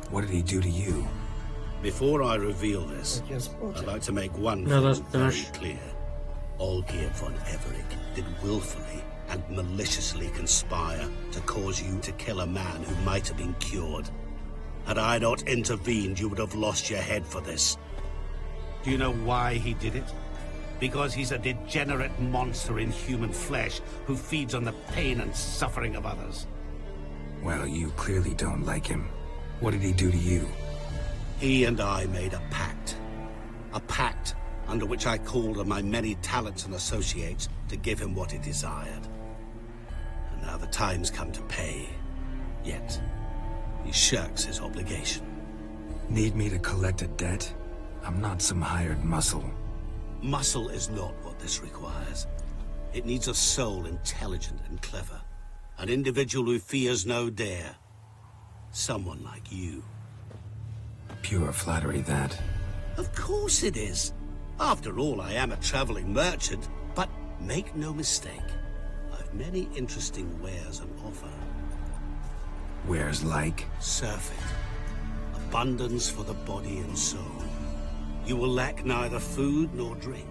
What did he do to you? Before I reveal this, I'd like to make one thing very clear. Olgierd von Everec did willfully and maliciously conspire to cause you to kill a man who might have been cured. Had I not intervened, you would have lost your head for this. Do you know why he did it? Because he's a degenerate monster in human flesh who feeds on the pain and suffering of others. Well, you clearly don't like him. What did he do to you? He and I made a pact. A pact under which I called on my many talents and associates to give him what he desired. And now the time's come to pay. Yet, he shirks his obligation. Need me to collect a debt? I'm not some hired muscle. Muscle is not what this requires. It needs a soul intelligent and clever. An individual who fears no dare. Someone like you. Pure flattery, that. Of course it is. After all, I am a traveling merchant, but make no mistake. I've many interesting wares on offer. Wares like? Surfeit. Abundance for the body and soul. You will lack neither food nor drink.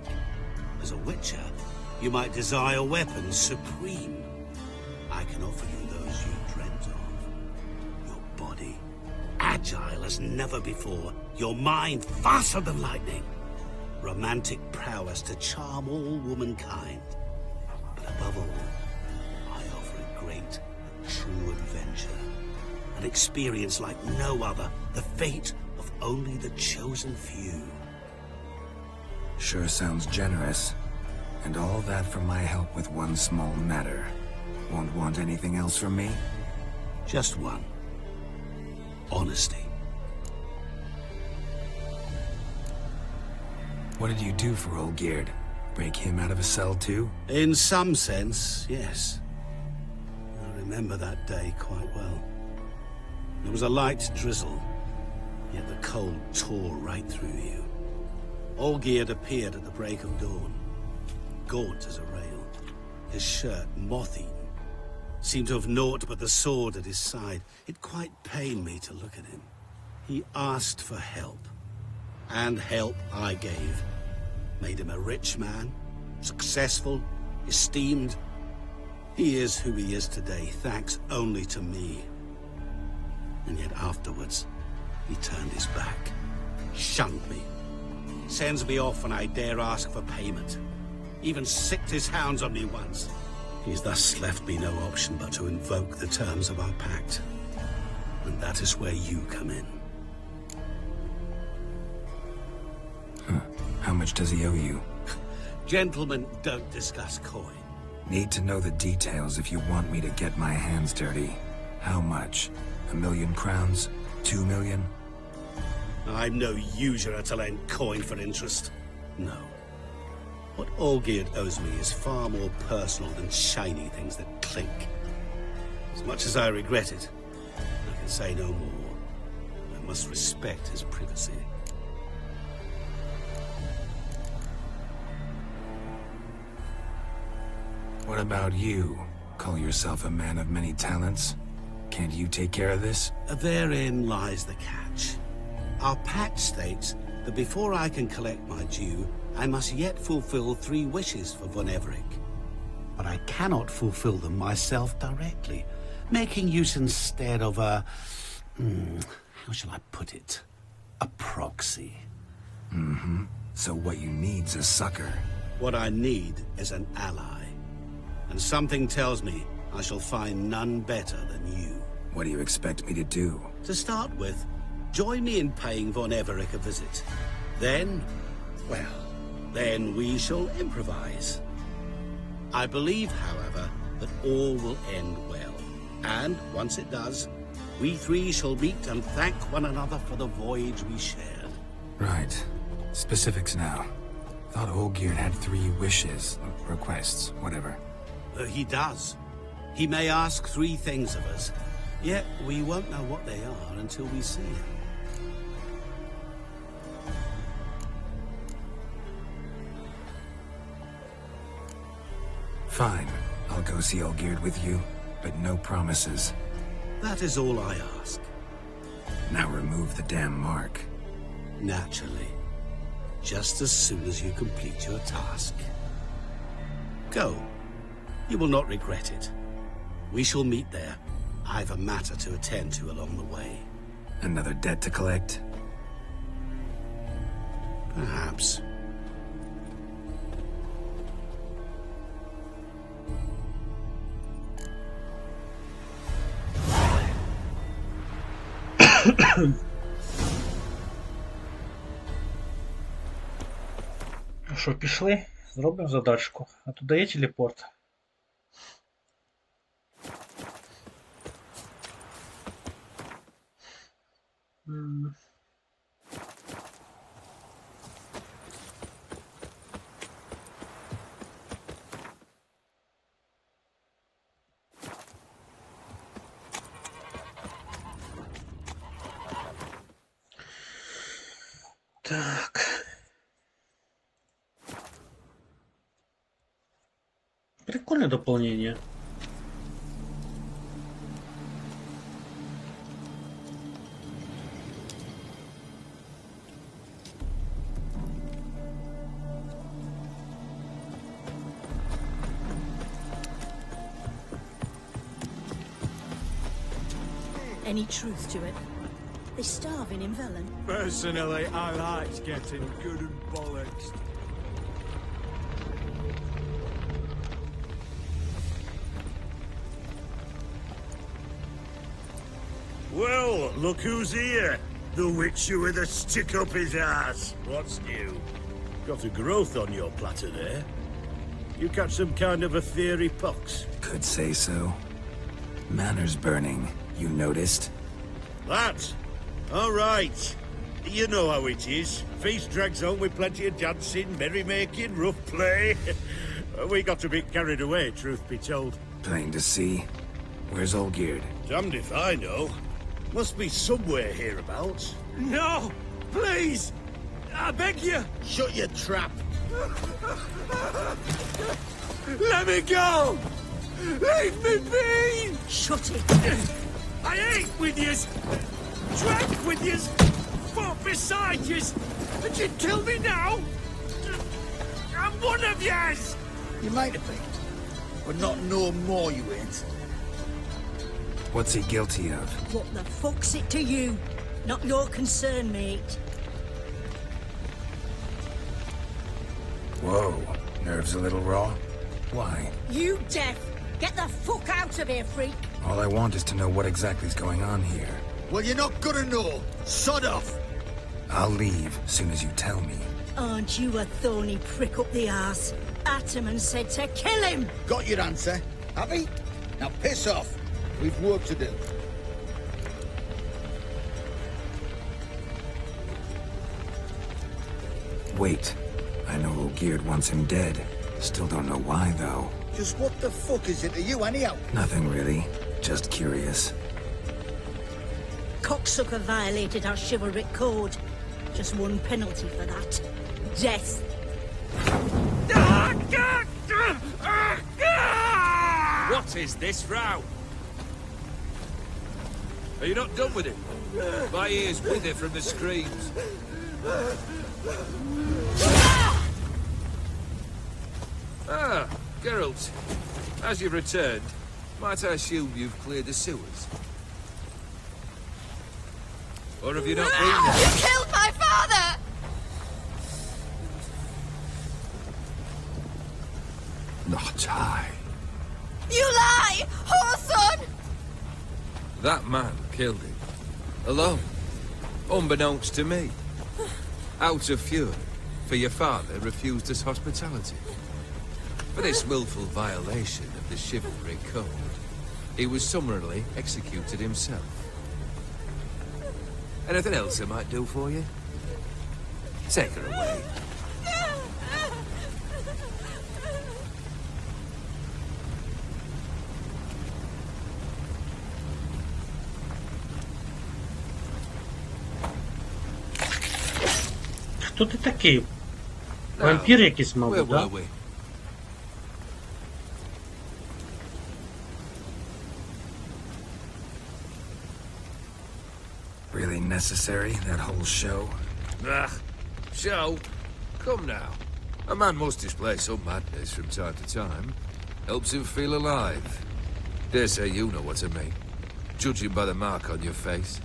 As a witcher, you might desire weapons supreme. I can offer you those you dreamt of. Your body, agile as never before. Your mind, faster than lightning. Romantic prowess to charm all womankind. But above all, I offer a great, true adventure. An experience like no other. The fate of only the chosen few. Sure sounds generous. And all that for my help with one small matter. Won't want anything else from me? Just one. Honesty. What did you do for Olgierd? Break him out of a cell too? In some sense, yes. I remember that day quite well. There was a light drizzle, yet the cold tore right through you. Olgierd appeared at the break of dawn, gaunt as a rail, his shirt moth-eaten. Seemed to have naught but the sword at his side. It quite pained me to look at him. He asked for help, and help I gave. Made him a rich man, successful, esteemed. He is who he is today, thanks only to me. And yet afterwards, he turned his back, shunned me, sends me off when I dare ask for payment. Even sicked his hounds on me once. He's thus left me no option but to invoke the terms of our pact. And that is where you come in. How much does he owe you? Gentlemen don't discuss coin. Need to know the details if you want me to get my hands dirty. How much? 1,000,000 crowns? 2 million? I'm no usurer to lend coin for interest. No. What Olgierd owes me is far more personal than shiny things that clink. As much as I regret it, I can say no more. I must respect his privacy. What about you? Call yourself a man of many talents? Can't you take care of this? Therein lies the catch. Our pact states that before I can collect my due, I must yet fulfill 3 wishes for von Everec. But I cannot fulfill them myself directly, making use instead of a... how shall I put it? A proxy. So what you need's a sucker. What I need is an ally. And something tells me I shall find none better than you. What do you expect me to do? To start with, join me in paying Von Everec a visit. Then, well, then we shall improvise. I believe, however, that all will end well. And once it does, we three shall meet and thank one another for the voyage we shared. Right. Specifics now. Thought Olgierd had 3 wishes, requests, whatever. He does. He may ask 3 things of us, yet we won't know what they are until we see him. Fine. I'll go see Olgierd with you, but no promises. That is all I ask. Now remove the damn mark. Naturally. Just as soon as you complete your task. Go. You will not regret it. We shall meet there. I have a matter to attend to along the way. Another debt to collect? Perhaps. Що, пішли? Зробимо задачку. А туди є телепорт. Так. Прикольное дополнение. Any truth to it? They're starving in Velen. Personally, I like getting good and bollocks. Well, look who's here. The witcher with a stick up his ass. What's new? Got a growth on your platter there. You catch some kind of a theory pox? Could say so. Manor's burning. You noticed? That? All right. You know how it is. Feast drags on with plenty of dancing, merrymaking, rough play. We got a bit carried away, truth be told. Plain to see. Where's Olgierd? Damned if I know. Must be somewhere hereabouts. No! Please! I beg you! Shut your trap! Let me go! Leave me be! Shut it! I ate with yous! Drank with yous! Fought beside yous! And you'd kill me now? I'm one of yous! You might have been, but not no more you ain't. What's he guilty of? What the fuck's it to you? Not your concern, mate. Whoa. Nerves a little raw? Why? You deaf! Get the fuck out of here, freak! All I want is to know what exactly is going on here. Well, you're not gonna know. Sod off! I'll leave soon as you tell me. Aren't you a thorny prick up the arse? Ataman said to kill him! Got your answer, have he? Now piss off. We've work to do. Wait. I know Olgierd wants him dead. Still don't know why, though. Just what the fuck is it to you, anyhow? Nothing really. Just curious. Cocksucker violated our chivalric code. Just one penalty for that. Death. What is this row? Are you not done with it? My ears wither from the screams. Ah, Geralt. As you've returned, might I assume you've cleared the sewers? Or have you not been there? You killed my father! That man killed him. Alone. Unbeknownst to me. Out of fury, for your father refused us hospitality. For this willful violation of the chivalry code, he was summarily executed himself. Anything else I might do for you? Take her away. Хто ти такий? Вампір якийсь, мабуть, да? Really necessary, that whole show? Ah, show? Come now. A man must display some madness from time to time. Helps him feel alive. Dare say you know what I mean. Judging by the mark on your face.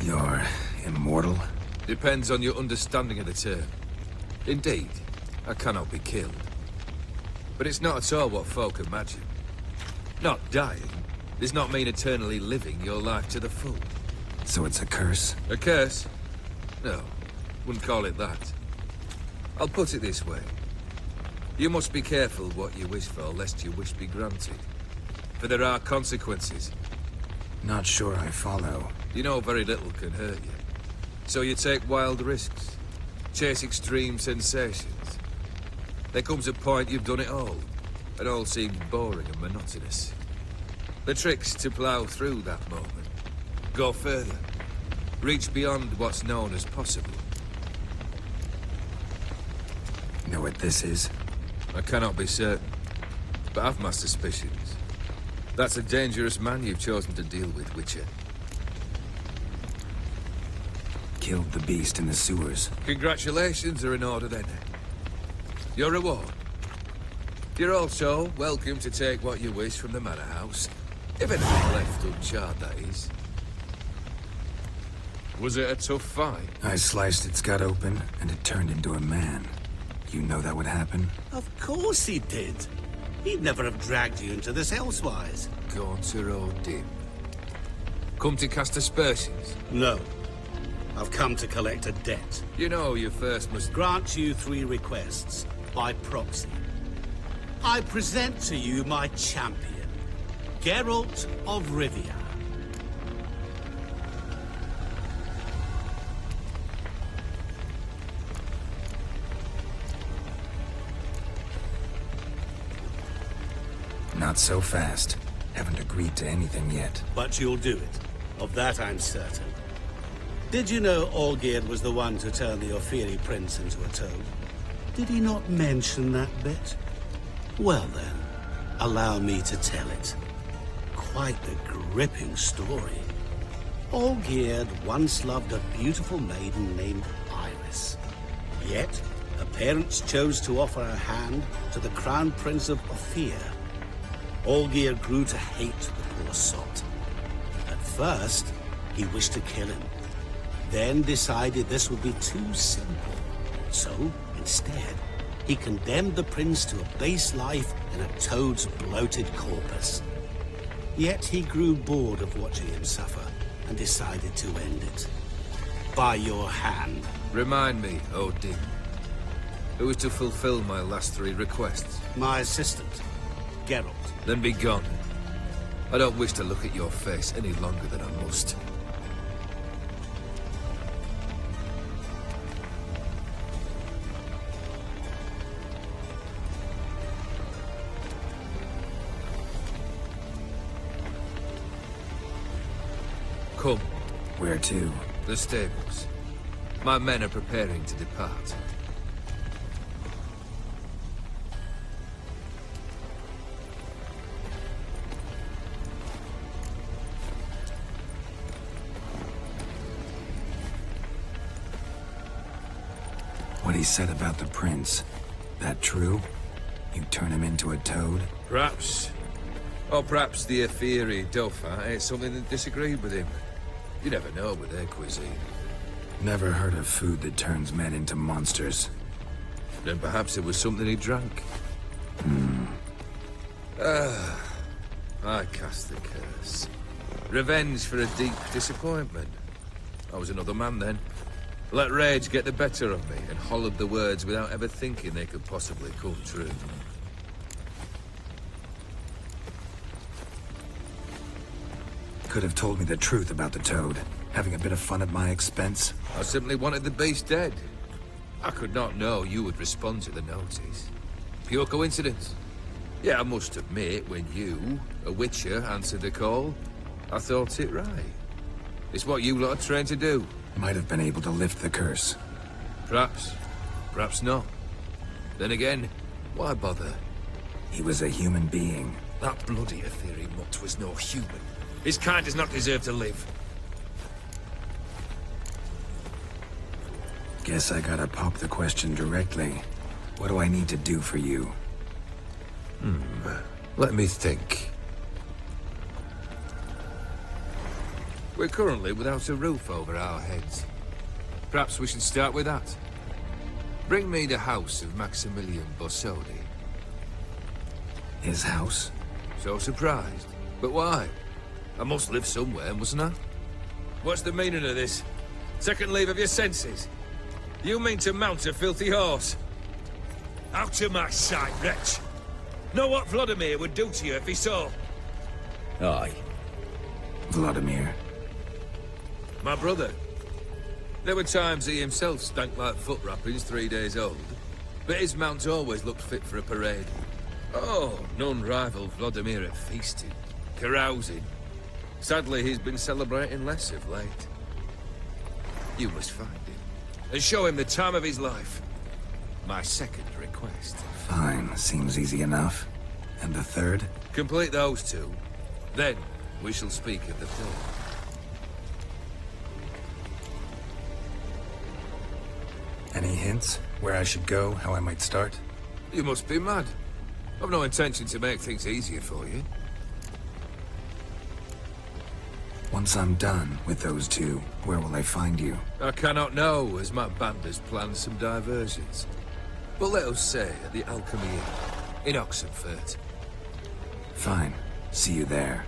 You're immortal? Depends on your understanding of the term. Indeed, I cannot be killed. But it's not at all what folk imagine. Not dying does not mean eternally living your life to the full. So it's a curse? A curse? No, wouldn't call it that. I'll put it this way. You must be careful what you wish for, lest your wish be granted. For there are consequences. Not sure I follow. You know very little can hurt you. So you take wild risks. Chase extreme sensations. There comes a point you've done it all. It all seems boring and monotonous. The trick's to plough through that moment. Go further. Reach beyond what's known as possible. Know what this is? I cannot be certain, but I've my suspicions. That's a dangerous man you've chosen to deal with, Witcher. Killed the beast in the sewers. Congratulations are in order then. Your reward. You're also welcome to take what you wish from the manor house. If anything left uncharred, that is. Was it a tough fight? I sliced its gut open, and it turned into a man. You know that would happen? Of course he did. He'd never have dragged you into this elsewise. Gaunter or dim? Come to cast aspersions? No. I've come to collect a debt. You know you first must grant you 3 requests, by proxy. I present to you my champion, Geralt of Rivia. Not so fast. Haven't agreed to anything yet. But you'll do it. Of that I'm certain. Did you know Olgierd was the one to turn the Ofiri prince into a toad? Did he not mention that bit? Well then, allow me to tell it. Quite the gripping story. Olgierd once loved a beautiful maiden named Iris. Yet, her parents chose to offer her hand to the Crown Prince of Ophir. Olgierd grew to hate the poor sot. At first, he wished to kill him. Then decided this would be too simple. So, instead, he condemned the prince to a base life in a toad's bloated corpus. Yet he grew bored of watching him suffer and decided to end it. By your hand. Remind me, Odin. Who is to fulfill my last 3 requests? My assistant, Geralt. Then be gone. I don't wish to look at your face any longer than I must. Come. Where to? The stables. My men are preparing to depart. What he said about the prince, that true? You turn him into a toad? Perhaps. Or perhaps the Ophiri Dauphin ate something that disagreed with him. You never know with their cuisine. Never heard of food that turns men into monsters. Then perhaps it was something he drank. I cast the curse. Revenge for a deep disappointment. I was another man then. Let rage get the better of me and hollered the words without ever thinking they could possibly come true. Could have told me the truth about the toad. Having a bit of fun at my expense. I simply wanted the beast dead. I could not know you would respond to the notice. Pure coincidence. Yeah, I must admit, when you, a witcher, answered the call, I thought it right. It's what you lot are trained to do. Might have been able to lift the curse. Perhaps. Perhaps not. Then again, why bother? He was a human being. That bloody Aetheri mutt was no human. His kind does not deserve to live. Guess I gotta pop the question directly. What do I need to do for you? Let me think. We're currently without a roof over our heads. Perhaps we should start with that. Bring me the house of Maximilian Borsodi. His house? So surprised. But why? I must live somewhere, mustn't I? What's the meaning of this? Second leave of your senses? You mean to mount a filthy horse? Out of my sight, wretch! Know what Vladimir would do to you if he saw? Aye. Vladimir. My brother. There were times he himself stank like foot wrappings 3 days old, but his mount always looked fit for a parade. Oh, none rival Vladimir at feasting, carousing. Sadly, he's been celebrating less of late. You must find him, and show him the time of his life. My second request. Fine, seems easy enough. And the third? Complete those two. Then, we shall speak of the third. Any hints? Where I should go? How I might start? You must be mad. I've no intention to make things easier for you. Once I'm done with those two, where will I find you? I cannot know, as my band has planned some diversions. But let us say at the Alchemy Inn, in Oxenfurt. Fine. See you there.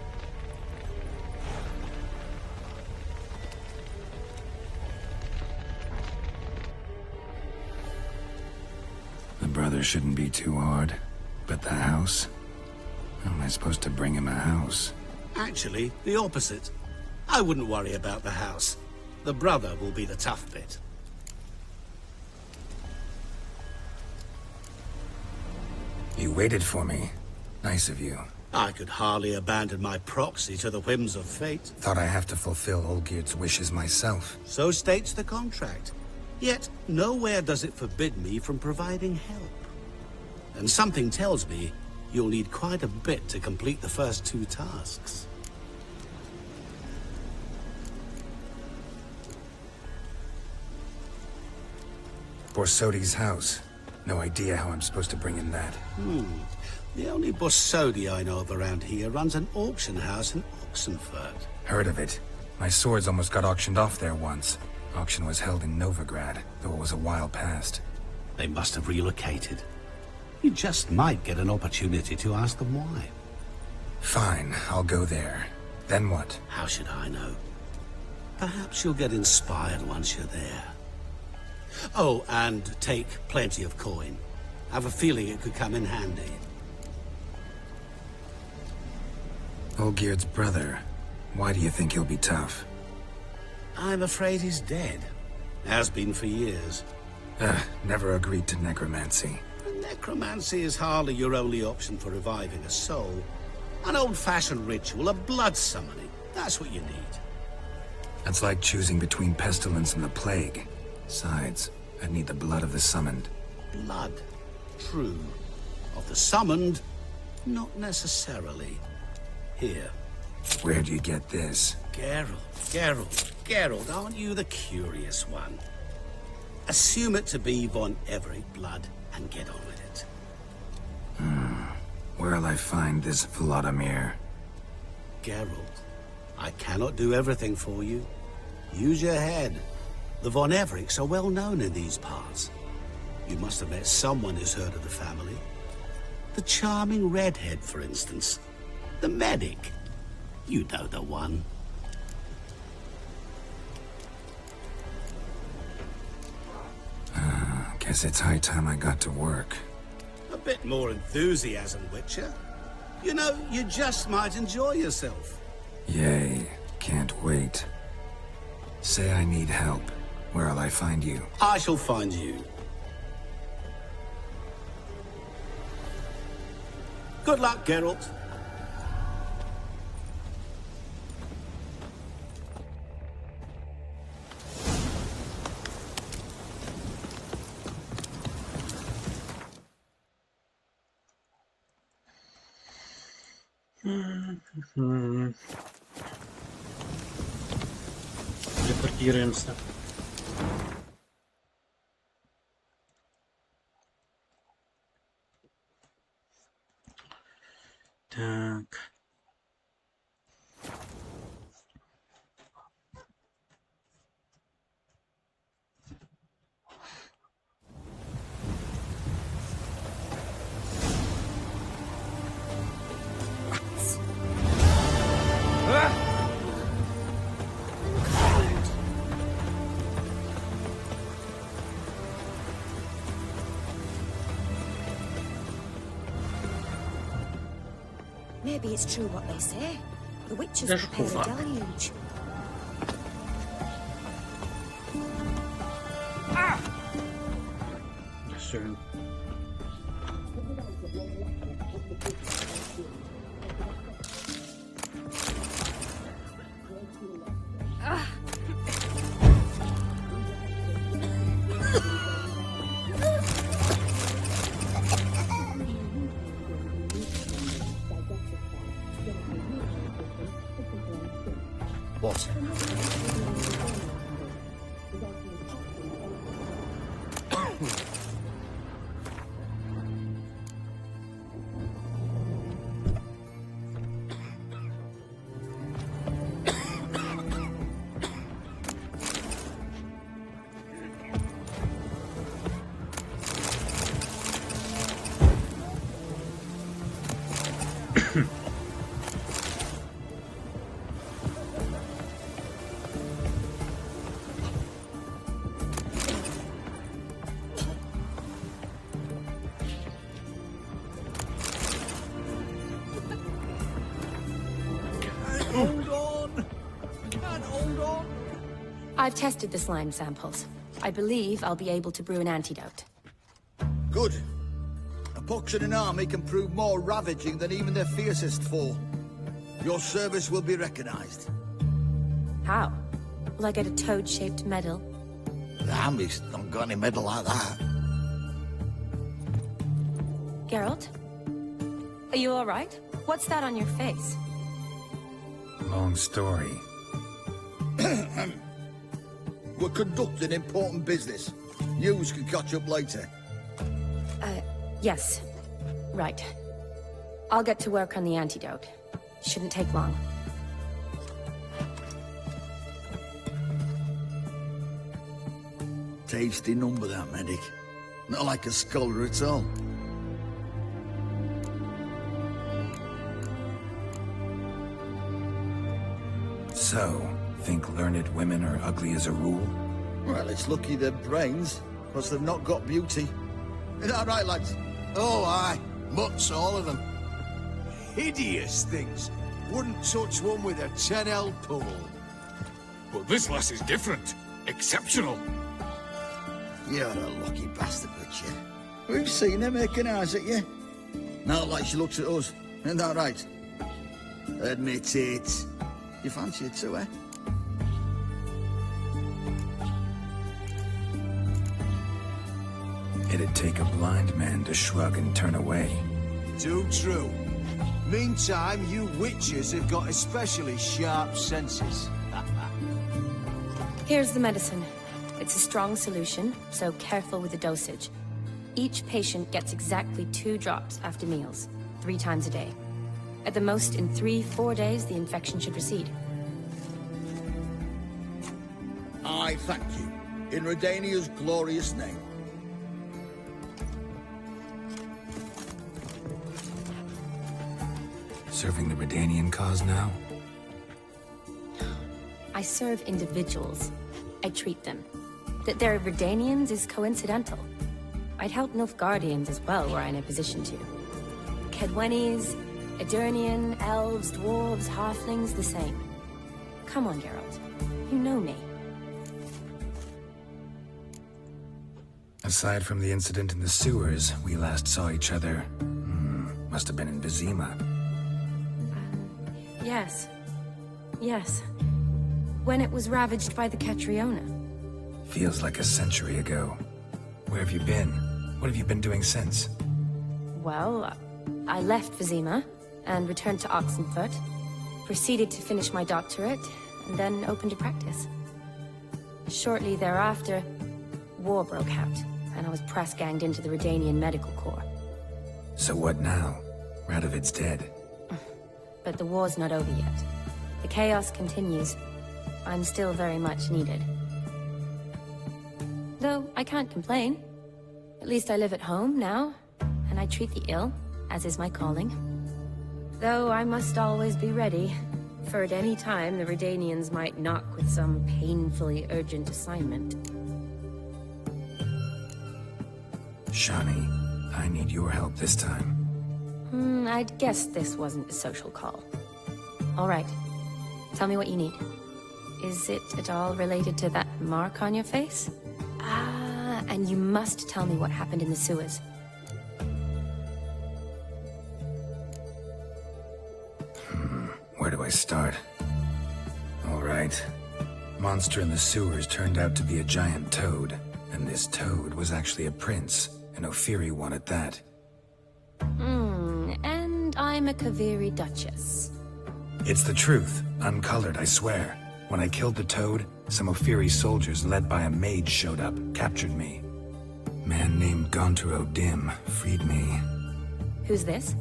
The brother shouldn't be too hard. But the house? How am I supposed to bring him a house? Actually, the opposite. I wouldn't worry about the house. The brother will be the tough bit. You waited for me. Nice of you. I could hardly abandon my proxy to the whims of fate. Thought I have to fulfill Olgierd's wishes myself. So states the contract. Yet, nowhere does it forbid me from providing help. And something tells me you'll need quite a bit to complete the first two tasks. Borsodi's house. No idea how I'm supposed to bring in that. The only Borsodi I know of around here runs an auction house in Oxenfurt. Heard of it. My swords almost got auctioned off there once. Auction was held in Novigrad, though it was a while past. They must have relocated. You just might get an opportunity to ask them why. Fine, I'll go there. Then what? How should I know? Perhaps you'll get inspired once you're there. Oh, and take plenty of coin. I have a feeling it could come in handy. Olgierd's brother. Why do you think he'll be tough? I'm afraid he's dead. Has been for years. Never agreed to necromancy. Necromancy is hardly your only option for reviving a soul. An old-fashioned ritual, a blood summoning. That's what you need. That's like choosing between pestilence and the plague. Besides, I'd need the blood of the summoned. Blood. True. Of the summoned, not necessarily. Here. Where'd you get this? Geralt, aren't you the curious one? Assume it to be von Everett blood and get on with it. Where'll I find this Vladimir? Geralt, I cannot do everything for you. Use your head. The von Evericks are well known in these parts. You must have met someone who's heard of the family. The charming redhead, for instance. The medic. You know the one. Guess it's high time I got to work. A bit more enthusiasm, Witcher. You know, you just might enjoy yourself. Yay. Can't wait. Say I need help. Where'll I find you? I shall find you. Good luck, Geralt. Телепортируемся. Так. Maybe it's true what they say. The witches That's prepared cool. a deluge. Schön. What? Hold on! Can't hold on! I've tested the slime samples. I believe I'll be able to brew an antidote. Good. A pox in an army can prove more ravaging than even their fiercest foe. Your service will be recognized. How? Will I get a toad-shaped medal? The army's not got any medal like that. Geralt? Are you all right? What's that on your face? Long story. We're conducting important business. Yous can catch up later. Yes. Right. I'll get to work on the antidote. Shouldn't take long. Tasty number, that medic. Not like a scholar at all. So, think learned women are ugly as a rule? Well, it's lucky they're brains, because they've not got beauty. Is that right, lads? Oh, aye. Mutts, all of them. Hideous things. Wouldn't touch one with a 10L pole. But this lass is different. Exceptional. You're a lucky bastard, Richard. We've seen her making eyes at you. Not like she looks at us. Isn't that right? Admit it. You fancy it too, eh? It'd take a blind man to shrug and turn away. Too true. Meantime, you witches have got especially sharp senses. Here's the medicine. It's a strong solution, so careful with the dosage. Each patient gets exactly 2 drops after meals, 3 times a day. At the most, in 3-4 days, the infection should recede. I thank you. In Redania's glorious name. Serving the Redanian cause now? I serve individuals. I treat them. That they're Redanians is coincidental. I'd help Nilfgaardians as well were I in a position to. Kedwenis, Edirnian, elves, dwarves, halflings, the same. Come on, Geralt. You know me. Aside from the incident in the sewers, we last saw each other... must have been in Vizima. Yes. Yes. When it was ravaged by the Catriona. Feels like a century ago. Where have you been? What have you been doing since? Well, I left Vizima and returned to Oxenfurt, proceeded to finish my doctorate, and then opened a practice. Shortly thereafter, war broke out, and I was press-ganged into the Redanian Medical Corps. So what now? Radovid's dead. But the war's not over yet. The chaos continues. I'm still very much needed. Though I can't complain. At least I live at home now, and I treat the ill, as is my calling. Though I must always be ready, for at any time the Redanians might knock with some painfully urgent assignment. Shani, I need your help this time. I'd guess this wasn't a social call. All right. Tell me what you need. Is it at all related to that mark on your face? Ah, and you must tell me what happened in the sewers. Where do I start? All right. Monster in the sewers turned out to be a giant toad, and this toad was actually a prince, an Ophiri one at that. And I'm a Kaviri Duchess. It's the truth, uncolored, I swear. When I killed the toad, some Ophiri soldiers led by a mage showed up, captured me. Man named Gonturo Dim freed me. Who's this?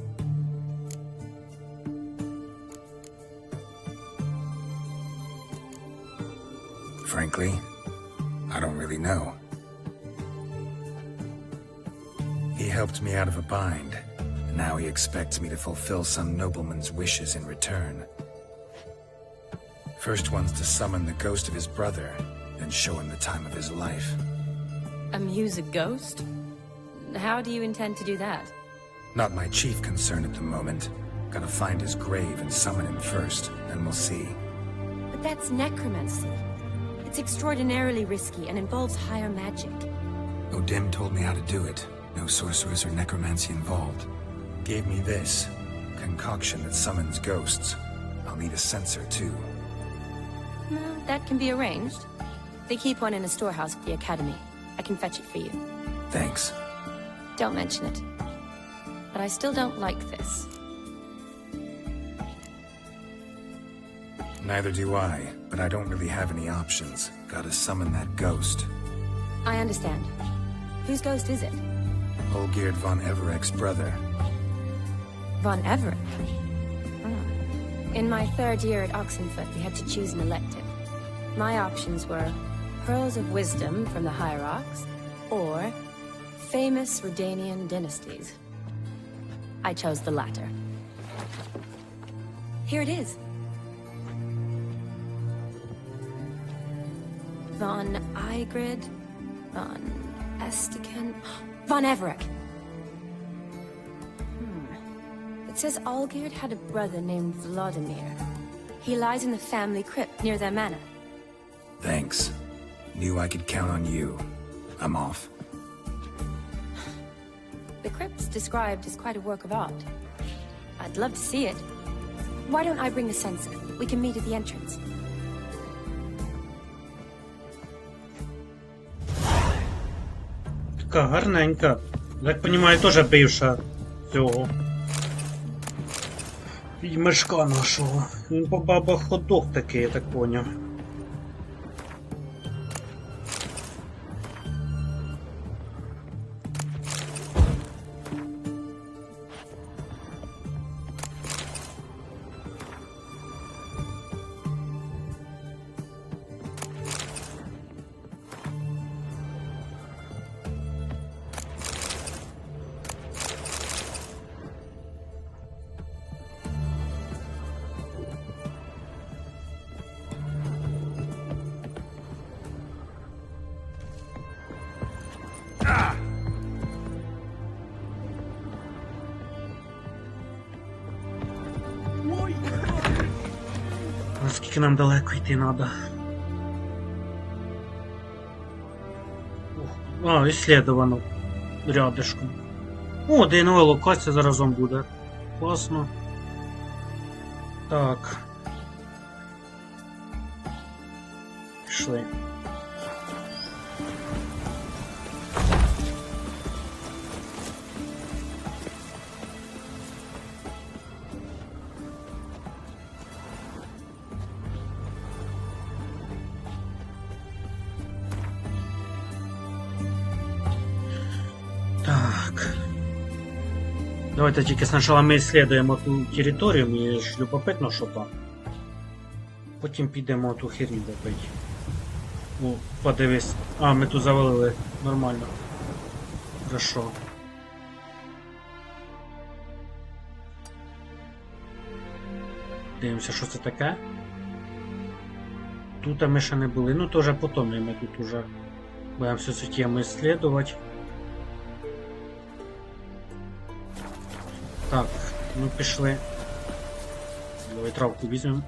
Frankly, I don't really know. He helped me out of a bind. Now he expects me to fulfill some nobleman's wishes in return. First one's to summon the ghost of his brother, then show him the time of his life. Amuse a ghost? How do you intend to do that? Not my chief concern at the moment. Gotta find his grave and summon him first, then we'll see. But that's necromancy. It's extraordinarily risky and involves higher magic. Odim told me how to do it. No sorcerers or necromancy involved. Gave me this concoction that summons ghosts. I'll need a censer too. Well, that can be arranged. They keep one in a storehouse at the academy. I can fetch it for you. Thanks. Don't mention it. But I still don't like this. Neither do I, but I don't really have any options. Gotta summon that ghost. I understand. Whose ghost is it? Olgierd von Everek's brother. Von Everek? In my third year at Oxenfurt, we had to choose an elective. My options were Pearls of Wisdom from the Hierarchs, or famous Redanian dynasties. I chose the latter. Here it is. Von Igrid, Von Estiken, Von Everek. It says Olgierd had a brother named Vladimir. He lies in the family crypt near their manor. Thanks. Knew I could count on you. I'm off. The crypt's described as quite a work of art. I'd love to see it. Why don't I bring the censer? We can meet at the entrance. Така гарненька. Так понімаю, теж бивша цього відьмачка нашого. Він по бабах ходок такий, я так поняв. Трошки нам далеко йти треба. А, ісследовано. Рядышком. О, де нова локація заразом буде. Класно. Так. Пішли. Так. Давайте тільки спочатку ми исследуємо ту територію, мені ж любопитно, що там. Потім підемо ту херню добити. О, подивись. А, ми тут завалили. Нормально. Хорошо. Дивимося, що це таке. Тут ми ще не були. Ну, то вже потім ми тут уже будемо всю цю тему исследувати. Так, ну пішли. Давай травку візьмемо.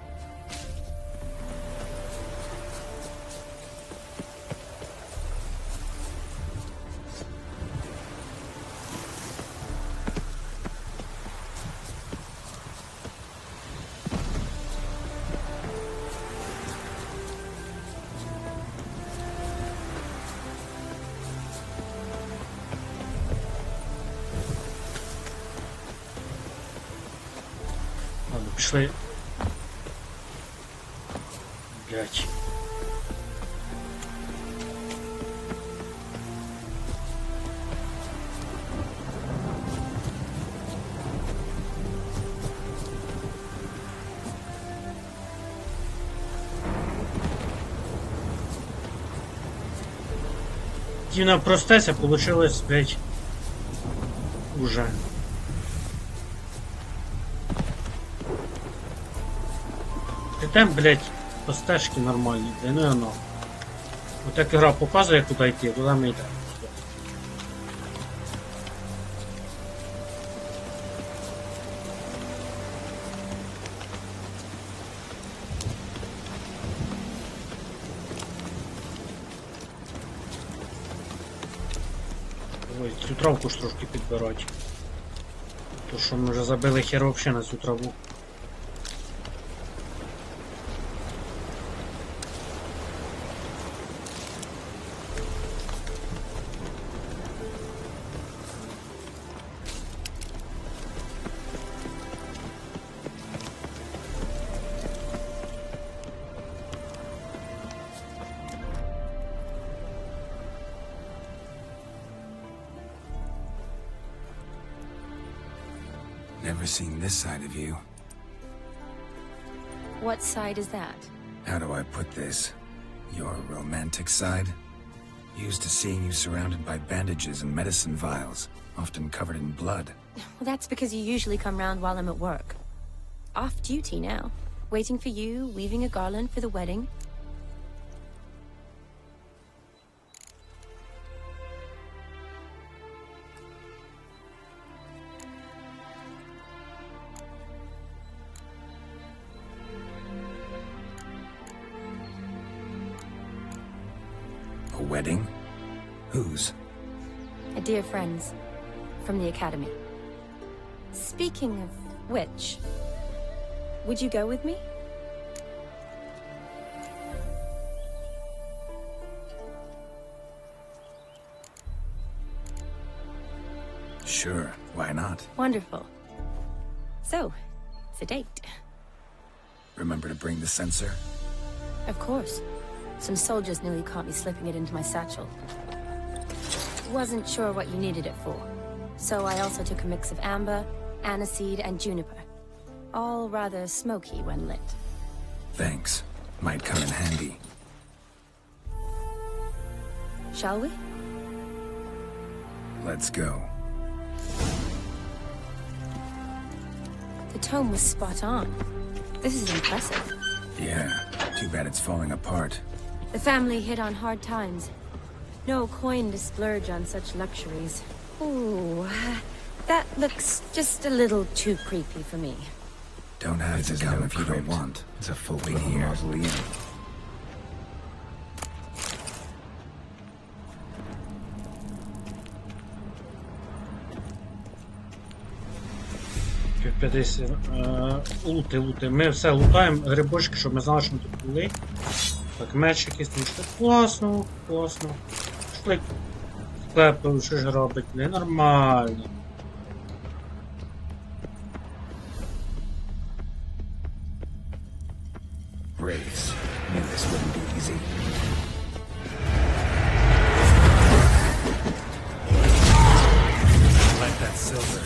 Ладно, пішли. Блять. Дивно простеся, получилось, блять, уже. Там, блять, по стежці нормальні, да ну і оно. От як гра показує, куди йти, туди ми йдемо. Ой, цю травку ж трошки підбирати. То що ми вже забили хер вообще на цю траву. Never seen this side of you. What side is that? How do I put this? Your romantic side? Used to seeing you surrounded by bandages and medicine vials, often covered in blood. Well, that's because you usually come round while I'm at work. Off duty now. Waiting for you, weaving a garland for the wedding. A wedding? Whose? A dear friend's. From the academy. Speaking of which, would you go with me? Sure, why not? Wonderful. So, it's a date. Remember to bring the censer? Of course. Some soldiers nearly caught me slipping it into my satchel. Wasn't sure what you needed it for. So I also took a mix of amber, aniseed, and juniper. All rather smoky when lit. Thanks. Might come in handy. Shall we? Let's go. The tome was spot on. This is impressive. Yeah, too bad it's falling apart. The family hit on hard times. No coin to splurge on such luxuries. Ooh, that looks just a little too creepy for me. Don't have to come if you don't want. It's a full mausoleum. Лути. Ми все лутаємо, грибочки, щоб ми знали, що ми тут були. Так, меч якийсь там. Класно. Шли клепи, що ж робить? Ненормально. Wraiths. Knew this wouldn't be easy. Like that silver.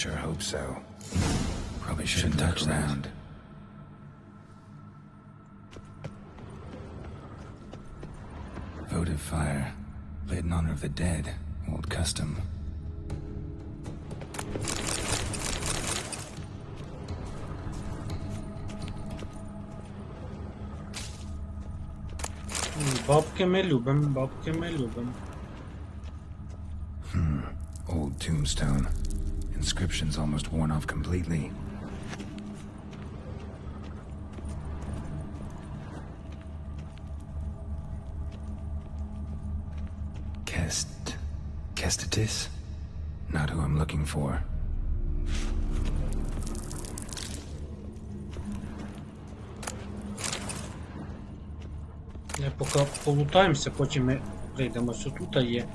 Sure hope so. Probably shouldn't touch around. Votive fire. Lit in honor of the dead. Old custom. Бабки ми любим. Old tombstone. Inscription's almost worn off completely. Kestitis? Not who I'm looking for. Поки полутаємося, потім ми прийдемо. Ось тут є.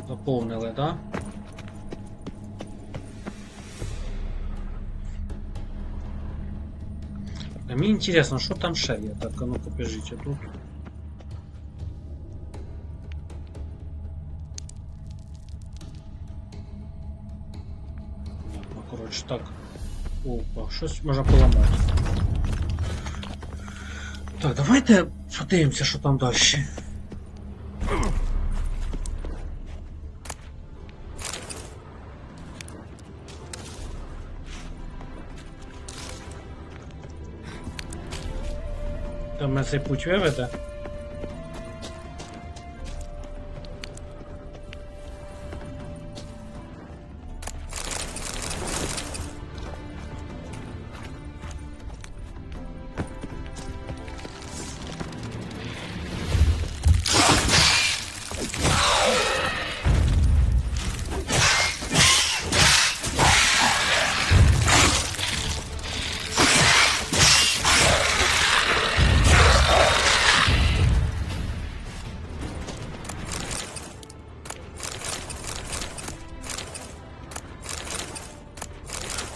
Заповнили, да? Мені інтересно, що там ще є? Так, а ну-ка, покажіть, тут. Ну, коротше, так. Опа, щось можна поламати. Так, давайте подивимося, що там далі. Там мене цей путь виведе.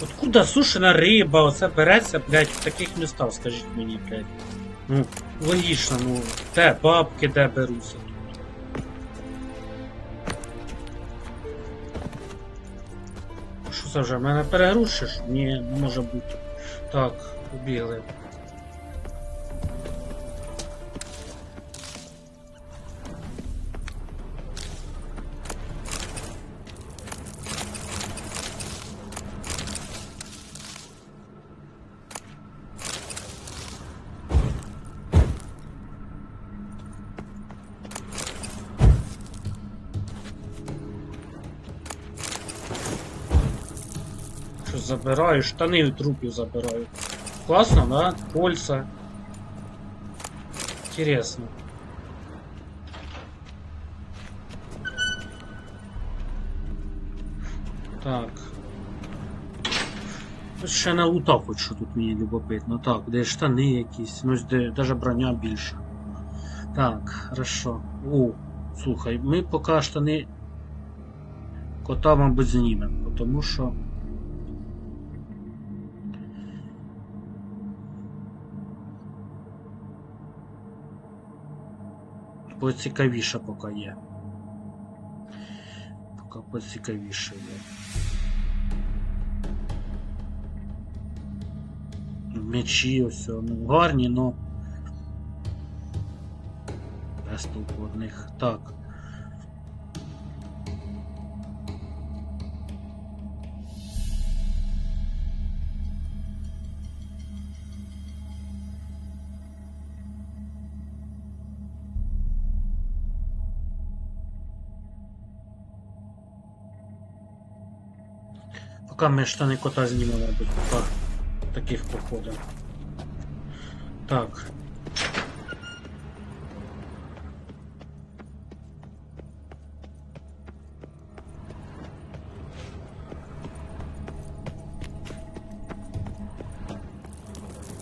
Откуда сушена риба, оце береться, блядь, в таких містах, скажіть мені, блядь. Ну, логічно, ну, де бабки, де беруться тут. Що це вже, мене перегрушиш? Ні, не може бути. Так, побігли. Забираю, штани у трупів забираю. Класно, да? Кольца. Интересно. Так. Ще не лутав, хоч що тут мені любопитно. Так, де штани якісь, ну де даже броня більша. Так, хорошо. О, слухай, ми поки штани кота, мабуть, знімемо, тому що поцікавіше поки є. Поки поцікавіше є. Мечі, ось, ну, гарні, но без толку одних. Так. Поки ми штани кота знімемо, мабуть, поки таких походимо. Так.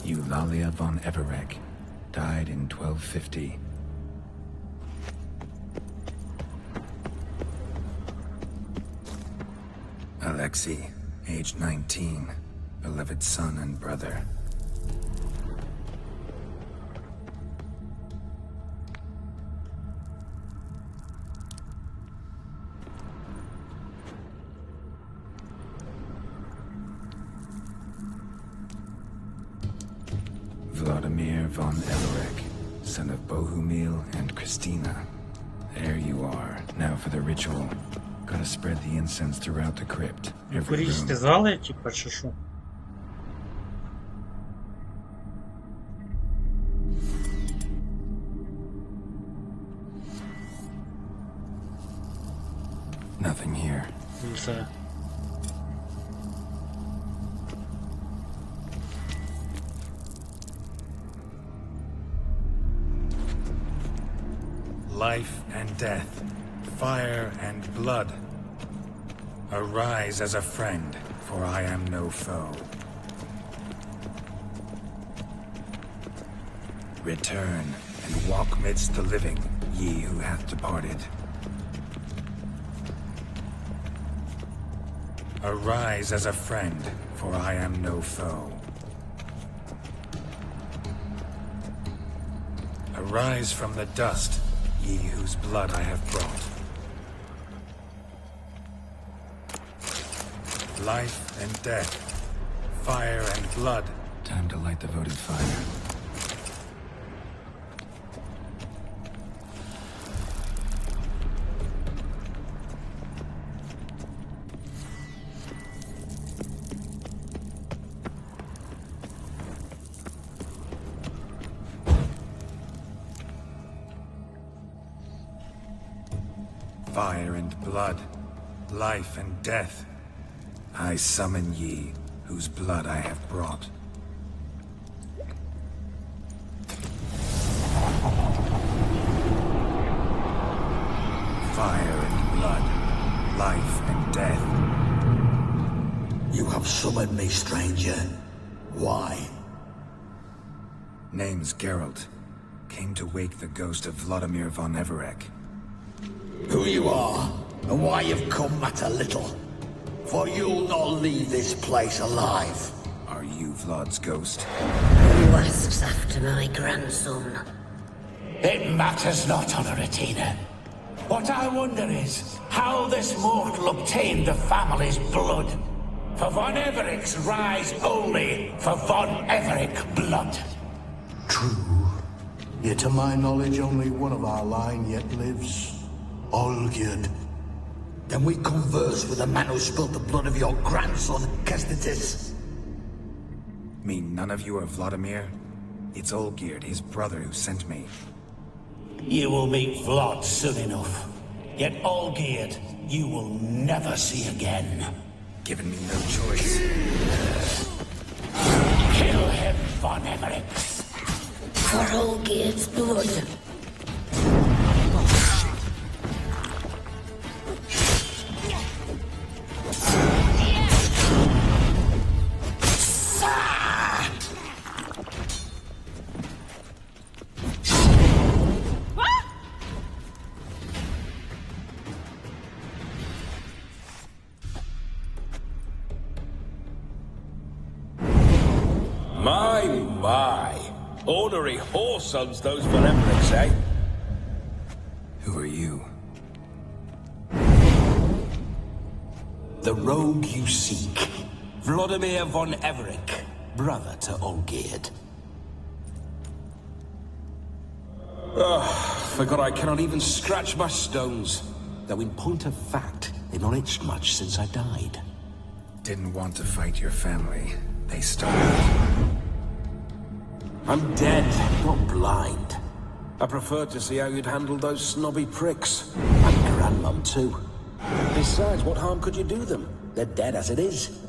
Eulalia von Everek died in 1250. Alexei, age 19, beloved son and brother. Vladimir von Everek, son of Bohumil and Christina. There you are, now for the ritual. Gotta spread the incense throughout the crypt. Every room. Сказали, типа, чи що? Nothing here. Все. Life and death, fire and blood. Arise as a friend, for I am no foe. Return and walk midst the living, ye who hath departed. Arise as a friend, for I am no foe. Arise from the dust, ye whose blood I have brought. Life and death, fire and blood. Time to light the votive fire. Fire and blood, life and death. I summon ye, whose blood I have brought. Fire and blood, life and death. You have summoned me, stranger. Why? Name's Geralt. Came to wake the ghost of Vladimir von Everek. Who you are, and why you've come matter little. For you'll not leave this place alive. Are you Vlad's ghost? Who asks after my grandson? It matters not, Honoratina. What I wonder is how this mortal obtained the family's blood. For von Everek's rise only for von Everek blood. True. Yet to my knowledge, only one of our line yet lives. Olgierd. Then we converse with the man who spilled the blood of your grandson, Kestitis. Mean none of you are Vladimir? It's Olgierd, his brother, who sent me. You will meet Vlad soon enough. Yet Olgierd, you will never see again. Given me no choice. Kill him, von Everek. For Olgierd's blood. My. Ornery whoresons those von Evereks, eh? Who are you? The rogue you seek. Vladimir von Everek. brother to Olgierd. Forgot I cannot even scratch my stones. Though in point of fact, they've not itched much since I died. Didn't want to fight your family. They started. I'm dead, not blind. I preferred to see how you'd handled those snobby pricks. And Grandmum, too. Besides, what harm could you do them? They're dead as it is.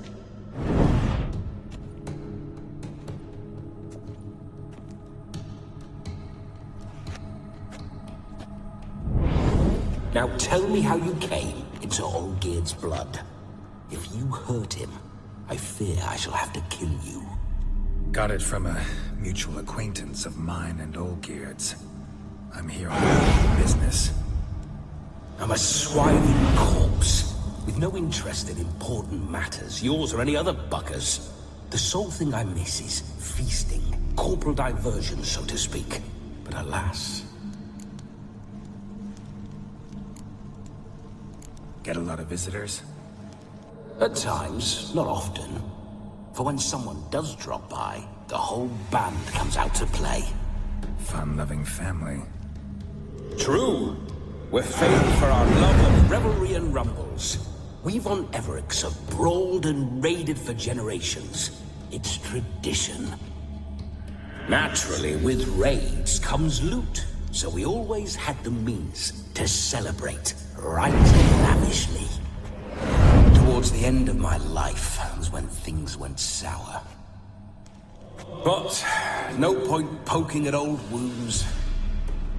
Now tell me how you came into Olgierd's blood. If you hurt him, I fear I shall have to kill you. Got it from a mutual acquaintance of mine and Olgierd's. I'm here on business. I'm a swiving corpse, with no interest in important matters, yours or any other buggers. The sole thing I miss is feasting, corporal diversion, so to speak. But alas... Get a lot of visitors? At times, not often. For when someone does drop by, the whole band comes out to play. Fun-loving family. True. We're famed for our love of revelry and rumbles. We've on Everix have brawled and raided for generations. It's tradition. Naturally, with raids comes loot, so we always had the means to celebrate right lavishly. Towards the end of my life was when things went sour. But no point poking at old wounds.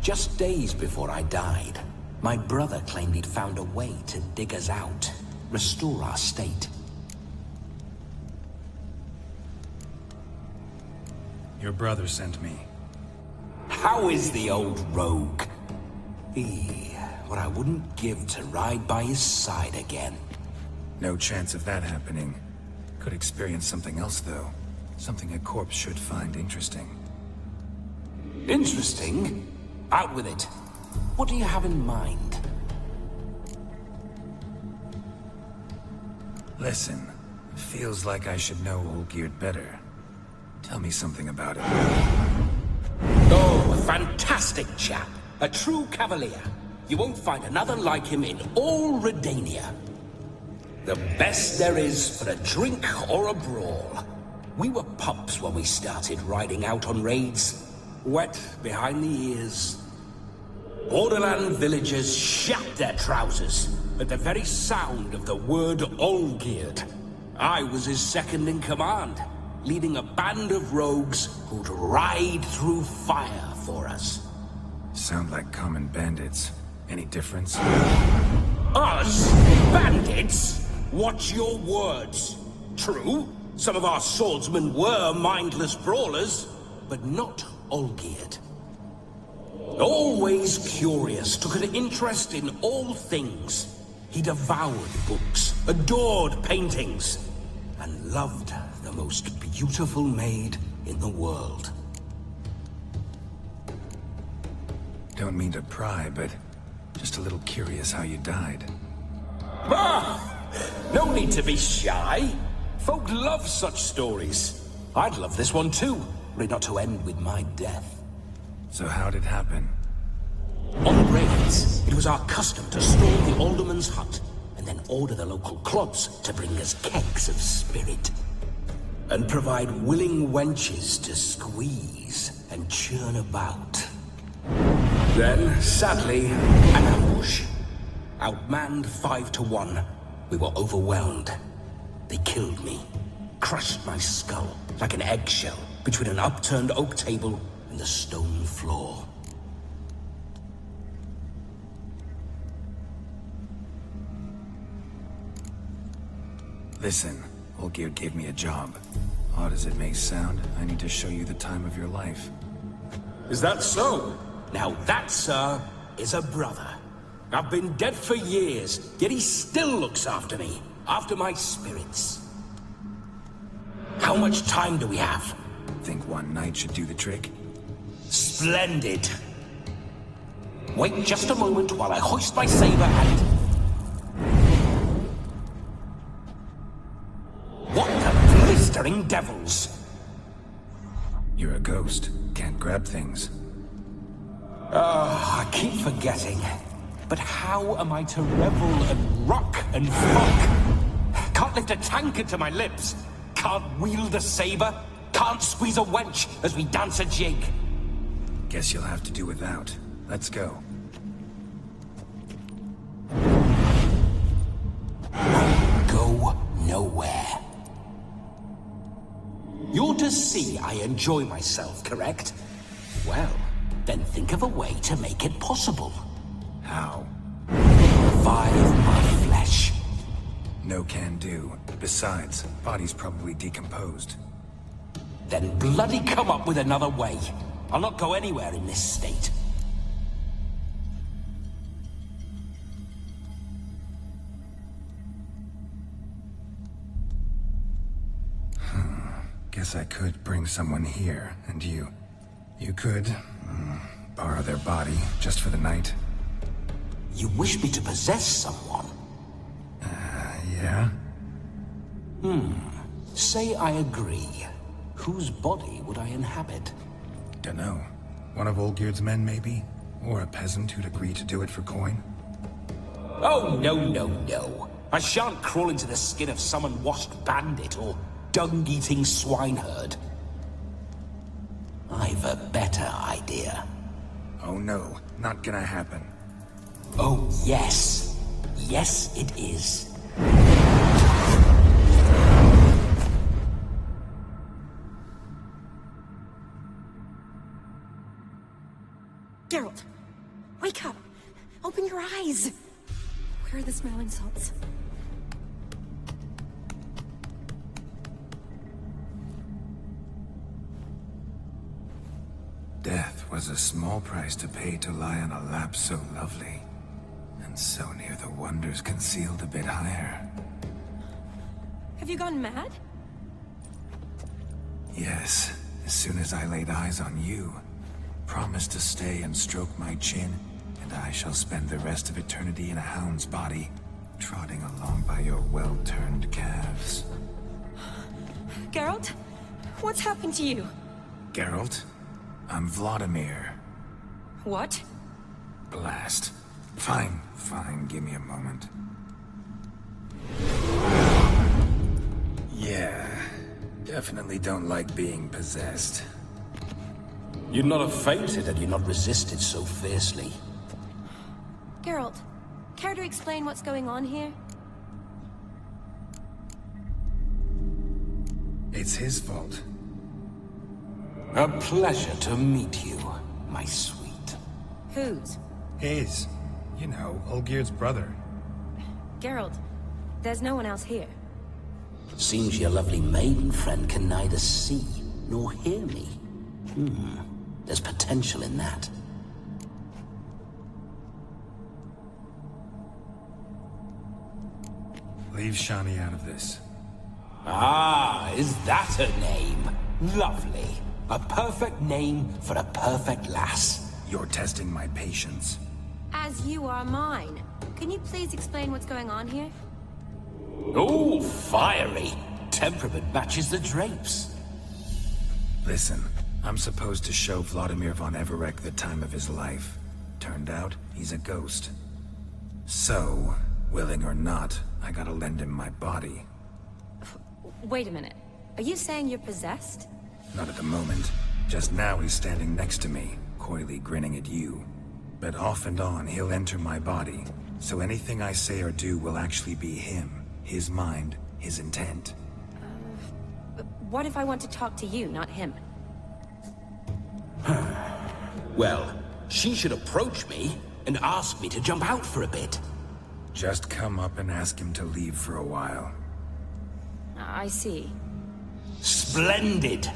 Just days before I died, my brother claimed he'd found a way to dig us out, restore our state. Your brother sent me. How is the old rogue? What I wouldn't give to ride by his side again. No chance of that happening. Could experience something else, though. Something a corpse should find interesting. Interesting? Out with it. What do you have in mind? Listen, feels like I should know Olgierd better. Tell me something about it. Oh, a fantastic chap. A true cavalier. You won't find another like him in all Redania. The best there is for a drink or a brawl. We were pups when we started riding out on raids. Wet behind the ears. Borderland villagers shat their trousers at the very sound of the word Olgierd. I was his second in command, leading a band of rogues who'd ride through fire for us. Sound like common bandits. Any difference? Us? Bandits? Watch your words. True, some of our swordsmen were mindless brawlers, but not Olgierd. Always curious, took an interest in all things. He devoured books, adored paintings, and loved the most beautiful maid in the world. Don't mean to pry, but just a little curious how you died. No need to be shy. Folk love such stories. I'd love this one too, were it not to end with my death. So how'd it happen? On raids, it was our custom to storm the alderman's hut, and then order the local clubs to bring us kegs of spirit. And provide willing wenches to squeeze and churn about. Then, sadly, an ambush. Outmanned 5 to 1, we were overwhelmed. They killed me, crushed my skull like an eggshell between an upturned oak table and the stone floor. Listen, Olgierd gave me a job. Odd as it may sound, I need to show you the time of your life. Is that so? Now that, sir, is a brother. I've been dead for years, yet he still looks after me, after my spirits. How much time do we have? Think one night should do the trick? Splendid. Wait just a moment while I hoist my saber and... What the blistering devils? You're a ghost. Can't grab things. I keep forgetting. But how am I to revel and rock and fuck? Can't lift a tankard to my lips. Can't wield a saber. Can't squeeze a wench as we dance a jig. Guess you'll have to do without. Let's go. Go nowhere. You're to see I enjoy myself, correct? Well, then think of a way to make it possible. How? Revive my flesh. No can do. Besides, body's probably decomposed. Then bloody come up with another way. I'll not go anywhere in this state. Guess I could bring someone here, and you could borrow their body just for the night. You wish me to possess someone? Yeah? Say I agree. Whose body would I inhabit? Dunno. One of Olgierd's men, maybe? Or a peasant who'd agree to do it for coin? Oh, no. I shan't crawl into the skin of some unwashed bandit or dung-eating swineherd. I've a better idea. Oh no, not gonna happen. Oh, yes. Yes, it is. Geralt, wake up! Open your eyes! Where are the smelling salts? Death was a small price to pay to lie on a lap so lovely, and so near the wonders concealed a bit higher. Have you gone mad? Yes, as soon as I laid eyes on you, promised to stay and stroke my chin, and I shall spend the rest of eternity in a hound's body, trotting along by your well-turned calves. Geralt? What's happened to you? Geralt? I'm Vladimir. What? Blast. Fine, give me a moment. Yeah, definitely don't like being possessed. You'd not have fainted had you not resisted so fiercely. Geralt, care to explain what's going on here? It's his fault. A pleasure to meet you, my sweet. Whose? His. You know, Olgierd's brother. Geralt, there's no one else here. Seems your lovely maiden friend can neither see nor hear me. There's potential in that. Leave Shani out of this. Ah, is that her name? Lovely. A perfect name for a perfect lass. You're testing my patience. As you are mine. Can you please explain what's going on here? Oh, fiery. Temperament matches the drapes. Listen, I'm supposed to show Vladimir von Everec the time of his life. Turned out, he's a ghost. So, willing or not, I gotta lend him my body. Wait a minute. Are you saying you're possessed? Not at the moment. Just now he's standing next to me, coyly grinning at you. But off and on, he'll enter my body. So anything I say or do will actually be him. His mind, his intent. What if I want to talk to you, not him? Well, she should approach me and ask me to jump out for a bit. Just come up and ask him to leave for a while. I see. Splendid!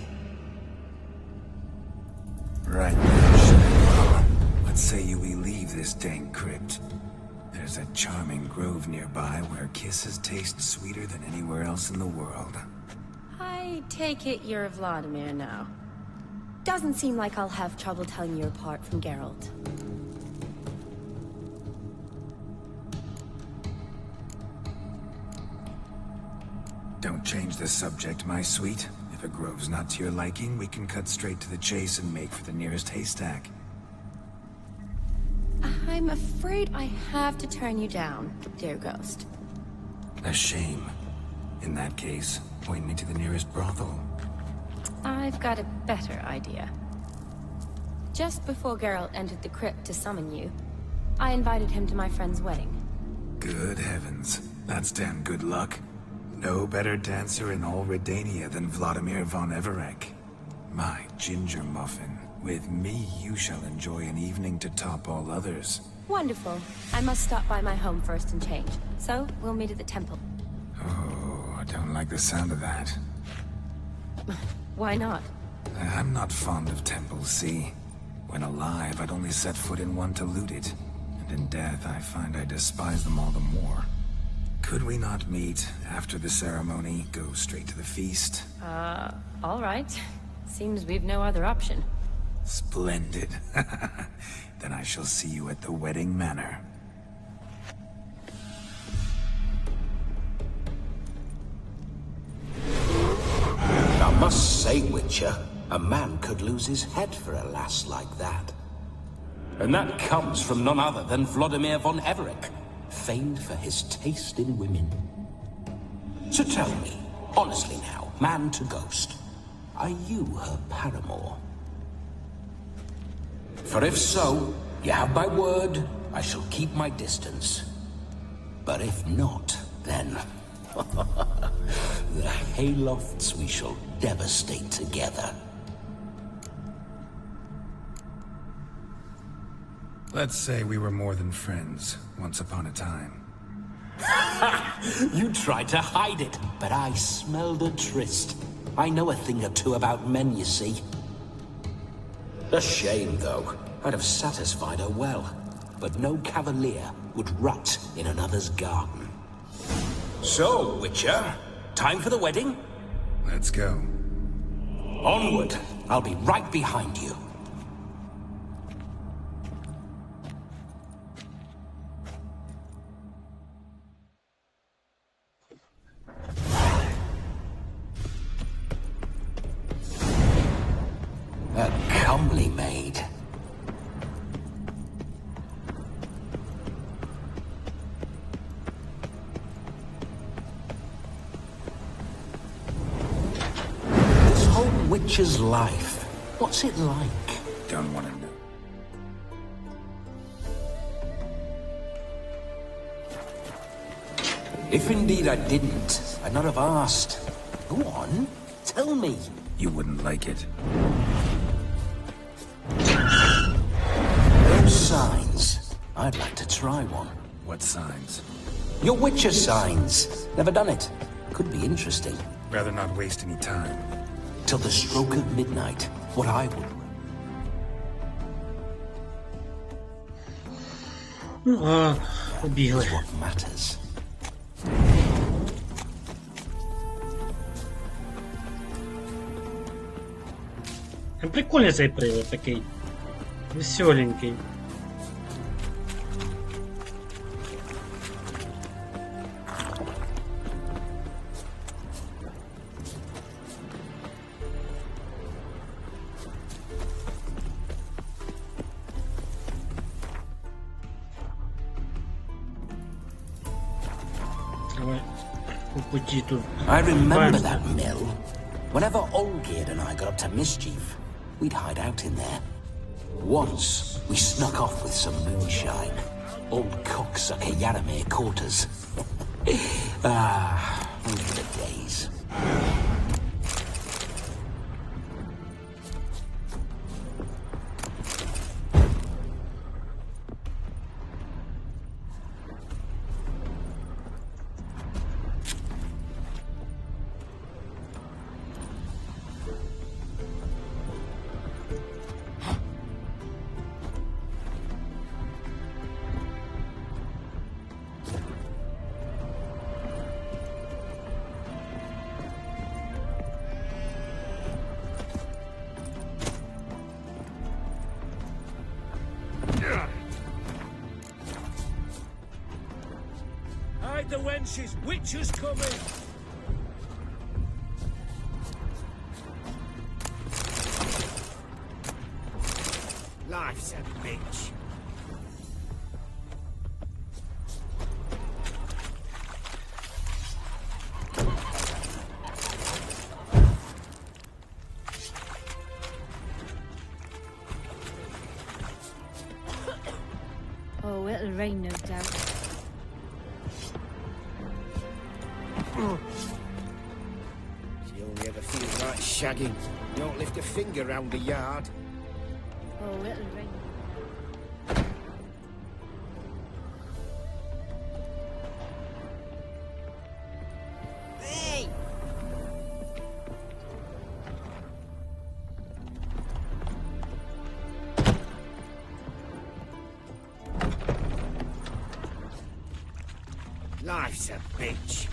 Right now, Shani. What say we leave this dank crypt? There's a charming grove nearby where kisses taste sweeter than anywhere else in the world. I take it you're Vladimir now. Doesn't seem like I'll have trouble telling you apart from Geralt. Don't change the subject, my sweet. If the grove's not to your liking, we can cut straight to the chase and make for the nearest haystack. I'm afraid I have to turn you down, dear ghost. A shame. In that case, point me to the nearest brothel. I've got a better idea. Just before Geralt entered the crypt to summon you, I invited him to my friend's wedding. Good heavens. That's damn good luck. No better dancer in all Redania than Vladimir von Everec. My ginger muffin. With me, you shall enjoy an evening to top all others. Wonderful. I must stop by my home first and change. So, we'll meet at the temple. Oh, I don't like the sound of that. Why not? I'm not fond of temples, see? When alive, I'd only set foot in one to loot it. And in death, I find I despise them all the more. Could we not meet after the ceremony, go straight to the feast? All right. Seems we've no other option. Splendid. Then I shall see you at the wedding manor. I must say, Witcher, a man could lose his head for a lass like that. And that comes from none other than Vladimir von Everec, famed for his taste in women. So tell me, honestly now, man to ghost, are you her paramour? For if so, you have my word, I shall keep my distance. But if not, then... the haylofts we shall devastate together. Let's say we were more than friends, once upon a time. You tried to hide it, but I smelled a tryst. I know a thing or two about men, you see. A shame, though. I'd have satisfied her well. But no cavalier would rut in another's garden. So, Witcher, time for the wedding? Let's go. Onward. I'll be right behind you. A comely maid. This whole witcher's life, what's it like? Don't want to know. If indeed I didn't, I'd not have asked. Go on, tell me. You wouldn't like it. Those signs. I'd like to try one. What signs? Your Witcher signs. Never done it. Could be interesting. Rather not waste any time. Till the stroke of midnight. What I would... Убігли. What matters. Прикольний цей привид такий. Веселенький. Давай по пути тут. I remember that mill. Whenever Olgierd and I got up to mischief, we'd hide out in there. Once, we snuck off with some moonshine. Old cocksucker Yaramir caught us. Those were the days. Hide the wenches! Witcher's coming! Life's a bitch. Oh, it'll rain, no doubt. She only ever feels like shagging. Don't lift a finger round the yard. Oh, it'll rain. Hey! Life's a bitch.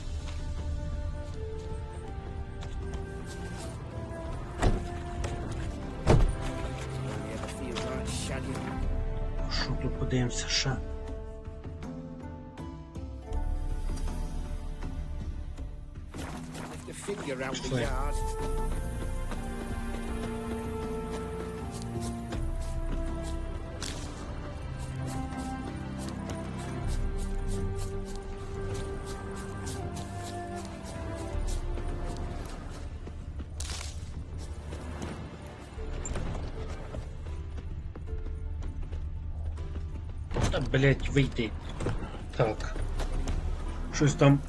Only ever feels like shagging. Що тут подивимося ще? Lift a finger round the Пішли. yard. Та, блять, вийди. Так. Щось там.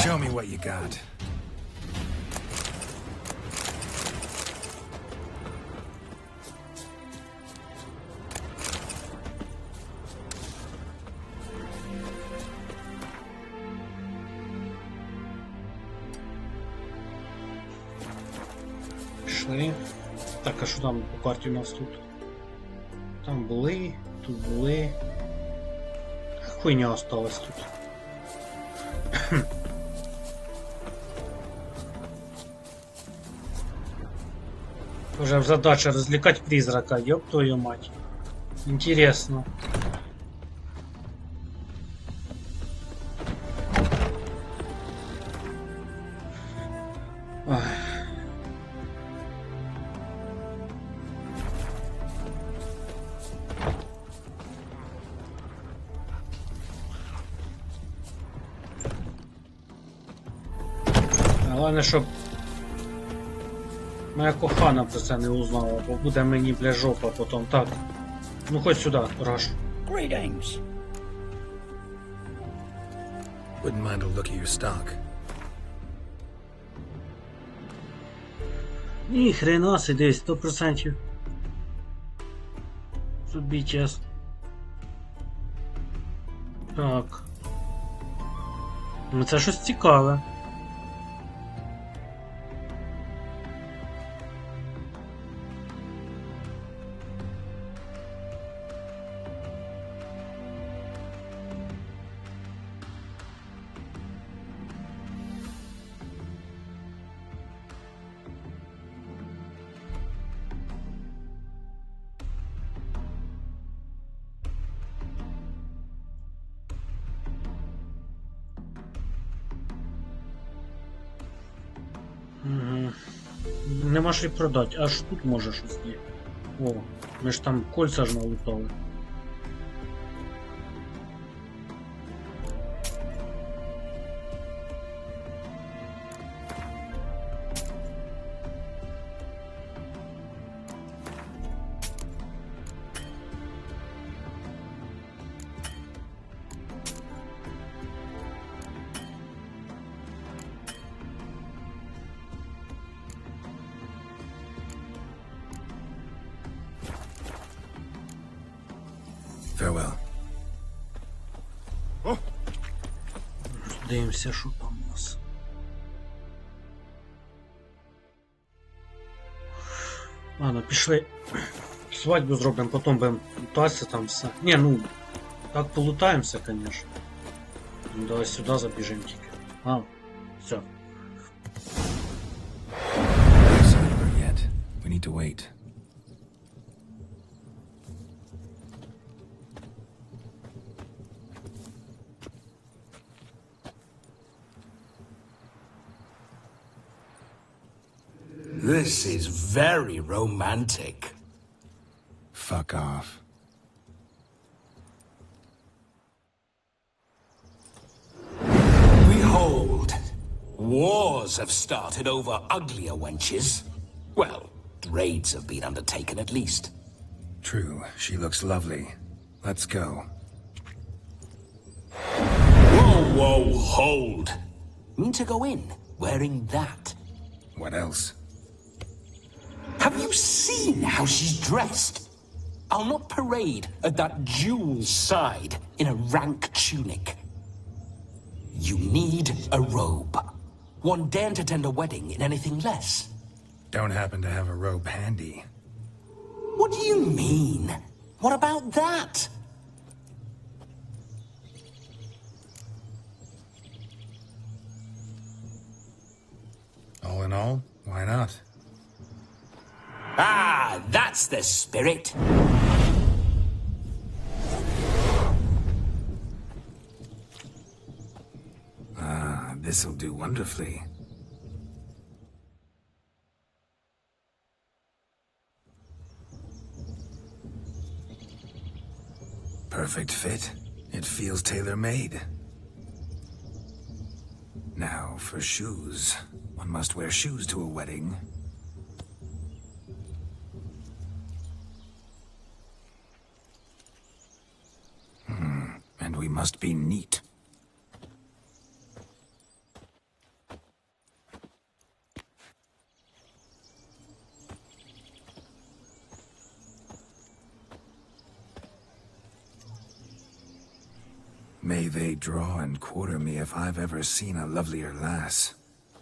Show me what you got. Пішли. Так, а що там по карті у нас тут? Там були, тут були. Хуйня осталась тут. Уже задача развлекать призрака, ёб твою мать. Интересно. Ах. Головне, щоб моя кохана про це не узнала, бо буде мені, бля, жопа потім. Так. Ну ходь сюди, Раш. Greetings. Wouldn't mind a look at your stock. Ні, хрена сиди, 100%. Тобі чесно. Так. Ну це щось цікаве. Нема що й продати, аж тут може щось є. О, ми ж там кольця ж налутали. Farewell. Дивимося, що там у нас. Ладно, пішли. Свадьбу зробимо, потім будемо лутатися там все. Ні, ну, так полутаємося, конечно. Давай сюди забіжимо тільки. А, все. to wait. This is very romantic. Fuck off. Behold, wars have started over uglier wenches. Well, raids have been undertaken at least. True, she looks lovely. Let's go. Whoa, hold. Mean to go in, wearing that? What else? Have you seen how she's dressed? I'll not parade at that jewel's side in a rank tunic. You need a robe. One daren't attend a wedding in anything less. Don't happen to have a robe handy. What do you mean? What about that? All in all, why not? Ah, that's the spirit. Ah, this'll do wonderfully. Perfect fit. It feels tailor-made. Now, for shoes. One must wear shoes to a wedding. And we must be neat. May they draw and quarter me if I've ever seen a lovelier lass.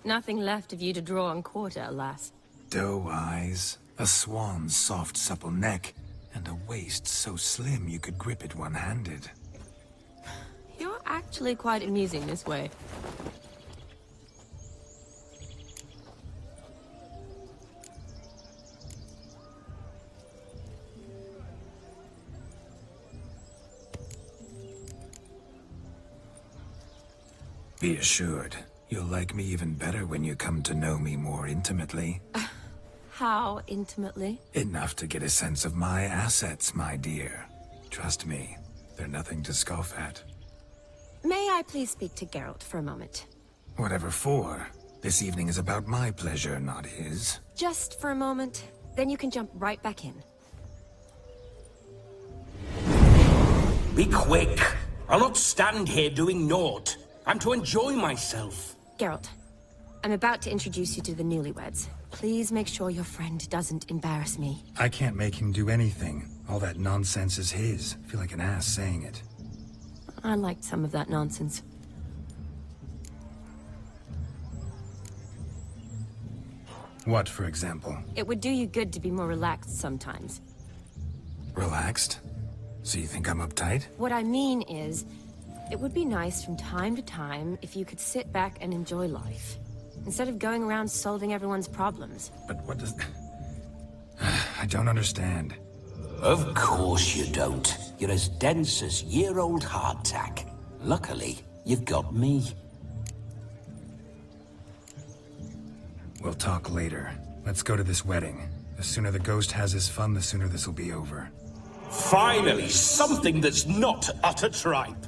Nothing left of you to draw and quarter, alas. Doe eyes, a swan's soft supple neck, and a waist so slim you could grip it one-handed. You're actually quite amusing this way. Be assured, you'll like me even better when you come to know me more intimately. How intimately? Enough to get a sense of my assets, my dear. Trust me, they're nothing to scoff at. May I please speak to Geralt for a moment? Whatever for. This evening is about my pleasure, not his. Just for a moment, then you can jump right back in. Be quick. I'll not stand here doing naught. I'm to enjoy myself. Geralt, I'm about to introduce you to the newlyweds. Please make sure your friend doesn't embarrass me. I can't make him do anything. All that nonsense is his. I feel like an ass saying it. I liked some of that nonsense. What, for example? It would do you good to be more relaxed sometimes. Relaxed? So you think I'm uptight? What I mean is, it would be nice from time to time if you could sit back and enjoy life, instead of going around solving everyone's problems. But what does... I don't understand. Of course you don't. You're as dense as year-old hardtack. Luckily, you've got me. We'll talk later. Let's go to this wedding. The sooner the ghost has his fun, the sooner this'll be over. Finally, something that's not utter tripe.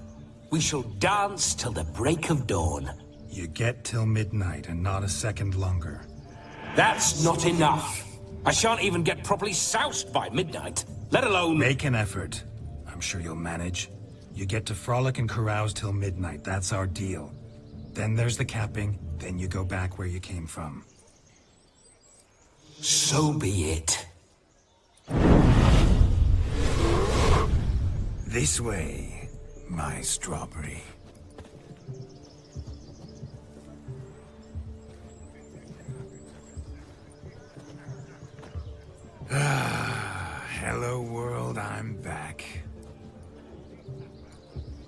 We shall dance till the break of dawn. You get till midnight and not a second longer. That's not enough. I shan't even get properly soused by midnight, let alone... Make an effort. I'm sure you'll manage. You get to frolic and carouse till midnight. That's our deal. Then there's the capping, then you go back where you came from. So be it. This way. My strawberry. Hello world, I'm back.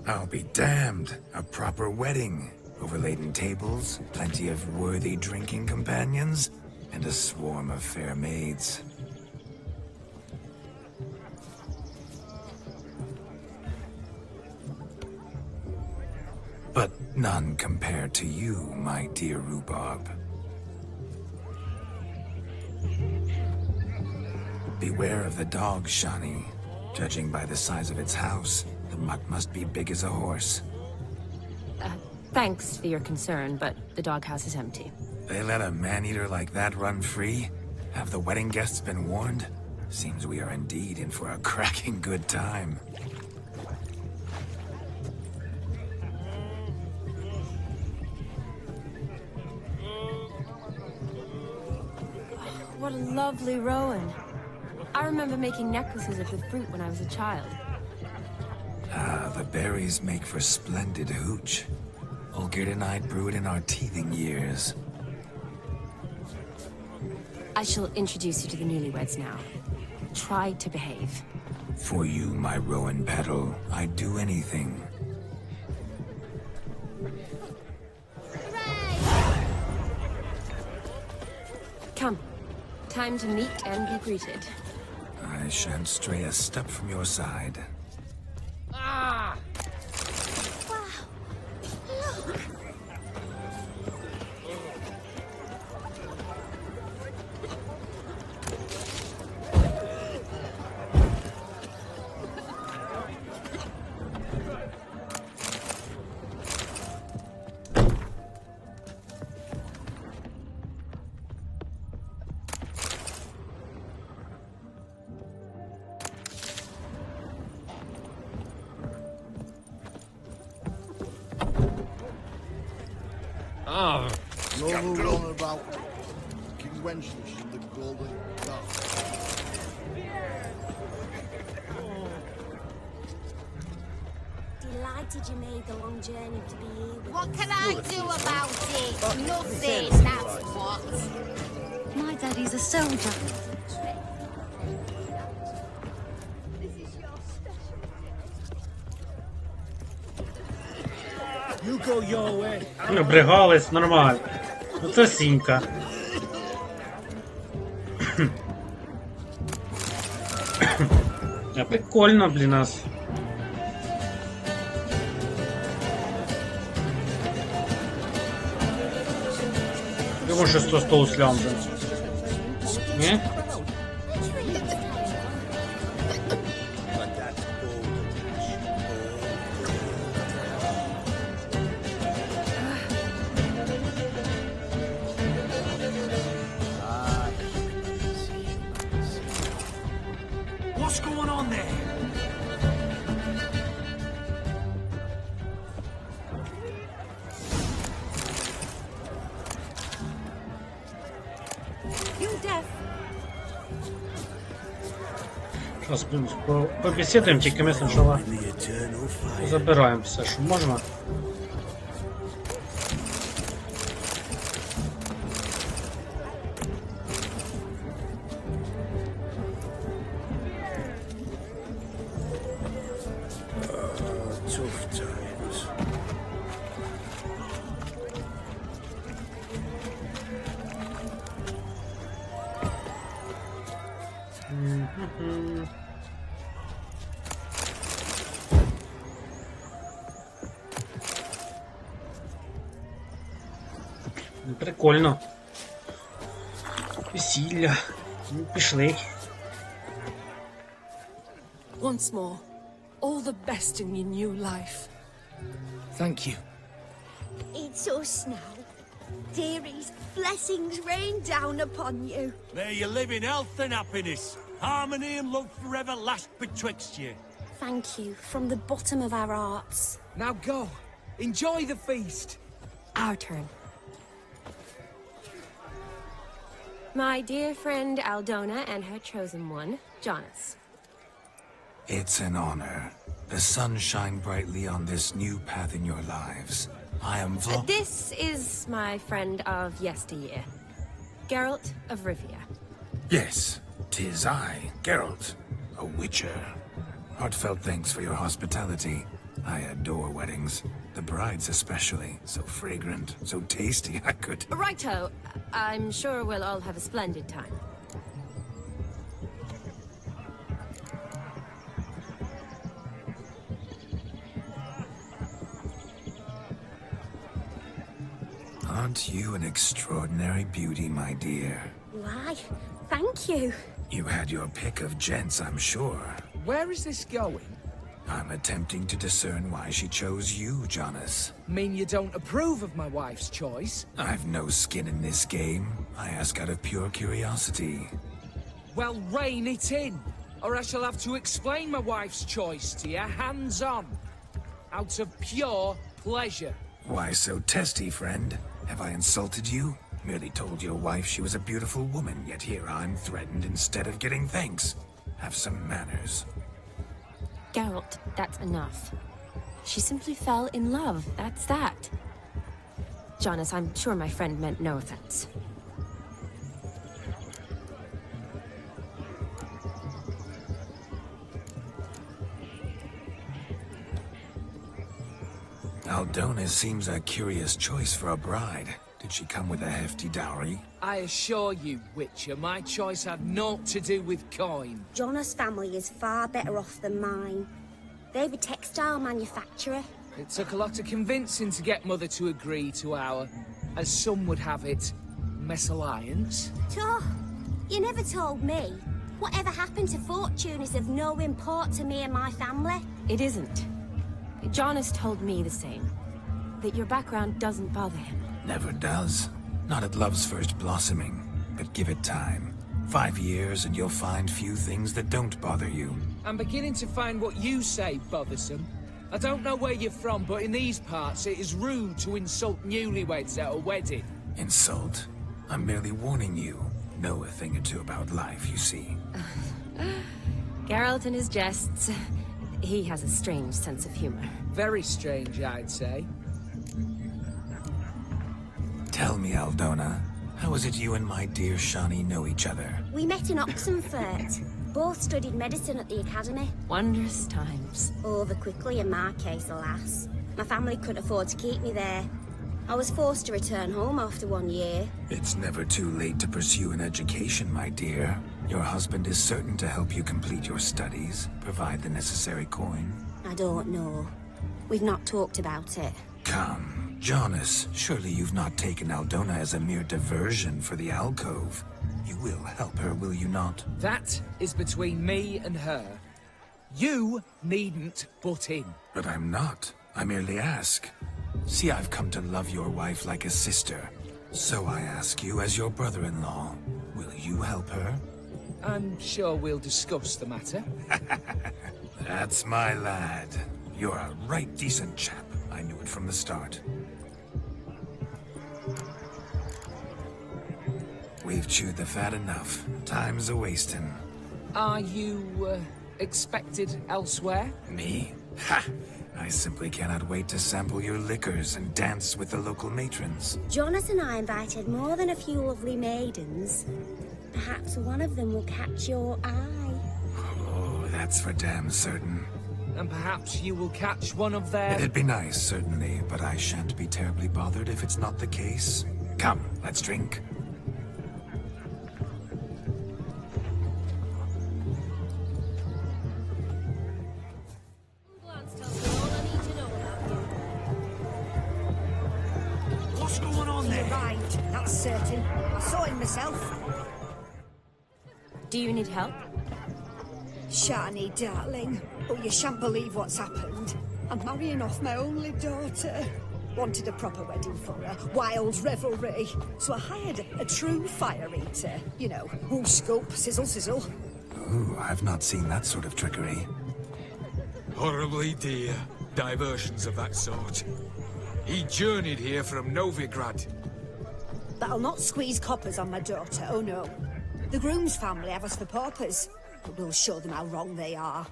I'll be damned. A proper wedding. Overladen tables, plenty of worthy drinking companions, and a swarm of fair maids. None compared to you, my dear rhubarb. Beware of the dog, Shani. Judging by the size of its house, the mutt must be big as a horse. Thanks for your concern, but the doghouse is empty. They let a man-eater like that run free? Have the wedding guests been warned? Seems we are indeed in for a cracking good time. What a lovely rowan. I remember making necklaces of the fruit when I was a child. Ah, the berries make for splendid hooch. Olgerd and I brewed in our teething years. I shall introduce you to the newlyweds now. Try to behave. For you, my rowan petal, I'd do anything. Come. Time to meet and be greeted. I shan't stray a step from your side. Ah! No move on about King Wenceslas and the Golden Calf. Delighted you made the long journey to be here with What us. can I do about it? Nothing, that's what. My daddy's a soldier. You go your way. Бригались, нормально. Ну це сінька. Прикольно, блін, нас. Йому щось то столу слямти. Ні? What's going on there? You're deaf. Зараз побесідуємо, тільки ми спочатку забираємо все, що можна. Tough times. Прикольно. Весілля. Ну, пішли. Once more, all the best in your new life. Thank you. It's us now. Dearies, blessings rain down upon you. May you live in health and happiness. Harmony and love forever last betwixt you. Thank you from the bottom of our hearts. Now go. Enjoy the feast. Our turn. My dear friend Aldona and her chosen one, Jonas. It's an honor. The sun shine brightly on this new path in your lives. I am This is my friend of yesteryear, Geralt of Rivia. Yes, 'tis I, Geralt, a witcher. Heartfelt thanks for your hospitality. I adore weddings. The brides especially. So fragrant, so tasty, I could... Righto. I'm sure we'll all have a splendid time. Aren't you an extraordinary beauty, my dear? Why, thank you. You had your pick of gents, I'm sure. Where is this going? I'm attempting to discern why she chose you, Jonas. Mean you don't approve of my wife's choice? I've no skin in this game. I ask out of pure curiosity. Well, rein it in, or I shall have to explain my wife's choice to you hands-on. Out of pure pleasure. Why so testy, friend? Have I insulted you? Merely told your wife she was a beautiful woman, yet here I'm threatened instead of getting thanks. Have some manners. Geralt, that's enough. She simply fell in love, that's that. Jonas, I'm sure my friend meant no offense. Aldona seems a curious choice for a bride. Did she come with a hefty dowry? I assure you, Witcher, my choice had naught to do with coin. Jonas' family is far better off than mine. They're a textile manufacturer. It took a lot of convincing to get Mother to agree to our, as some would have it, mesalliance. Oh, you never told me. Whatever happened to fortune is of no import to me and my family. It isn't. Jonas told me the same. That your background doesn't bother him. Never does. Not at love's first blossoming. But give it time. 5 years and you'll find few things that don't bother you. I'm beginning to find what you say bothersome. I don't know where you're from, but in these parts it is rude to insult newlyweds at a wedding. Insult? I'm merely warning you. Know a thing or two about life, you see. Geralt and his jests. He has a strange sense of humor. Very strange, I'd say. Tell me, Aldona, how is it you and my dear Shani know each other? We met in Oxenfurt. Both studied medicine at the academy. Wondrous times. Over quickly in my case, alas. My family couldn't afford to keep me there. I was forced to return home after 1 year. It's never too late to pursue an education, my dear. Your husband is certain to help you complete your studies, provide the necessary coin. I don't know. We've not talked about it. Come, Jonas, surely you've not taken Aldona as a mere diversion for the alcove. You will help her, will you not? That is between me and her. You needn't butt in. But I'm not. I merely ask. See, I've come to love your wife like a sister. So I ask you as your brother-in-law, will you help her? I'm sure we'll discuss the matter. That's my lad. You're a right decent chap. I knew it from the start. We've chewed the fat enough. Time's a-wasting. Are you, expected elsewhere? Me? Ha! I simply cannot wait to sample your liquors and dance with the local matrons. Jonas and I invited more than a few lovely maidens. Perhaps one of them will catch your eye. Oh, that's for damn certain. And perhaps you will catch one of their... It'd be nice, certainly, but I shan't be terribly bothered if it's not the case. Come, let's drink. What's going on there? Right, that's certain. I saw him myself. Do you need help? Shani, darling. Oh, you shan't believe what's happened. I'm marrying off my only daughter. Wanted a proper wedding for her. Wild revelry. So I hired a true fire eater. You know, whoosh scope, sizzle sizzle. Ooh, I've not seen that sort of trickery. Horribly dear. Diversions of that sort. He journeyed here from Novigrad. But I'll not squeeze coppers on my daughter, oh no. The groom's family have us for paupers. But we'll show them how wrong they are.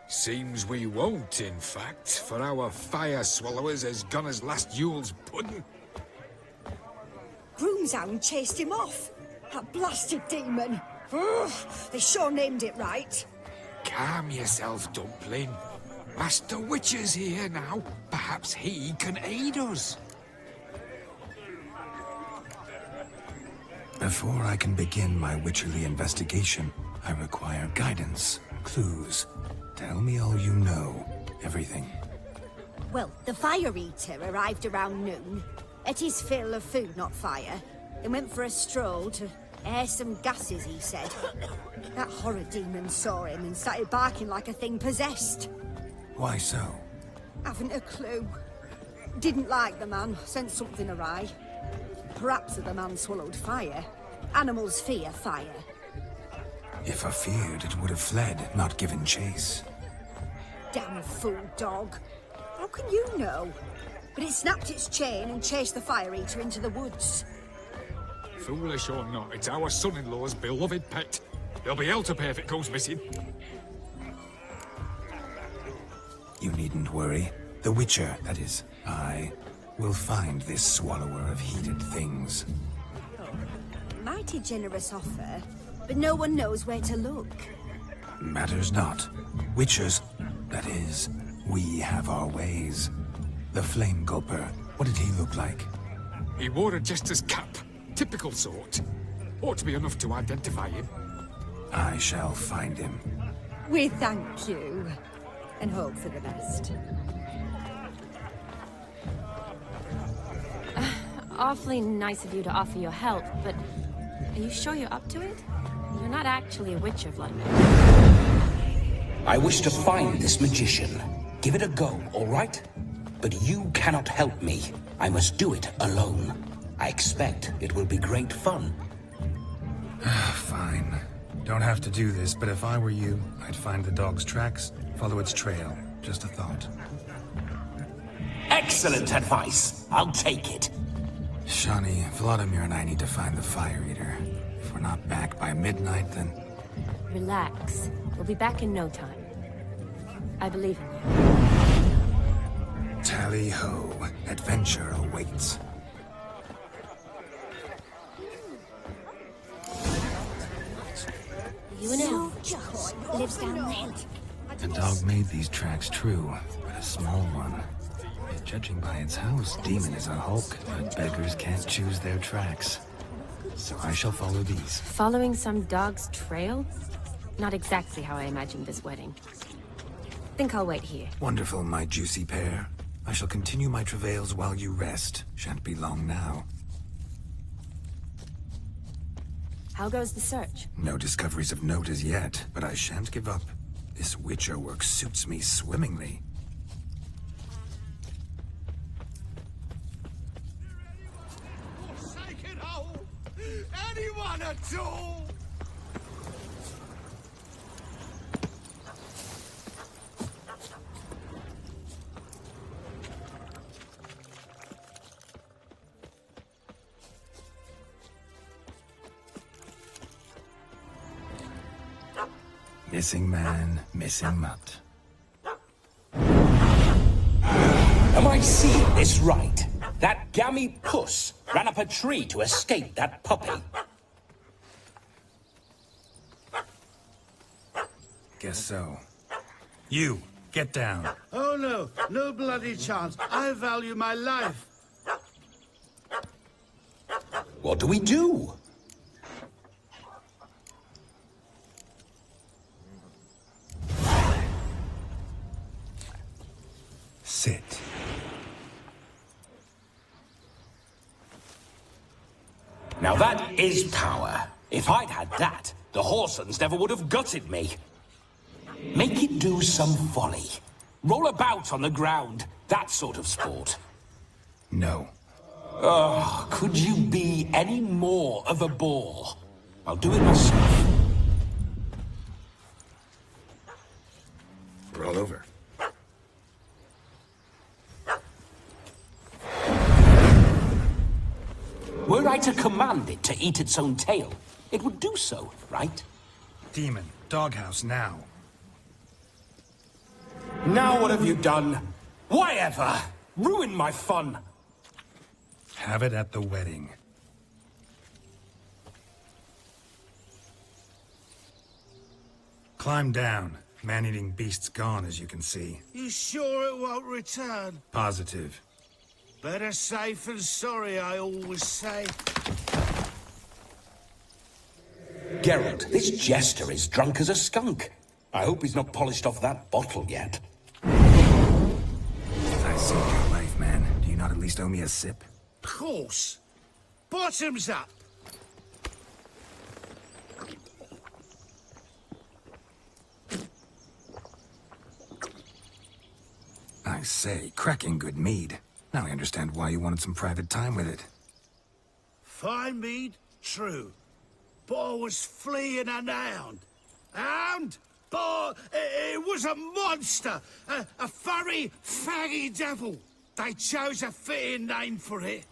Seems we won't, in fact, for our fire swallowers has gone as last Yule's pudding. Groom's hound chased him off. That blasted demon. Ugh, they sure named it right. Calm yourself, Dumpling. Master Witcher's here now. Perhaps he can aid us. Before I can begin my witcherly investigation, I require guidance, clues. Tell me all you know. Everything. Well, the fire eater arrived around noon. ate his fill of food, not fire, then went for a stroll to air some gases, he said. That horror demon saw him and started barking like a thing possessed. Why so? Haven't a clue. Didn't like the man, sent something awry. Perhaps the man swallowed fire. Animals fear fire. If I feared, it would have fled, not given chase. Damn fool dog. How can you know? But it snapped its chain and chased the fire eater into the woods. Foolish or not, it's our son-in-law's beloved pet. There'll be hell to pay if it goes missing. You needn't worry. The Witcher, that is, I, will find this swallower of heated things. Mighty generous offer, but no one knows where to look. Matters not. Witchers, that is, we have our ways. The Flame Gulper, what did he look like? He wore a jester's cap. Typical sort. Ought to be enough to identify him. I shall find him. We thank you, and hope for the best. Awfully nice of you to offer your help, but are you sure you're up to it? You're not actually a Witcher, Vladimir. I wish to find this magician. Give it a go, all right? But you cannot help me. I must do it alone. I expect it will be great fun. Fine. Don't have to do this, but if I were you, I'd find the dog's tracks, follow its trail. Just a thought. Excellent advice. I'll take it. Shani, Vladimir and I need to find the Fire Eater. If we're not back by midnight, then... Relax. We'll be back in no time. I believe in you. Tally-ho. Adventure awaits. You and him. Lives down the hill. The dog made these tracks true, but a small one. Judging by its house, Demon is a hulk, but beggars can't choose their tracks. So I shall follow these. Following some dog's trail? Not exactly how I imagined this wedding. Think I'll wait here. Wonderful, my juicy pair. I shall continue my travails while you rest. Shan't be long now. How goes the search? No discoveries of note as yet, but I shan't give up. This Witcher work suits me swimmingly. Forsaken hole! Anyone at all? Missing man, missing mutt. Am I seeing this right? That gammy puss ran up a tree to escape that puppy. Guess so. You, get down. Oh no, no bloody chance. I value my life. What do we do? Sit. Now that is power. If I'd had that, the Horsons never would have gutted me. Make it do some folly. Roll about on the ground. That sort of sport. No. Oh, could you be any more of a bore? I'll do it myself. Roll over. Were I to command it to eat its own tail, it would do so, right? Demon, doghouse now. Now what have you done? Why ever? Ruin my fun. Have it at the wedding. Climb down. Man-eating beast's gone, as you can see. You sure it won't return? Positive. Better safe than sorry, I always say. Geralt, this jester is drunk as a skunk. I hope he's not polished off that bottle yet. I saved your life, man. Do you not at least owe me a sip? course. Bottoms up. I say, cracking good mead. Now I understand why you wanted some private time with it. Fine mead, true. But I was fleeing an hound. Hound? But it was a monster. A furry, faggy devil. They chose a fitting name for it.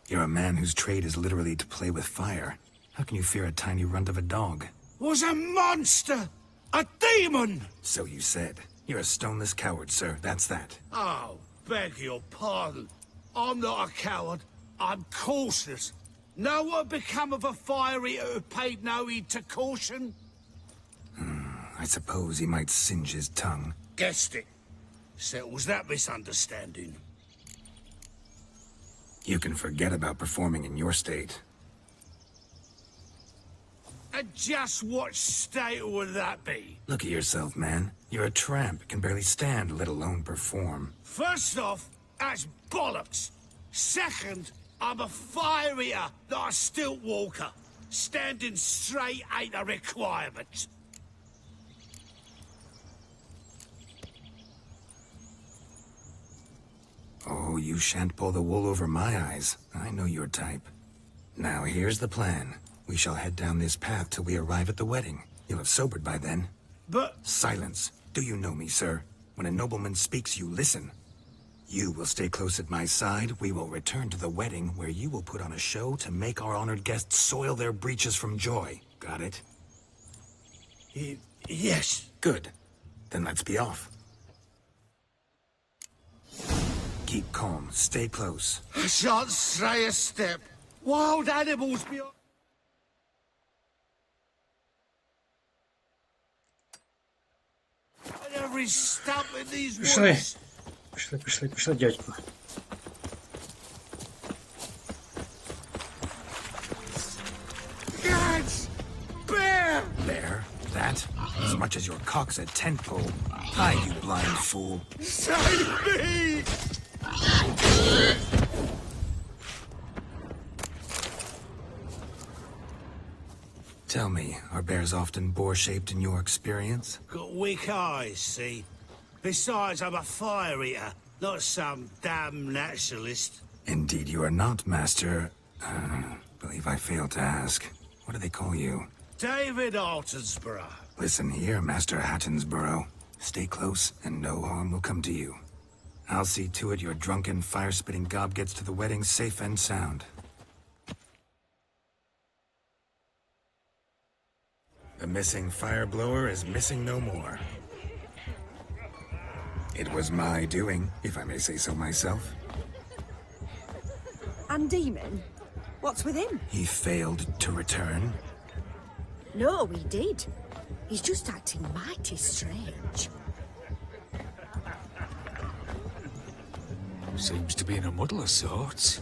You're a man whose trade is literally to play with fire. How can you fear a tiny runt of a dog? Was a monster. A demon. So you said. You're a stoneless coward, sir. That's that. Oh, beg your pardon. I'm not a coward. I'm cautious. Know what become of a fire eater who paid no heed to caution? I suppose he might singe his tongue. Guessed it. Settles that misunderstanding. You can forget about performing in your state. And just what state would that be? Look at yourself, man. You're a tramp, can barely stand, let alone perform. First off, that's bollocks. Second, I'm a fire eater, not a stilt walker. Standing straight ain't a requirement. Oh, you shan't pull the wool over my eyes. I know your type. Now, here's the plan. We shall head down this path till we arrive at the wedding. You'll have sobered by then. But... Silence. Do you know me, sir? When a nobleman speaks, you listen. You will stay close at my side. We will return to the wedding, where you will put on a show to make our honored guests soil their breeches from joy. Got it? Yes. Good. Then let's be off. Keep calm. Stay close. I shan't stray a step. Wild animals beyond... And every stump in these woods... Пішли, дядько. Gads! Bear! Bear? That? As much as your cock's a tent pole. Hide, you blind fool. Save me! Tell me, are bears often boar-shaped in your experience? Got weak eyes, see? Besides, I'm a fire eater, not some damn naturalist. Indeed you are not, Master... believe I failed to ask. What do they call you? David Altonsborough. Listen here, Master Hattonsborough. Stay close, and no harm will come to you. I'll see to it your drunken, fire-spitting gob gets to the wedding safe and sound. The missing fire blower is missing no more. It was my doing, if I may say so myself. And Demon? What's with him? He failed to return. No, he did. He's just acting mighty strange. Seems to be in a muddle of sorts.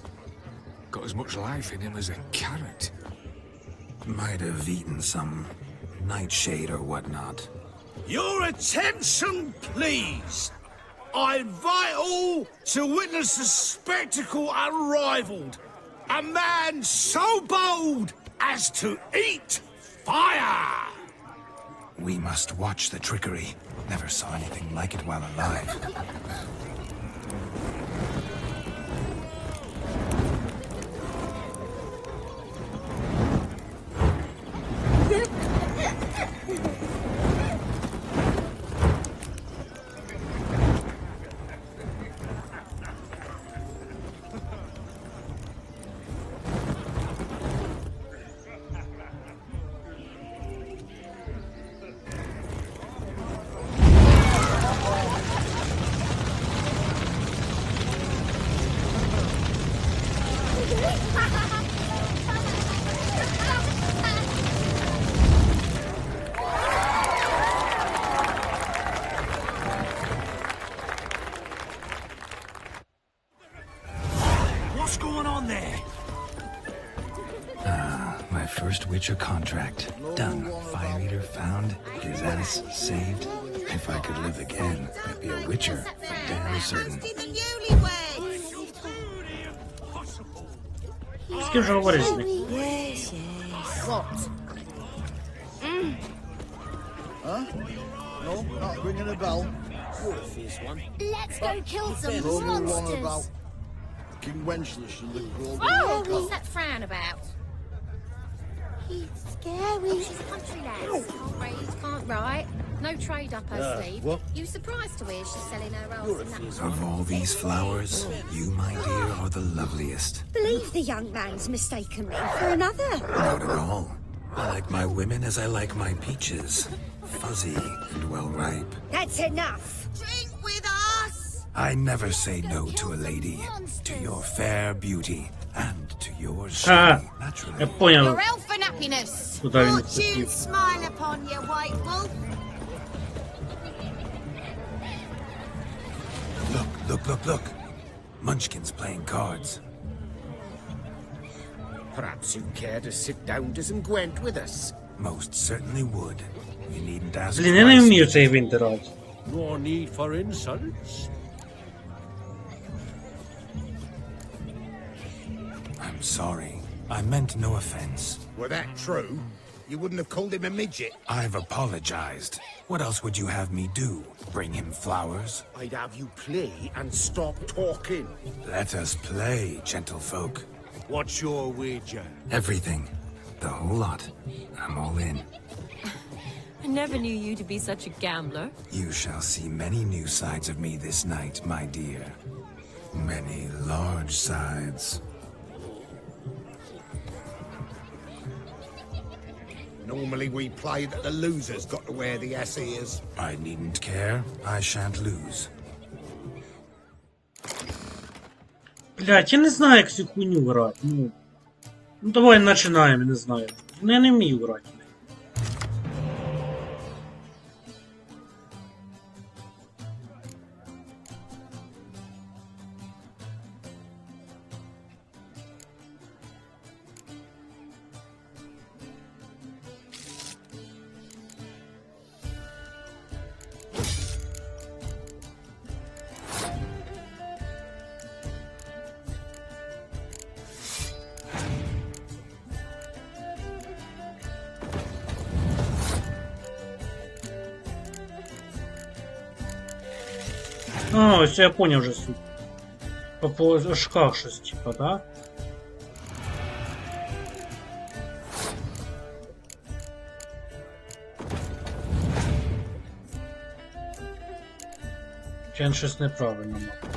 Got as much life in him as a carrot. Might have eaten some nightshade or whatnot. Your attention, please! I invite all to witness a spectacle unrivaled. A man so bold as to eat fire! We must watch the trickery. Never saw anything like it while alive. What's going on there? My first Witcher contract. Done. Fire Eater found. His ass saved. If I could live again, I'd be a witcher, damn certain. З ким же говориш з ним? Yes, yes. What? Huh? No, not ringing a bell. Let's go kill some Only one monsters. about King Wenceslas and the Golden Oh, Castle. what's that frown about? He's scary. She's a country lass. Can't read, can't write. No trade up her sleeve. what? You surprised to hear she's selling her rolls in that. Of all these flowers, you, my dear, are the loveliest. Believe the young man's mistaken me for another. Not at all. I like my women as I like my peaches. Fuzzy and well ripe. That's enough. Drink with us. I never say no to a lady. To your fair beauty. And to yours, А, naturally. я понял. Your elfin happiness. Куда він Fortune хотів. smile upon you, white wolf. Look. Munchkin's playing cards. Perhaps you'd care to sit down to some Gwent with us. Most certainly would. You needn't ask Блін, я не twice. вмію цей він грати. No need for insults. I'm sorry. I meant no offense. Were that true, you wouldn't have called him a midget. I've apologized. What else would you have me do? Bring him flowers? I'd have you play and stop talking. Let us play, gentlefolk. What's your wager? Everything. The whole lot. I'm all in. I never knew you to be such a gambler. You shall see many new sides of me this night, my dear. Many large sides. Normally we play that the loser's got to wear the ass ears. I needn't care. I shan't lose. Блять, я не знаю, як цю хуйню грати. Ну давай починаємо, не знаю. Ну я не вмію грати. А, ось я поняв вже суть. По плашках щось, типа, да? Чи я щось неправильно мав?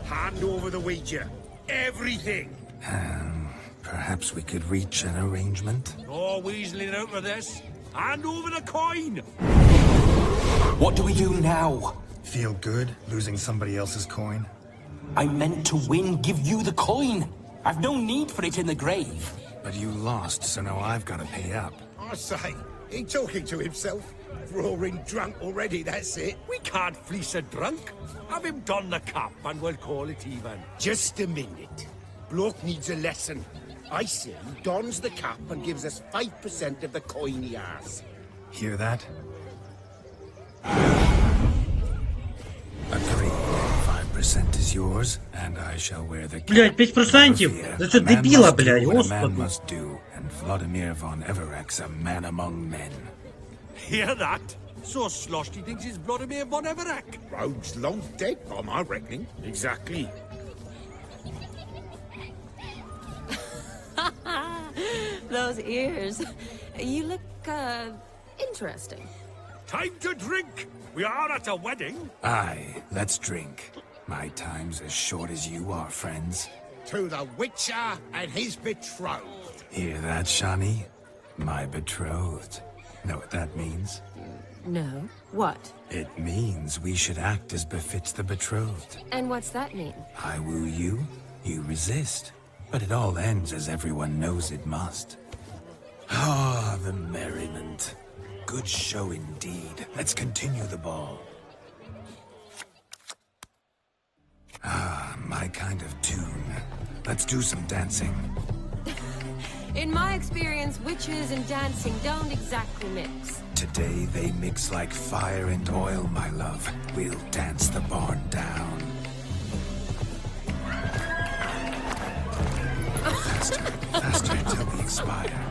Hand over the wager. Everything. Perhaps we could reach an arrangement? No weaseling out of this. Hand over the coin. What do we do now? Feel good losing somebody else's coin? I meant to win, give you the coin. I've no need for it in the grave. But you lost, so now I've got to pay up. I say, he talking to himself? Roaring drunk already, that's it. We can't fleece a drunk. Have him don the cap and we'll call it even. Just a minute. Bloke needs a lesson. I say he dons the cap and gives us 5% of the coin he has. Hear that? Agreed. 5% is yours, and I shall wear the cap. Блядь, 5%? Это дебила, блядь, What a man господи. must do, and Vladimir von Everek's a man among men. Hear that? So Sloshy thinks he's Vladimir von Everek. Rogue's long dead, by my reckoning. Exactly. Those ears. You look, interesting. Time to drink. We are at a wedding. Aye, let's drink. My time's as short as you are, friends. To the Witcher and his betrothed. Hear that, Shani? My betrothed. Know what that means? No. What? It means we should act as befits the betrothed. And what's that mean? I woo you, you resist. But it all ends as everyone knows it must. Ah, the merriment. Good show indeed. Let's continue the ball. Ah, my kind of tune. Let's do some dancing. In my experience, witches and dancing don't exactly mix. Today they mix like fire and oil, my love. We'll dance the barn down. Faster, faster until we expire.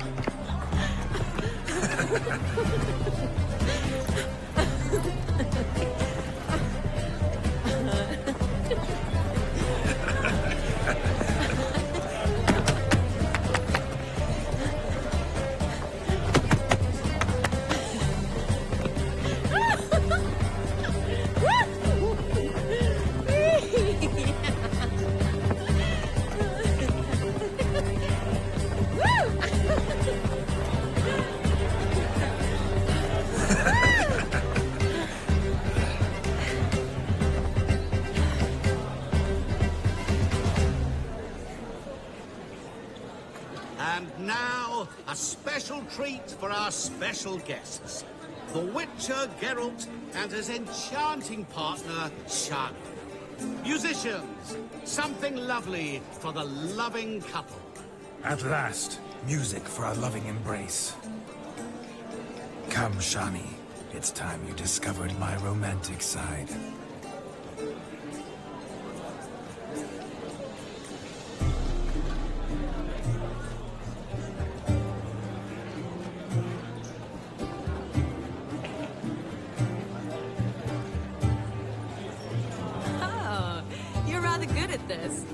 And now, a special treat for our special guests. The Witcher Geralt and his enchanting partner, Shani. Musicians, something lovely for the loving couple. At last, music for a loving embrace. Come, Shani. It's time you discovered my romantic side. Oh, you're rather good at this.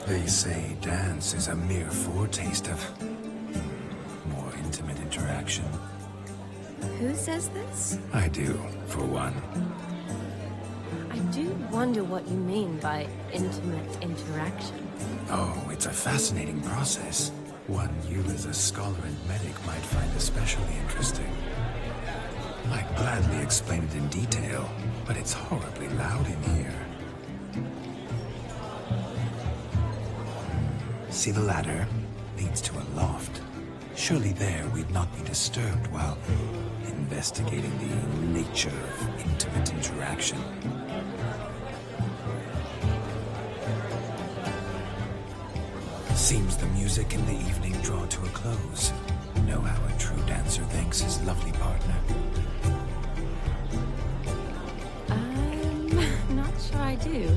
They say dance is a mere foretaste of more intimate interaction. Who says this? I do, for one. I do wonder what you mean by intimate interaction. Oh, it's a fascinating process. One you as a scholar and medic might find especially interesting. I'd gladly explain it in detail, but it's horribly loud in here. See the ladder? Leads to a loft. Surely there we'd not be disturbed while investigating the nature of intimate interaction. Seems the music and the evening draw to a close. Know how a true dancer thanks his lovely partner. I'm not sure I do.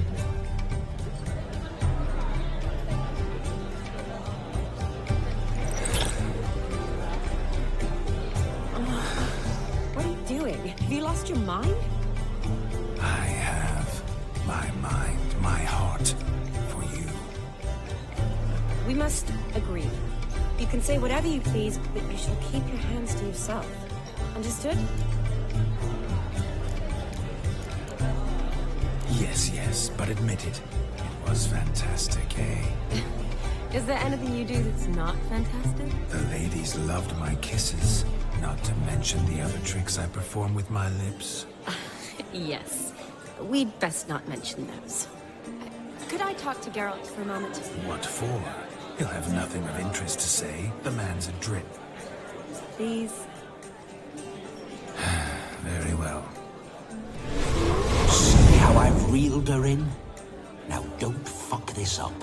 What are you doing? Have you lost your mind? I have my mind, my heart for you. We must agree. You can say whatever you please, but you shall keep your hands to yourself. Understood? Yes, yes, but admit it. It was fantastic, eh? Is there anything you do that's not fantastic? The ladies loved my kisses, not to mention the other tricks I perform with my lips. Yes. We'd best not mention those. Could I talk to Geralt for a moment? What for? He'll have nothing of interest to say. The man's adrip. Please? Very well. See how I've reeled her in? Now don't fuck this up.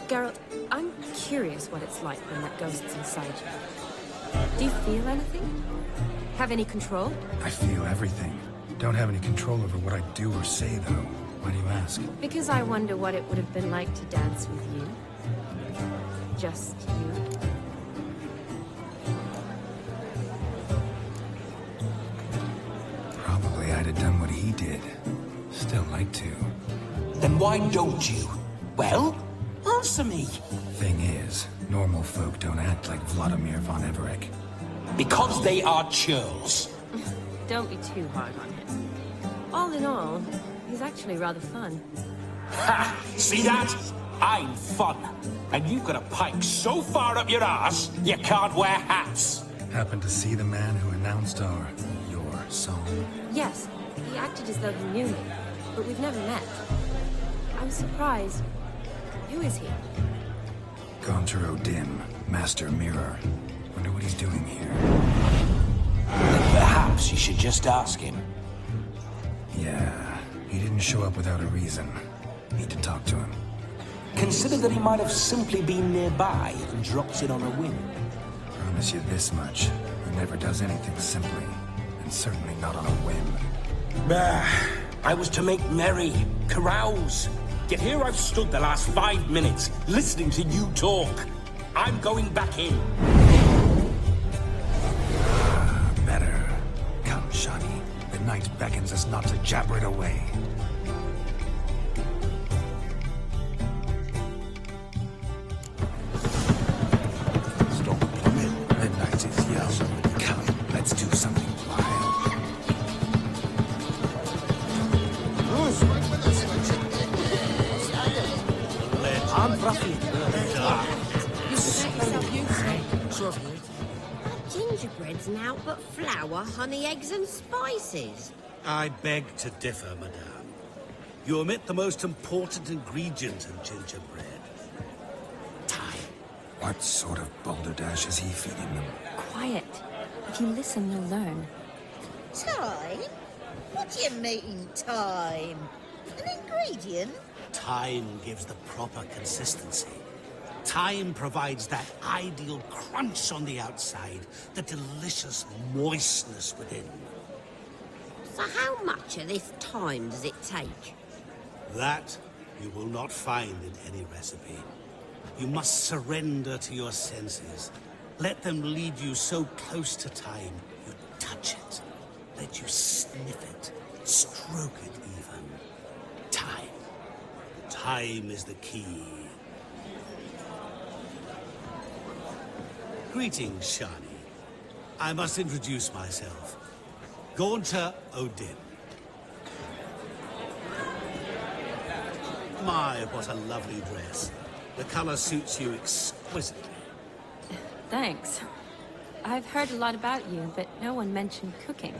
Geralt, I'm curious what it's like when that ghost's inside you. Do you feel anything? Have any control? I feel everything. Don't have any control over what I do or say, though. Why do you ask? Because I wonder what it would have been like to dance with you. Just you. Probably I'd have done what he did. Still like to. Then why don't you? Well, answer me. Thing is, normal folk don't act like Vladimir von Everec. Because they are churls. Don't be too hard on him. All in all, he's actually rather fun. Ha! See that? I'm fun. And you've got a pike so far up your ass, you can't wear hats. Happened to see the man who announced your song? Yes, he acted as though he knew me, but we've never met. I was surprised. Who is he? Gaunter O'Dim, Master Mirror. Wonder what he's doing here. Then perhaps you should just ask him. Yeah, he didn't show up without a reason. Need to talk to him. Consider that he might have simply been nearby and dropped in on a whim. Promise you this much. He never does anything simply. And certainly not on a whim. Bah! I was to make merry, carouse. Yet here I've stood the last 5 minutes, listening to you talk. I'm going back in. Better. Come, Shani. The night beckons us not to jabber it away. Stop plumbing. The night is young. Come, let's do something wild. I'm Ruffy. Gingerbread's now but flour, honey, eggs and spices. I beg to differ, madame. You omit the most important ingredient in gingerbread. What sort of balderdash is he feeding them? Quiet. If you listen, you'll learn. Time? What do you mean, time? An ingredient? Time gives the proper consistency. Time provides that ideal crunch on the outside, the delicious moistness within. So how much of this time does it take? That you will not find in any recipe. You must surrender to your senses. Let them lead you so close to time, you touch it. Let you sniff it, stroke it even. Time. Time is the key. Greetings, Shani. I must introduce myself. Gaunter O'Dim. My, what a lovely dress. The color suits you exquisitely. Thanks. I've heard a lot about you, but no one mentioned cooking.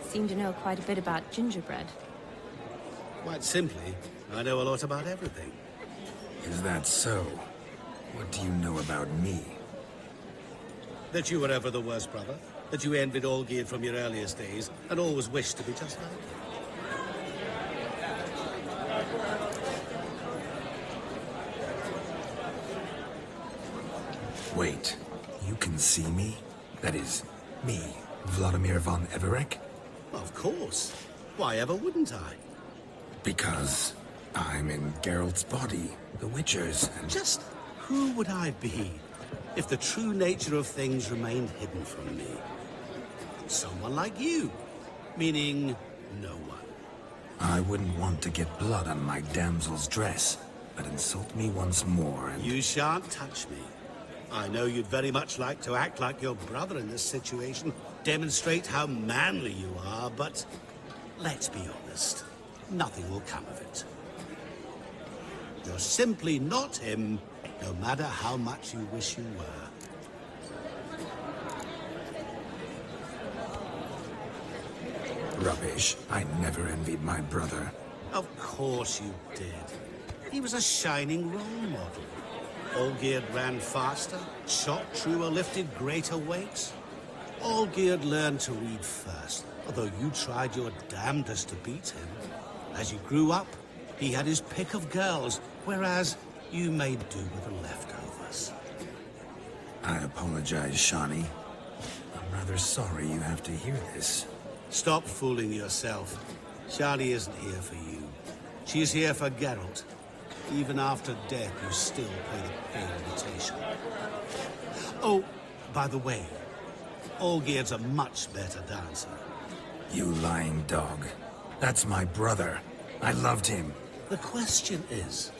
Seem to know quite a bit about gingerbread. Quite simply, I know a lot about everything. Is that so? What do you know about me? That you were ever the worst brother. That you envied Olgierd from your earliest days, and always wished to be just like him. Wait, you can see me? That is, me, Vladimir von Everec? Of course. Why ever wouldn't I? Because I'm in Geralt's body, the Witcher's, and... Just who would I be if the true nature of things remained hidden from me? Someone like you. Meaning, no one. I wouldn't want to get blood on my damsel's dress, but insult me once more and... You shan't touch me. I know you'd very much like to act like your brother in this situation, demonstrate how manly you are, but let's be honest, nothing will come of it. You're simply not him, no matter how much you wish you were. Rubbish. I never envied my brother. Of course you did. He was a shining role model. Olgierd ran faster, shot truer, lifted greater weights. Olgierd learned to read first, although you tried your damnedest to beat him. As you grew up, he had his pick of girls, whereas you made do with the leftovers. I apologize, Shawnee. I'm rather sorry you have to hear this. Stop fooling yourself. Shani isn't here for you. She's here for Geralt. Even after death, you still pay the pale invitation. Oh, by the way, Olgierd's a much better dancer. You lying dog. That's my brother. I loved him. The question is,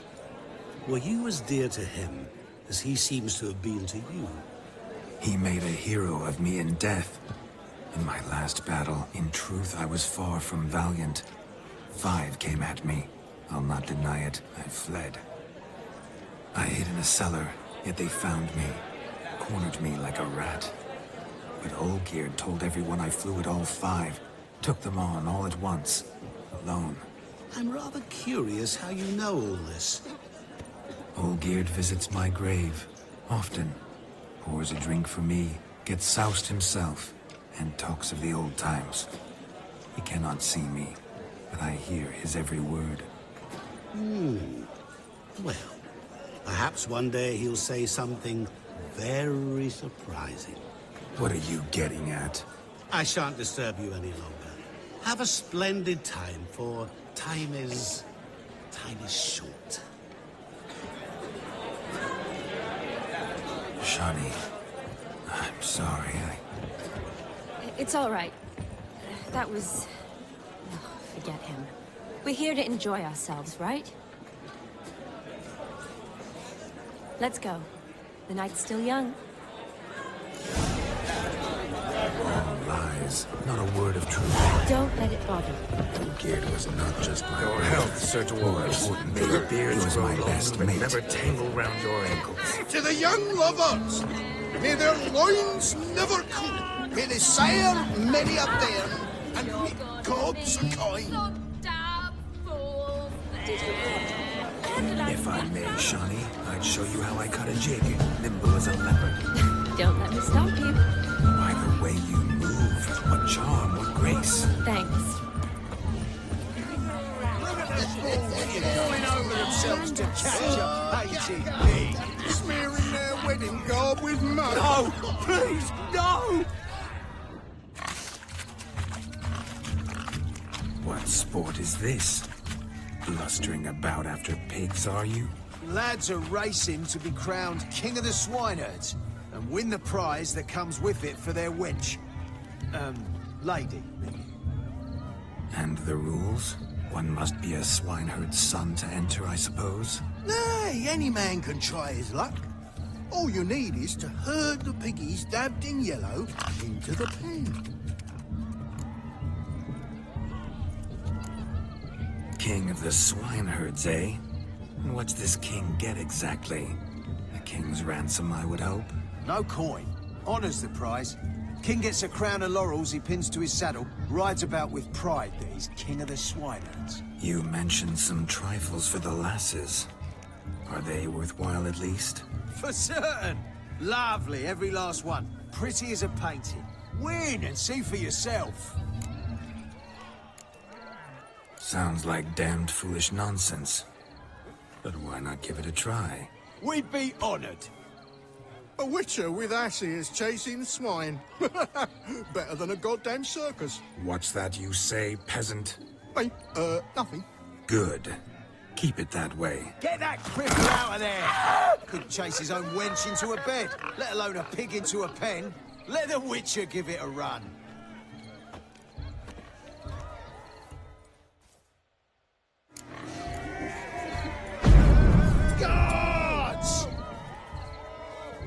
were you as dear to him as he seems to have been to you? He made a hero of me in death. In my last battle, in truth, I was far from valiant. 5 came at me. I'll not deny it. I fled. I hid in a cellar, yet they found me. Cornered me like a rat. But Olgierd told everyone I flew at all 5. Took them on all at once. Alone. I'm rather curious how you know all this. Olgierd visits my grave. Often. Pours a drink for me. Gets soused himself. And talks of the old times. He cannot see me, but I hear his every word. Well, perhaps one day he'll say something very surprising. What are you getting at? I shan't disturb you any longer. Have a splendid time, for time is short. Shawnee, I'm sorry. It's all right. That was... Oh, forget him. We're here to enjoy ourselves, right? Let's go. The night's still young. All lies. Not a word of truth. Don't let it bother you. Olgierd was not just my your health, Sir Dwarves. May your beards was my best mate. Never tangle round your ankles. To the young lovers, may their loins never cool. May they sire many a bairn, and may gods a kind. If I may, Shawnee, I'd show you how I cut a jig, nimble as a leopard. Don't let me stop you. By the way you move, what charm, what grace. Thanks. Falling over themselves to catch a hated me. Smearing their wedding garb with mud. No! Please, no! What sport is this? Blustering about after pigs, are you? Lads are racing to be crowned King of the Swineherds and win the prize that comes with it for their wench. Lady. And the rules? One must be a swineherd's son to enter, I suppose? Nay, any man can try his luck. All you need is to herd the piggies dabbed in yellow into the pen. King of the swineherds, eh? And what's this king get exactly? A king's ransom, I would hope? No coin. Honours the prize. King gets a crown of laurels he pins to his saddle, rides about with pride that he's King of the Swineherds. You mentioned some trifles for the lasses. Are they worthwhile at least? For certain. Lovely, every last one. Pretty as a painting. Win and see for yourself. Sounds like damned foolish nonsense. But why not give it a try? We'd be honoured. A witcher with asses chasing swine. Better than a goddamn circus. What's that you say, peasant? Hey, nothing. Good. Keep it that way. Get that cripple out of there! Couldn't chase his own wench into a bed, let alone a pig into a pen. Let the witcher give it a run. Gods!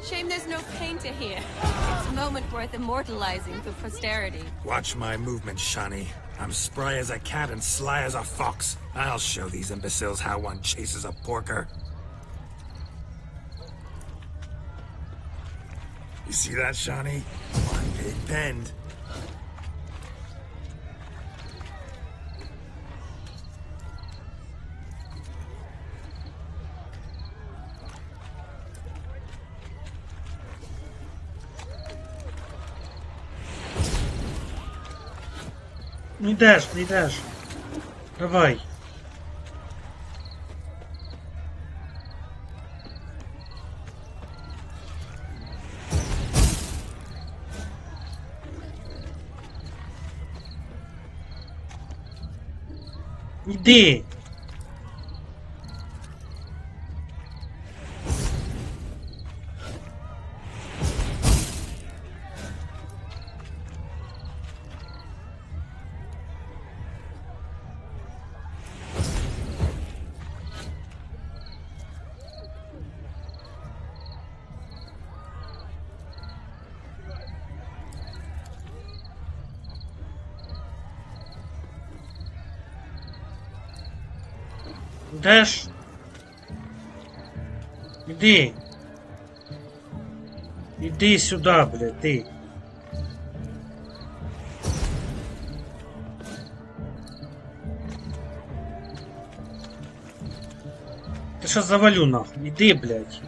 Shame there's no painter here. It's a moment worth immortalizing for posterity. Watch my movements, Shawnee. I'm spry as a cat and sly as a fox. I'll show these imbeciles how one chases a porker. You see that, Shawnee? One big bend. Ну йдеш, не йдеш. Давай. Іди. Де ж? Іди. Іди сюди, блядь, ти. Ти що завалю нахуй? Іди, блядь.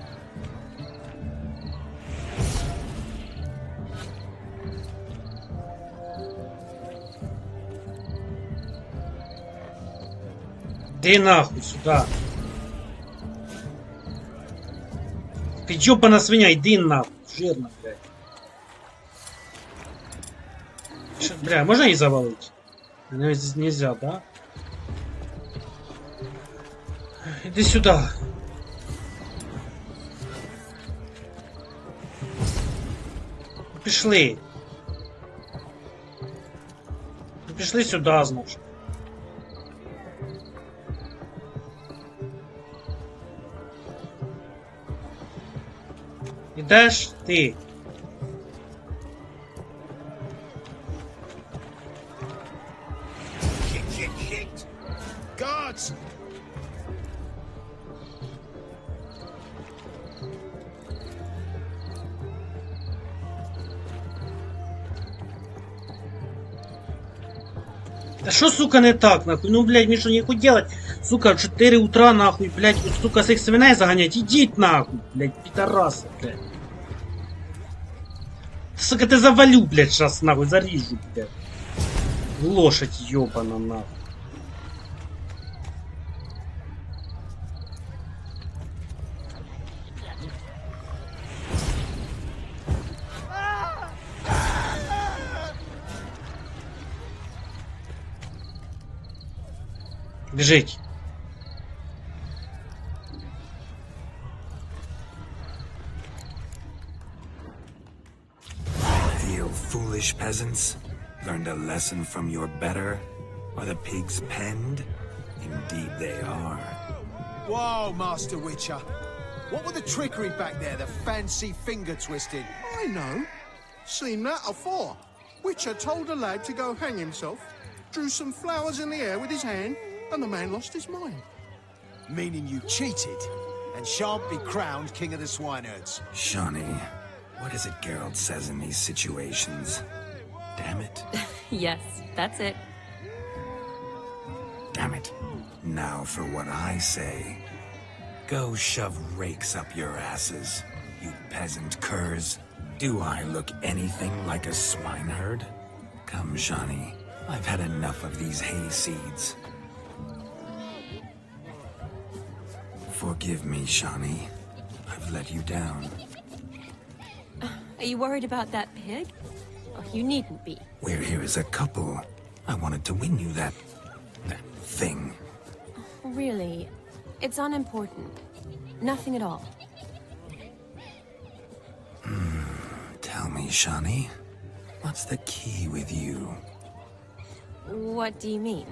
Иди нахуй сюда. Ты ёбана свинья, иди нахуй. Жирно, блядь. Что, бля, можно и завалить? Но здесь нельзя, да? Иди сюда. Пішли. Пішли сюда, значит. Ідеш ти. Shit. Guards! Да что, сука, не так, нахуй? Ну, блядь, мне что, нехуй делать? Сука, в 4 утра, нахуй, блядь, вот, сука, с их свиней загонять. Идите, нахуй, блядь, пидорасы, блядь. Сука, ты завалю, блядь, сейчас, нахуй, зарежу, блядь. Лошадь ёбана, нахуй. Бежите. You foolish peasants, learned a lesson from your better? Are the pigs penned? Indeed they are. Whoa, Master Witcher. What were the trickery back there, the fancy finger twisting? I know. Seen that afore. Witcher told a lad to go hang himself, drew some flowers in the air with his hand, and the man lost his mind. Meaning you cheated, and shan't be crowned King of the Swineherds. Shawnee, what is it Geralt says in these situations? Damn it. Yes, that's it. Damn it. Now for what I say. Go shove rakes up your asses, you peasant curs. Do I look anything like a swineherd? Come, Shawnee. I've had enough of these hayseeds. Forgive me, Shawnee. I've let you down. Are you worried about that pig? Oh, you needn't be. We're here as a couple. I wanted to win you that thing. Really, it's unimportant. Nothing at all. Tell me, Shawnee, what's the key with you? What do you mean?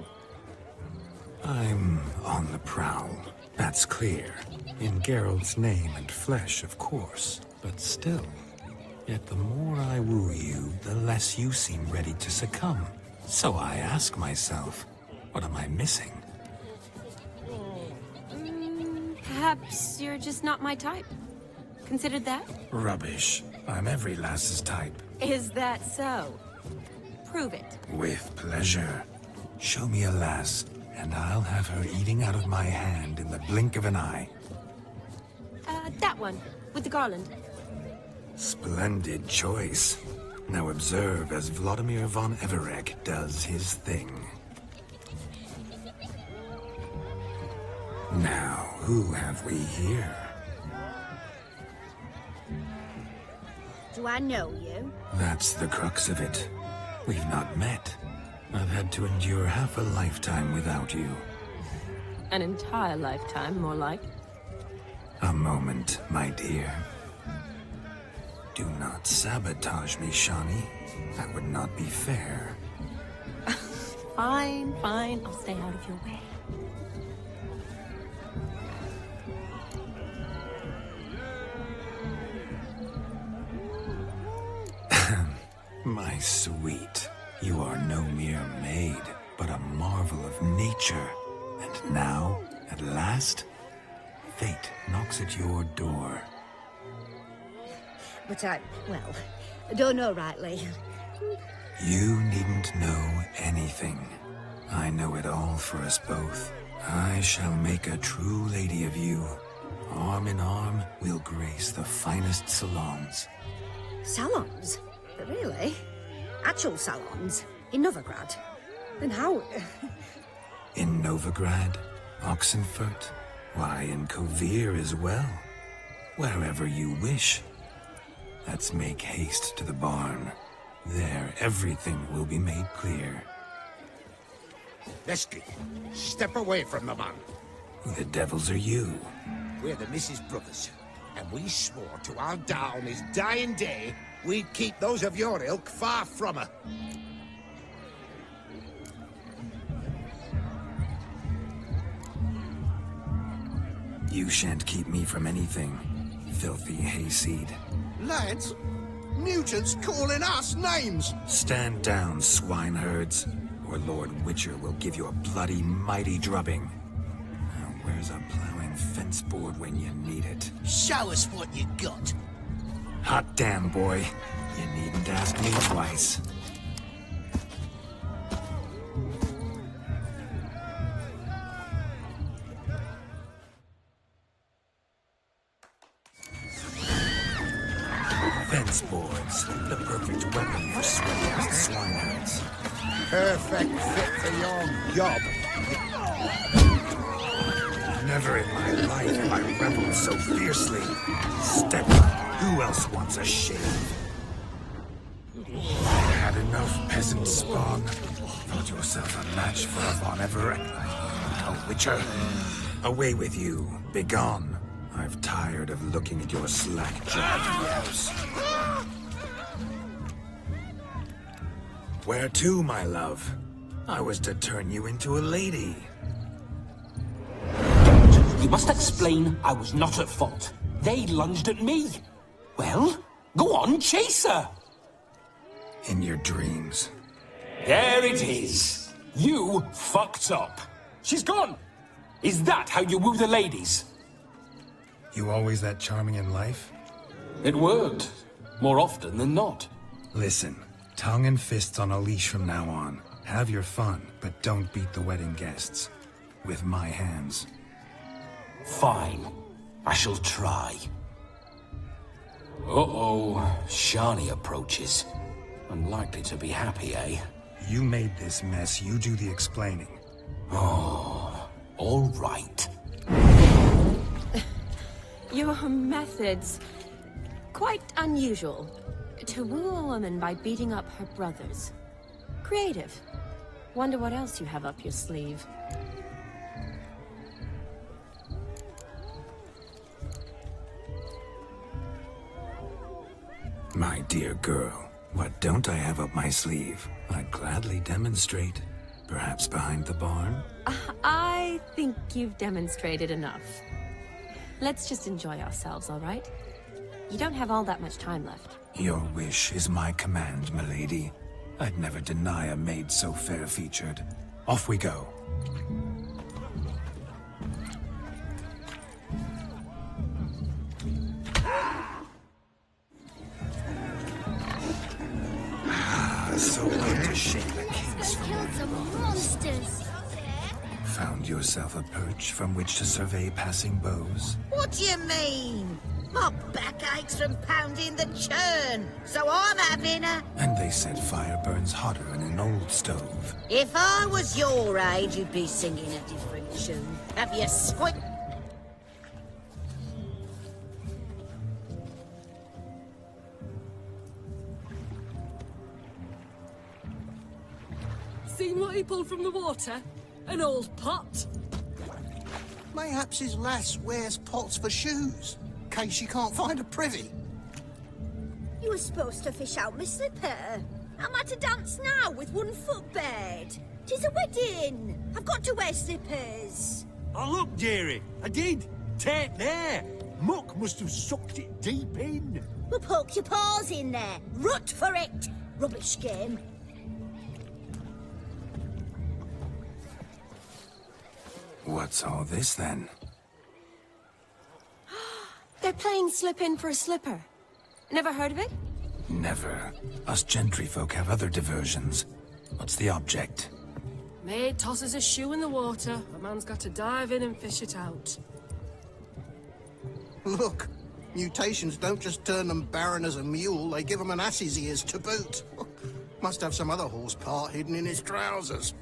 I'm on the prowl. That's clear. In Geralt's name and flesh, of course. But still. Yet the more I woo you, the less you seem ready to succumb. So I ask myself, what am I missing? Perhaps you're just not my type. Considered that? Rubbish. I'm every lass's type. Is that so? Prove it. With pleasure. Show me a lass, and I'll have her eating out of my hand in the blink of an eye. That one, with the garland. Splendid choice. Now observe as Vladimir von Everek does his thing. Now, who have we here? Do I know you? That's the crux of it. We've not met. I've had to endure half a lifetime without you. An entire lifetime, more like. A moment, my dear. Do not sabotage me, Shani. That would not be fair. Fine, fine. I'll stay out of your way. My sweet, you are no mere maid, but a marvel of nature. And now, at last, fate knocks at your door. But I don't know rightly. You needn't know anything. I know it all for us both. I shall make a true lady of you. Arm in arm, we'll grace the finest salons. Salons? Really? Actual salons? In Novigrad? And how... In Novigrad, Oxenfurt, why, in Kovir as well. Wherever you wish. Let's make haste to the barn. There, everything will be made clear. Lesky, step away from the man. Who the devils are you? We're the Mrs. Brothers, and we swore to our down on his dying day we'd keep those of your ilk far from her. You shan't keep me from anything, filthy hayseed. Lads, mutants calling us names! Stand down, swineherds, or Lord Witcher will give you a bloody mighty drubbing. Now, where's a plowing fence board when you need it? Show us what you got. Hot damn, boy. You needn't ask me twice. Fence boards, the perfect weapon for sweaty-ass swineherds. Perfect fit for your job. Never in my life have I reveled so fiercely. Step up. Who else wants a shave? Had enough, peasant spawn. Thought yourself a match for a Von Everett. A Witcher. Away with you. Begone. I've tired of looking at your slack-jawed yaps. Where to, my love? I was to turn you into a lady. You must explain I was not at fault. They lunged at me. Well, go on, chase her. In your dreams. There it is. You fucked up. She's gone. Is that how you woo the ladies? You always that charming in life? It worked. More often than not. Listen, tongue and fists on a leash from now on. Have your fun, but don't beat the wedding guests. With my hands. Fine. I shall try. Uh-oh. Shani approaches. Unlikely to be happy, eh? You made this mess. You do the explaining. Oh, all right. Your methods... quite unusual. To woo a woman by beating up her brothers. Creative. Wonder what else you have up your sleeve. My dear girl, what don't I have up my sleeve? I'd gladly demonstrate. Perhaps behind the barn? I think you've demonstrated enough. Let's just enjoy ourselves, all right? You don't have all that much time left. Your wish is my command, milady. I'd never deny a maid so fair-featured. Off we go. So way to shake the kings from Killed some monsters. Found yourself a perch from which to survey passing bows? What do you mean? My back aches from pounding the churn, so I'm having a... And they said fire burns hotter in an old stove. If I was your age, you'd be singing a different tune. Have you squint? Seen what he pulled from the water? An old pot? Mayhaps his lass wears pots for shoes, in case she can't find a privy. You were supposed to fish out my slipper. Am I to dance now with one foot bared? 'Tis a wedding. I've got to wear slippers. Oh, look, dearie, I did. Take there. Muck must have sucked it deep in. Well, poke your paws in there. Rut for it. Rubbish game. What's all this then? They're playing slip in for a slipper. Never heard of it? Never. Us gentry folk have other diversions. What's the object? Maid tosses a shoe in the water. A man's got to dive in and fish it out. Look, mutations don't just turn them barren as a mule, they give them an ass's ears to boot. Must have some other horse part hidden in his trousers.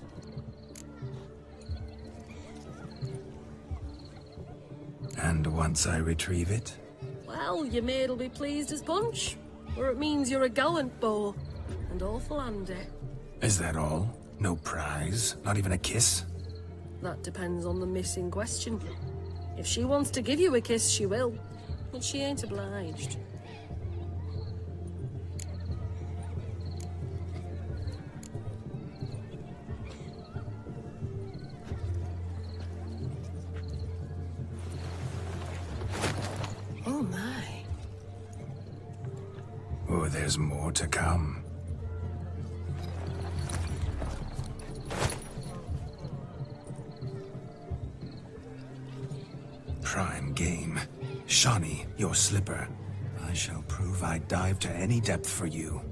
And once I retrieve it? Well, your maid'll be pleased as punch. Or it means you're a gallant beau. And awful handy. Is that all? No prize? Not even a kiss? That depends on the miss in question. If she wants to give you a kiss, she will. But she ain't obliged. Oh my. Oh, there's more to come. Prime game. Shawnee, your slipper. I shall prove I'd dive to any depth for you.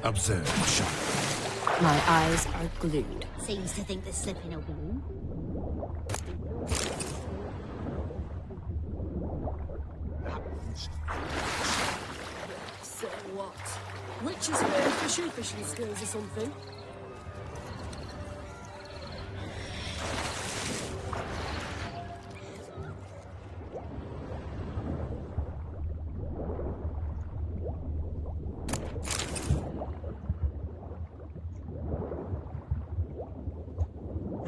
Observe, Shawnee. My eyes are glued. Seems to think the slipping will warm. So what? Witches famed for shoe fishing skills or something?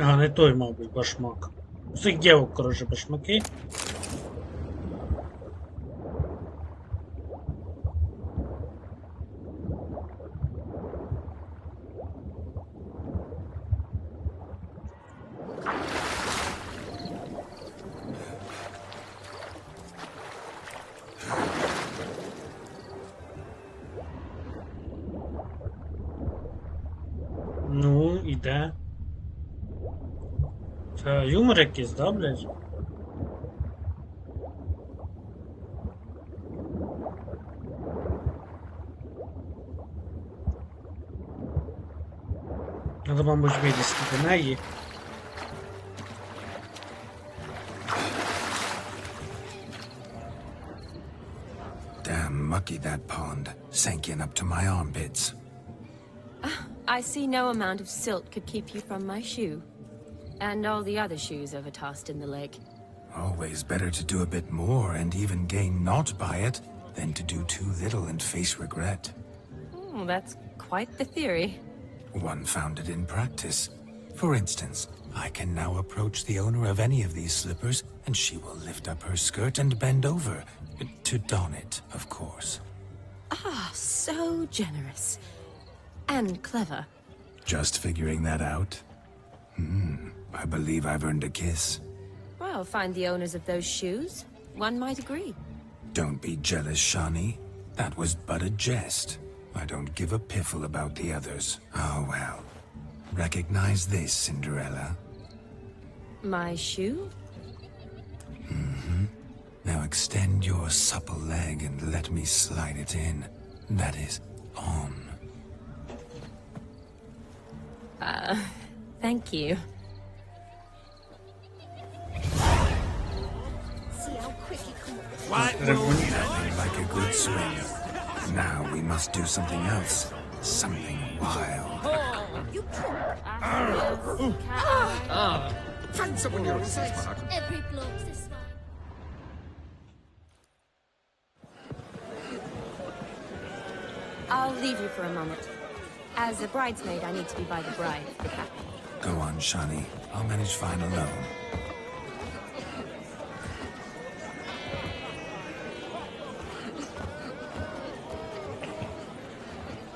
А, не той, мабуть, башмак. У цих дівок, коротше, башмаки. Ну, іде. Це юмор якийсь, да, блядь? Надо, мабуть, вилізти до неї. Damn mucky that pond. Sank in up to my armpits. I see no amount of silt could keep you from my shoe. And all the other shoes overtossed in the lake. Always better to do a bit more and even gain naught by it than to do too little and face regret. That's quite the theory. One founded in practice. For instance, I can now approach the owner of any of these slippers, and she will lift up her skirt and bend over. To don it, of course. Ah, so generous. And clever. Just figuring that out? I believe I've earned a kiss. Well, find the owners of those shoes. One might agree. Don't be jealous, Shawnee. That was but a jest. I don't give a piffle about the others. Oh well. Recognize this, Cinderella? My shoe? Mm-hmm. Now extend your supple leg and let me slide it in. That is, on. Thank you. See how quick he can Nothing like a good swing. Now we must do something else. Something wild. Every bloke's this way. I'll leave you for a moment. As a bridesmaid, I need to be by the bride for the cap. Go on, Shani. I'll manage fine alone.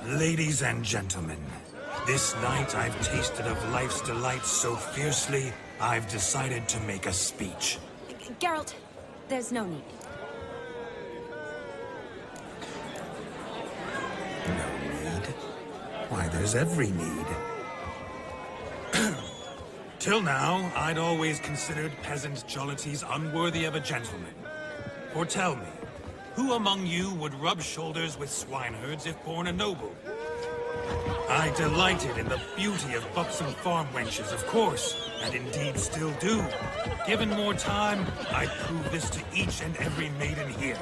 Ladies and gentlemen, this night I've tasted of life's delights so fiercely, I've decided to make a speech. Geralt, there's no need. Why, there's every need. Till now, I'd always considered peasant jollities unworthy of a gentleman. For tell me, who among you would rub shoulders with swineherds if born a noble? I delighted in the beauty of buxom farm wenches, of course, and indeed still do. Given more time, I'd prove this to each and every maiden here.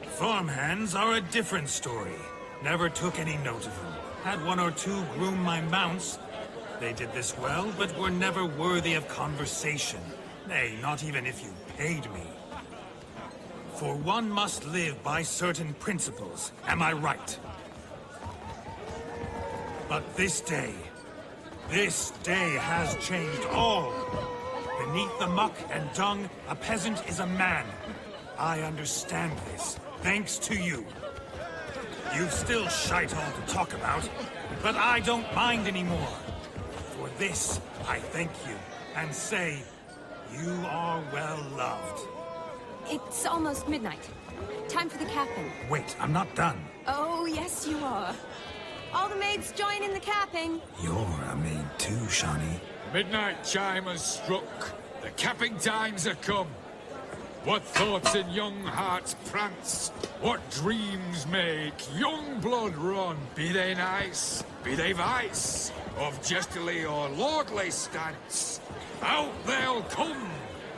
Farmhands are a different story. Never took any note of them. Had one or two groom my mounts. They did this well, but were never worthy of conversation. Nay, not even if you paid me. For one must live by certain principles, am I right? But this day has changed all. Beneath the muck and dung, a peasant is a man. I understand this, thanks to you. You've still shite all to talk about, but I don't mind anymore. For this, I thank you, and say, you are well loved. It's almost midnight. Time for the capping. Wait, I'm not done. Oh, yes, you are. All the maids join in the capping. You're a maid too, Shani. Midnight chime has struck. The capping times are come. What thoughts in young hearts prance? What dreams make young blood run? Be they nice, be they vice, of jestily or lordly stance, out they'll come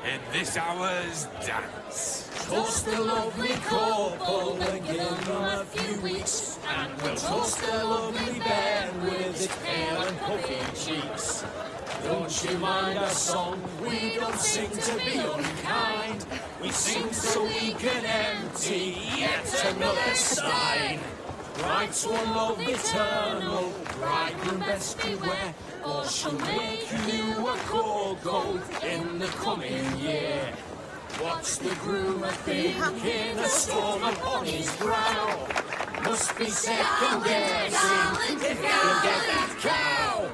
in this hour's dance. Toast the lovely couple and give them a few weeks, and we'll toast the lovely bed with its pale and puffy cheeks. Don't you mind our song? We don't sing to be unkind. We sing so we can empty yet another stein. Bride's one love eternal, bridegroom best beware, or she'll make you a cold gold in the coming year. What's the groom a thinking? A storm upon his brow. Must be second guessing if he'll get that cow.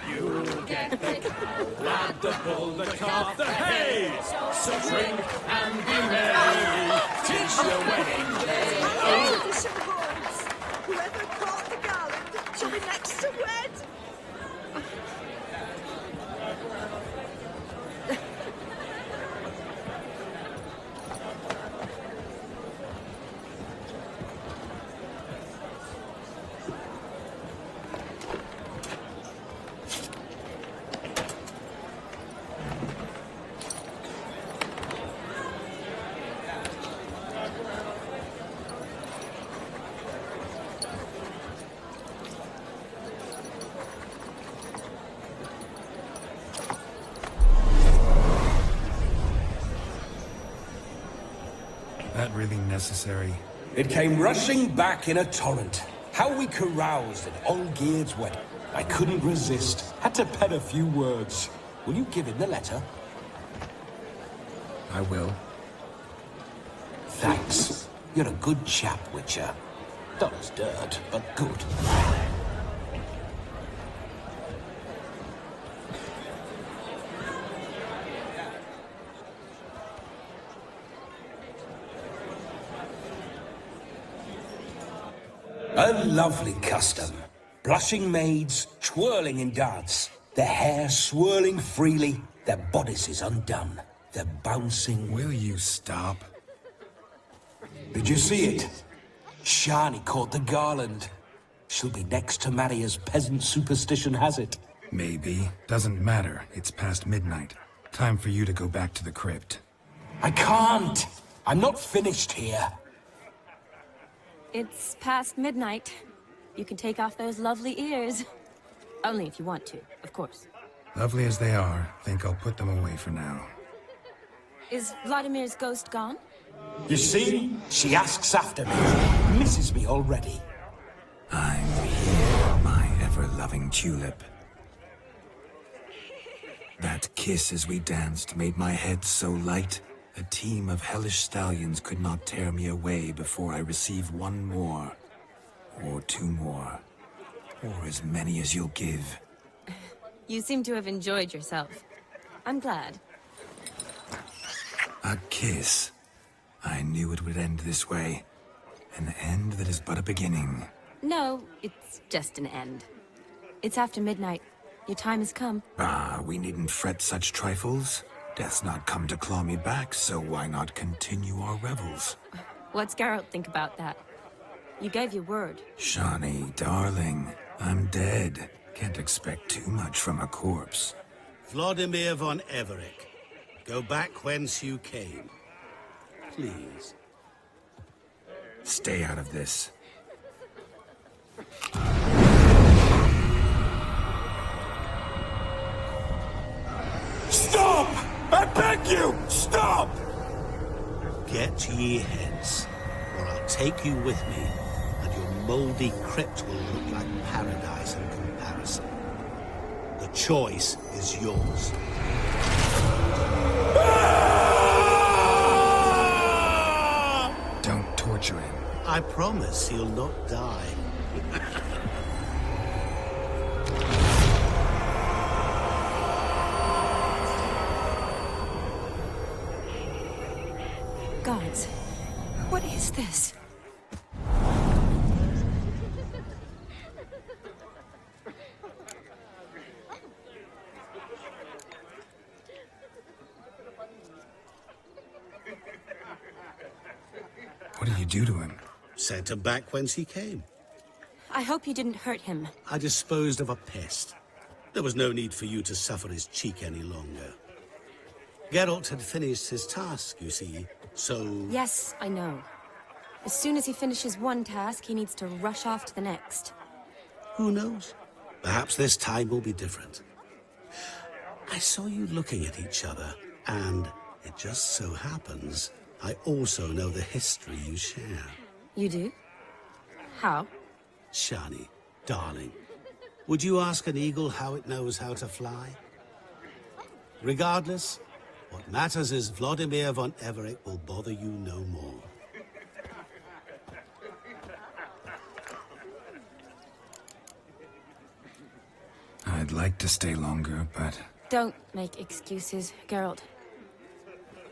You'll get the cow, lad, the bull, the calf, the hay. So drink and be merry, 'tis your wedding day. Oh, tradition holds. Whoever caught the garland shall be next to wed. That really necessary? It came rushing back in a torrent. How we caroused at Olgierd's wedding. I couldn't resist. Had to pen a few words. Will you give him the letter? I will. Thanks. You're a good chap, Witcher. Dull as dirt, but good. A lovely custom. Blushing maids twirling in dance, their hair swirling freely, their bodices undone, their bouncing... Will you stop? Did you see it? Shani caught the garland. She'll be next to marry as peasant superstition has it. Maybe. Doesn't matter. It's past midnight. Time for you to go back to the crypt. I can't. I'm not finished here. It's past midnight. You can take off those lovely ears. Only if you want to, of course. Lovely as they are, think I'll put them away for now. Is Vladimir's ghost gone? You see? She asks after me. Misses me already. I'm here, my ever-loving tulip. That kiss as we danced made my head so light, a team of hellish stallions could not tear me away before I receive one more. Or two more. Or as many as you'll give. You seem to have enjoyed yourself. I'm glad. A kiss. I knew it would end this way. An end that is but a beginning. No, it's just an end. It's after midnight. Your time has come. Ah, we needn't fret such trifles. Death's not come to claw me back, so why not continue our revels? What's Geralt think about that? You gave your word. Shani, darling, I'm dead. Can't expect too much from a corpse. Vladimir von Everec, go back whence you came. Please. Stay out of this. Stop! I beg you! Stop! Get ye hence, or I'll take you with me, and your moldy crypt will look like paradise in comparison. The choice is yours. Don't torture him. I promise he'll not die. Gods, what is this? What did you do to him? Sent him back whence he came. I hope you didn't hurt him. I disposed of a pest. There was no need for you to suffer his cheek any longer. Geralt had finished his task, you see, so... Yes, I know. As soon as he finishes one task, he needs to rush off to the next. Who knows? Perhaps this time will be different. I saw you looking at each other, and it just so happens I also know the history you share. You do? How? Shani, darling, would you ask an eagle how it knows how to fly? Regardless, what matters is Vladimir von Everec will bother you no more. I'd like to stay longer, but... Don't make excuses, Geralt.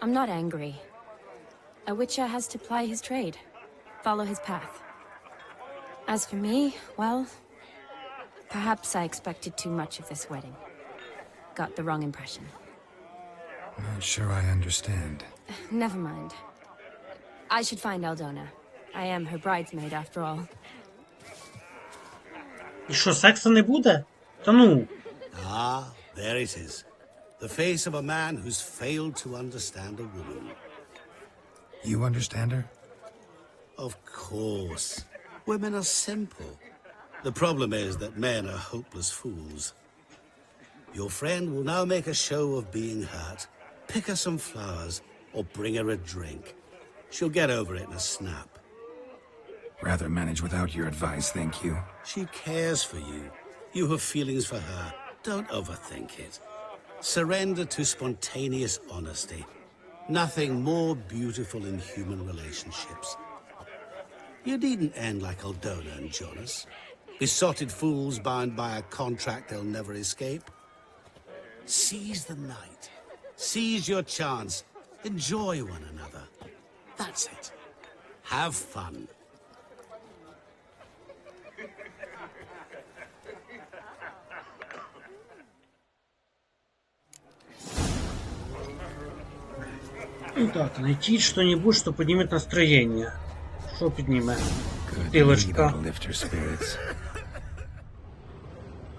I'm not angry. A witcher has to ply his trade, follow his path. As for me, well, perhaps I expected too much of this wedding. Got the wrong impression. Not sure I understand. Never mind. I should find Aldona. I am her bridesmaid, after all. І що, сексу не буде? Та ну. Ah, there it is. The face of a man who's failed to understand a woman. You understand her? Of course. Women are simple. The problem is that men are hopeless fools. Your friend will now make a show of being hurt, pick her some flowers, or bring her a drink. She'll get over it in a snap. Rather manage without your advice, thank you. She cares for you. You have feelings for her. Don't overthink it. Surrender to spontaneous honesty. Nothing more beautiful in human relationships. You needn't end like Aldona and Jonas. Besotted fools bound by a contract they'll never escape. Seize the night. Seize your chance. Enjoy one another. That's it. Have fun. Так, найти что-нибудь, что поднимет настроение. Что поднимет? Good Пилочка. meat ought to lift your spirits.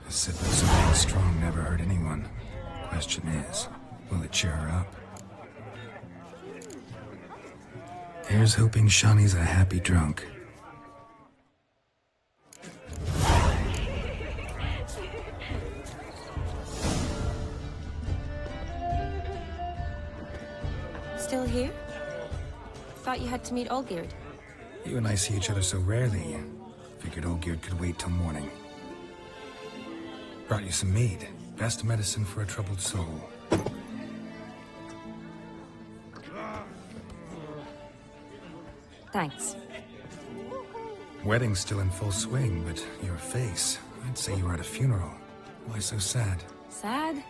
A sip of something strong never hurt anyone. Question is, will it cheer her up? Here's hoping Shawnee's a happy drunk. Still here? Thought you had to meet Olgierd. You and I see each other so rarely. Figured Olgierd could wait till morning. Brought you some mead. Best medicine for a troubled soul. Thanks. Wedding's still in full swing, but your face, I'd say you were at a funeral. Why so sad? Sad?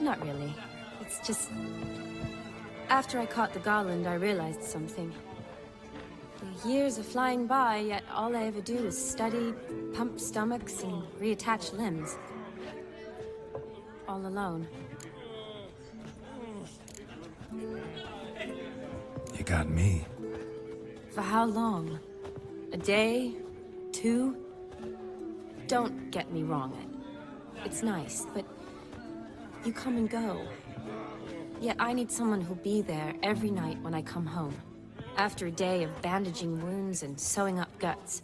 Not really. It's just... After I caught the garland, I realized something. The years are flying by, yet all I ever do is study, pump stomachs, and reattach limbs. All alone. You got me. For how long? A day? 2? Don't get me wrong. It's nice, but you come and go. Yet I need someone who'll be there every night when I come home. After a day of bandaging wounds and sewing up guts,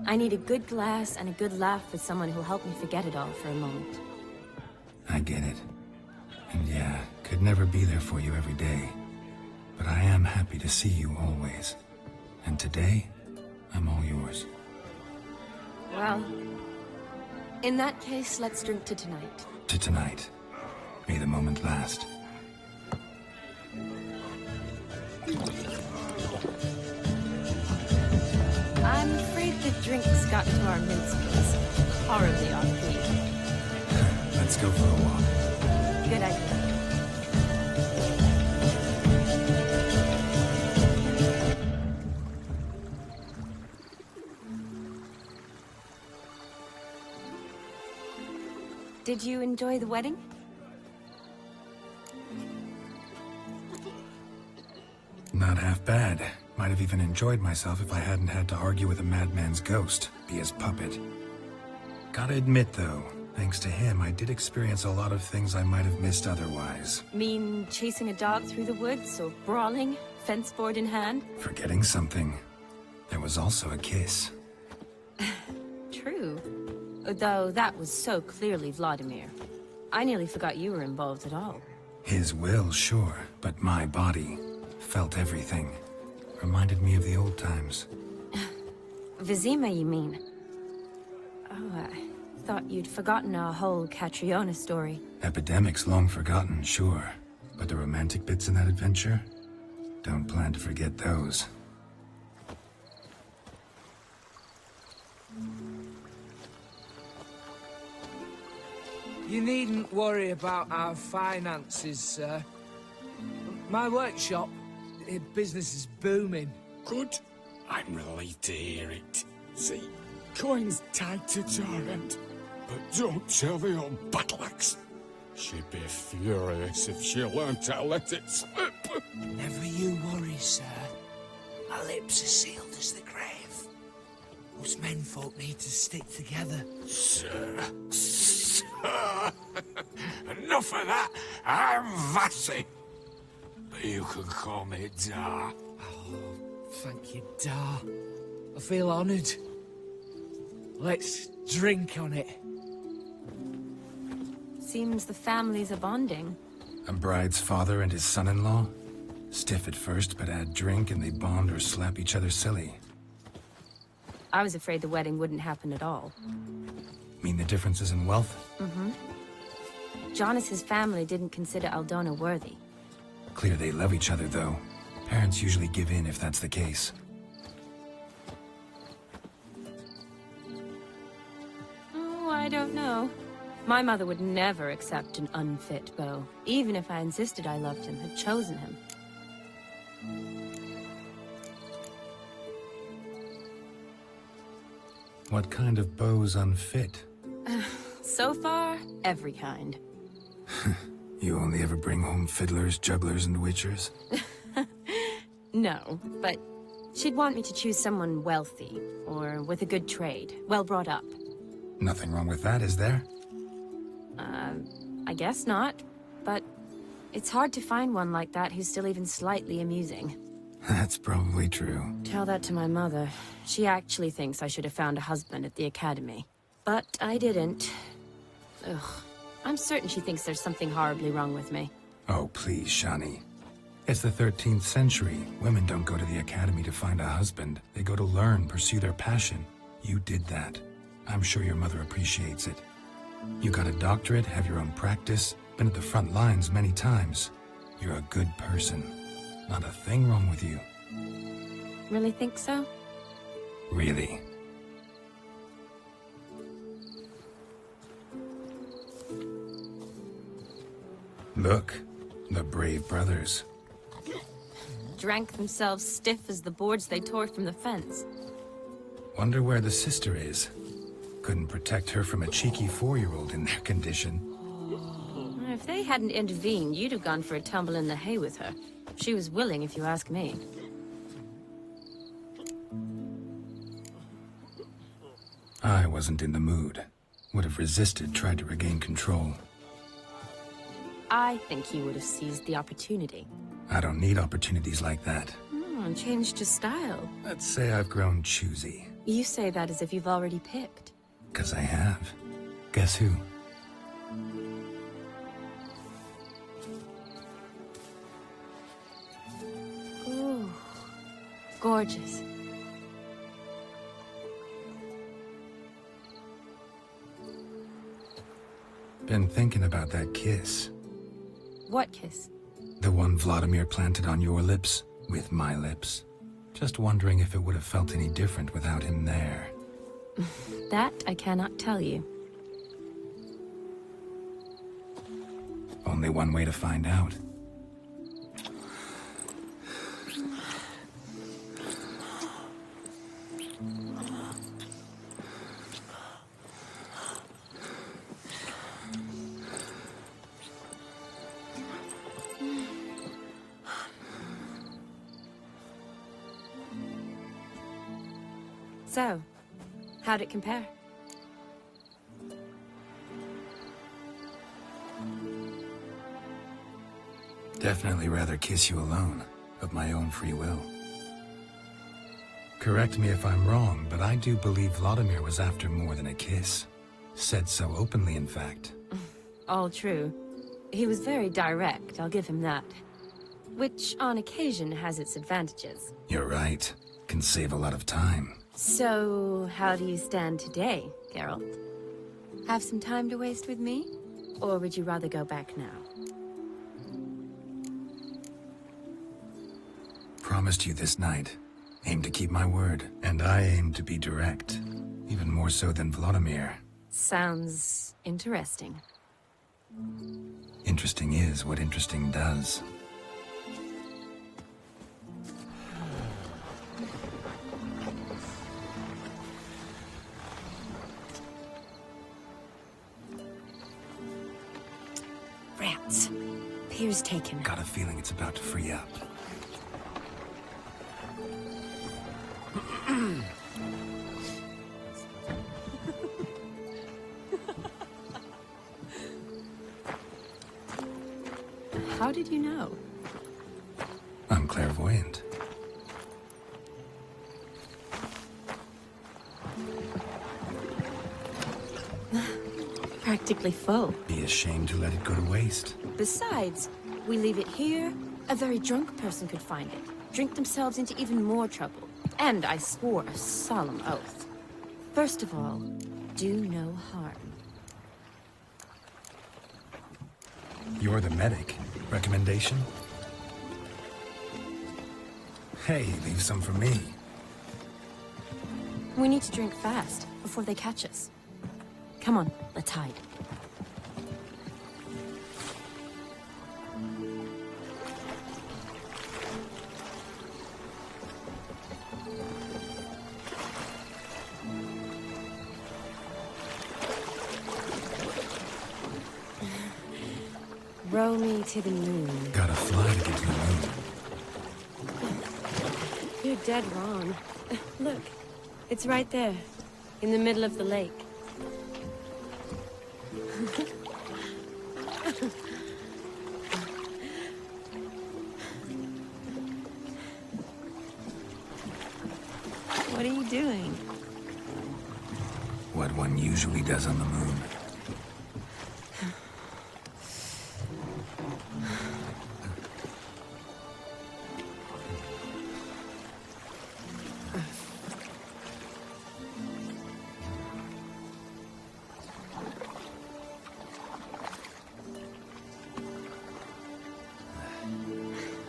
I need a good glass and a good laugh with someone who'll help me forget it all for a moment. I get it. And yeah, could never be there for you every day. But I am happy to see you always. And today, I'm all yours. Well, in that case, let's drink to tonight. To tonight. May the moment last. I'm afraid the drinks got to our minstrels. Horribly off-key. Let's go for a walk. Good idea. Did you enjoy the wedding? Not half bad. Might have even enjoyed myself if I hadn't had to argue with a madman's ghost, be his puppet. Gotta admit, though, thanks to him, I did experience a lot of things I might have missed otherwise. Mean chasing a dog through the woods, or brawling, fence board in hand? Forgetting something. There was also a kiss. True. Though that was so clearly Vladimir. I nearly forgot you were involved at all. His will, sure, but my body felt everything. Reminded me of the old times. Vizima, you mean? Oh, I thought you'd forgotten our whole Catriona story. Epidemics long forgotten, sure. But the romantic bits in that adventure? Don't plan to forget those. You needn't worry about our finances, sir. My workshop, business is booming. Good. I'm relieved to hear it. See, coin's tied to Torrent, but don't tell the old battle axe. She'd be furious if she learned to let it slip. Never you worry, sir. My lips are sealed as the grave. Us menfolk need to stick together. Sir. Enough of that. I'm Vassy. But you can call me Dar. Oh, thank you, Dar. I feel honoured. Let's drink on it. Seems the families are bonding. A bride's father and his son-in-law? Stiff at first, but add drink and they bond or slap each other silly. I was afraid the wedding wouldn't happen at all. Mean the differences in wealth? Mm-hmm. Jonas's family didn't consider Aldona worthy. Clear they love each other, though. Parents usually give in if that's the case. Oh, I don't know. My mother would never accept an unfit beau, even if I insisted I loved him, had chosen him. What kind of beau's unfit? So far, every kind. You only ever bring home fiddlers, jugglers, and witchers? No, but she'd want me to choose someone wealthy, or with a good trade, well brought up. Nothing wrong with that, is there? I guess not, but it's hard to find one like that who's still even slightly amusing. That's probably true. Tell that to my mother. She actually thinks I should have found a husband at the academy. But I didn't. Ugh. I'm certain she thinks there's something horribly wrong with me. Oh, please, Shani. It's the 13th century. Women don't go to the academy to find a husband. They go to learn, pursue their passion. You did that. I'm sure your mother appreciates it. You got a doctorate, have your own practice, been at the front lines many times. You're a good person. Not a thing wrong with you. Really think so? Really. Look, the brave brothers. Drank themselves stiff as the boards they tore from the fence. Wonder where the sister is. Couldn't protect her from a cheeky 4-year-old in their condition. If they hadn't intervened, you'd have gone for a tumble in the hay with her. She was willing, if you ask me. I wasn't in the mood. Would have resisted, tried to regain control. I think you would have seized the opportunity. I don't need opportunities like that. And changed your style. Let's say I've grown choosy. You say that as if you've already picked. 'Cause I have. Guess who? Ooh, gorgeous. Been thinking about that kiss. What kiss? The one Vladimir planted on your lips, with my lips. Just wondering if it would have felt any different without him there. That I cannot tell you. Only one way to find out. So, how'd it compare? Definitely rather kiss you alone, of my own free will. Correct me if I'm wrong, but I do believe Vladimir was after more than a kiss. Said so openly, in fact. All true. He was very direct, I'll give him that. Which, on occasion, has its advantages. You're right. Can save a lot of time. So, how do you stand today, Geralt? Have some time to waste with me? Or would you rather go back now? Promised you this night. Aim to keep my word. And I aim to be direct. Even more so than Vladimir. Sounds interesting. Interesting is what interesting does. Rats. Pier's taken. Got a feeling it's about to free up. How did you know? I'm clairvoyant. Practically full. Be ashamed to let it go to waste. Besides, we leave it here, a very drunk person could find it, drink themselves into even more trouble. And I swore a solemn oath. First of all, do no harm. You're the medic. Recommendation? Hey, leave some for me. We need to drink fast, before they catch us. Come on, let's hide. Row me to the moon. Gotta fly to get to the moon. You're dead wrong. Look, it's right there, in the middle of the lake. What are you doing? What one usually does on the moon.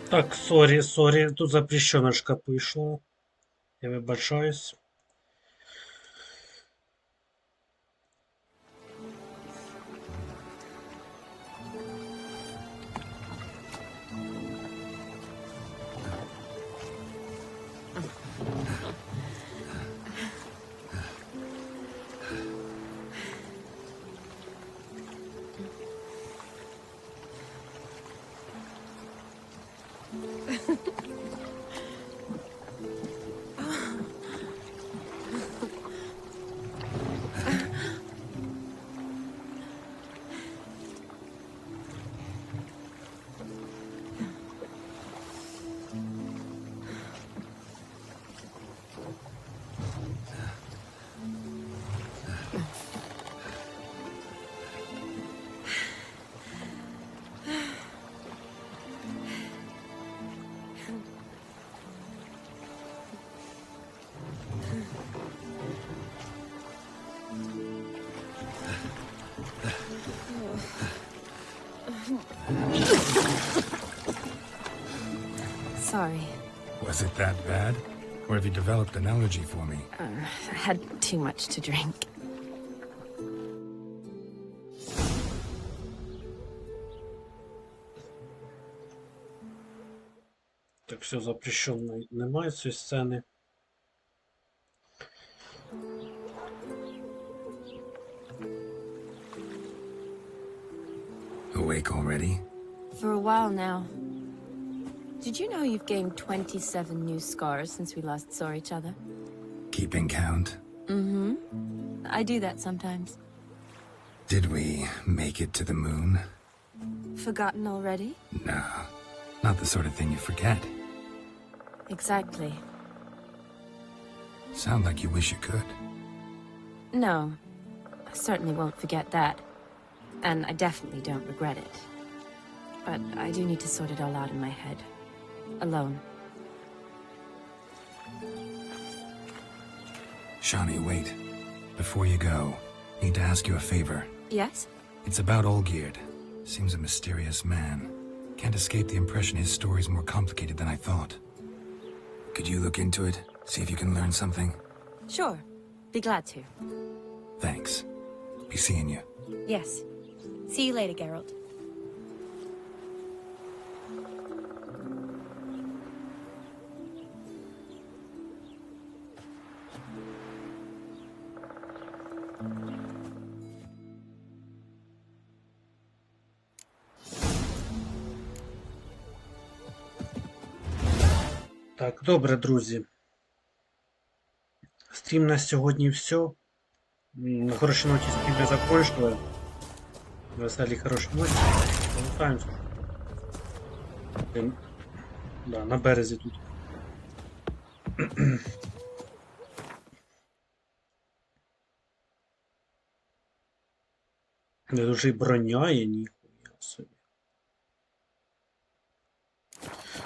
Так, сорі, тут запрещеночка пішла. Я вибачаюсь. Sorry. Was it that bad? Or have you developed an allergy for me? I had too much to drink. Так, все запрещено. Немає цієї сцени. Awake already? For a while now. Did you know you've gained 27 new scars since we last saw each other? Keeping count? Mm-hmm. I do that sometimes. Did we make it to the moon? Forgotten already? No. Not the sort of thing you forget. Exactly. Sound like you wish you could. No. I certainly won't forget that. And I definitely don't regret it. But I do need to sort it all out in my head. Alone. Shani, wait. Before you go, need to ask you a favor. Yes? It's about Olgierd. Seems a mysterious man. Can't escape the impression his story's more complicated than I thought. Could you look into it? See if you can learn something? Sure. Be glad to. Thanks. Be seeing you. Yes. See you later, Geralt. Так, добре, друзі. Стрім на сьогодні все. На хорошій ноті стрім ми закончили. Веселі хороші ноті. Повертаємося. Да, на березі тут. Не дуже й броня є, ніхуя собі.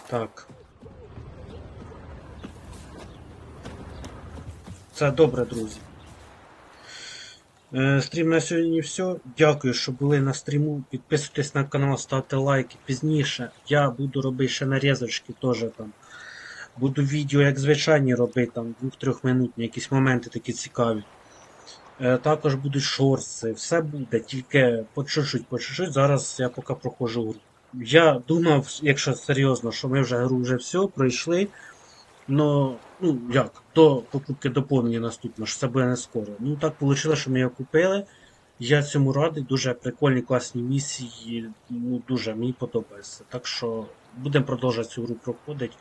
Так. Це добре, друзі. Стрім на сьогодні все. Дякую, що були на стріму. Підписуйтесь на канал, ставте лайки. Пізніше я буду робити ще нарізочки теж там. Буду відео, як звичайні, робити там 2-3 минутні, якісь моменти такі цікаві. Також будуть шорти, все буде, тільки по чуть-чуть. Зараз я поки проходжу гру. Я думав, якщо серйозно, що ми вже гру вже все пройшли. Ну як, до покупки доповнення наступного, що це буде не скоро. Ну так вийшло, що ми його купили. Я цьому радий, дуже прикольні, класні місії, ну дуже мені подобається. Так що будемо продовжувати цю гру проходити.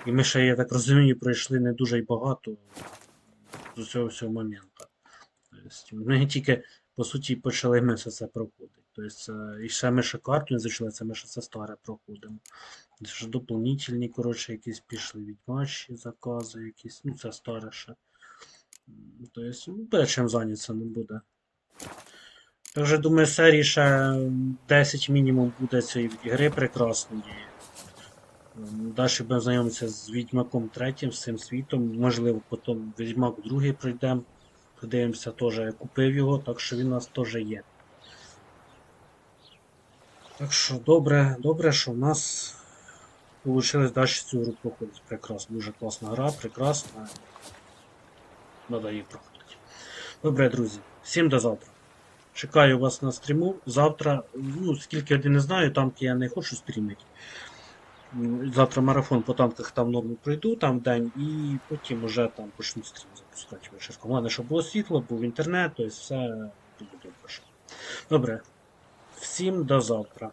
І ми ще, я так розумію, пройшли не дуже й багато з цього всього моменту. Тобто, ми тільки, по суті, почали ми все це проходити. Тобто, і ще ми ще карту не зайшли, це ми ще це старе проходимо. Це ж доповнительні, коротше, якісь пішли відьмачі закази, якісь, ну це старе ще. Тобто, буде чим зайнятися, не буде. Я вже думаю, серії ще 10 мінімум буде цієї гри прекрасної. Далі будемо знайомитися з Відьмаком 3, з цим світом. Можливо, потім Відьмак 2 пройдемо. Подивимося теж, я купив його, так що він у нас теж є. Так що добре, що в нас вийшло далі цю гру проходити. Прекрасно, дуже класна гра, прекрасна. Треба її проходити. Добре, друзі, всім до завтра. Чекаю вас на стріму. Завтра, ну, скільки годин не знаю, танки я не хочу стрімити. Завтра марафон по танках там норму пройду, там день, і потім вже там почну стрім запускати вечірком. Головне, щоб було світло, був інтернет, тобто все буде добре. Добре, всім до завтра.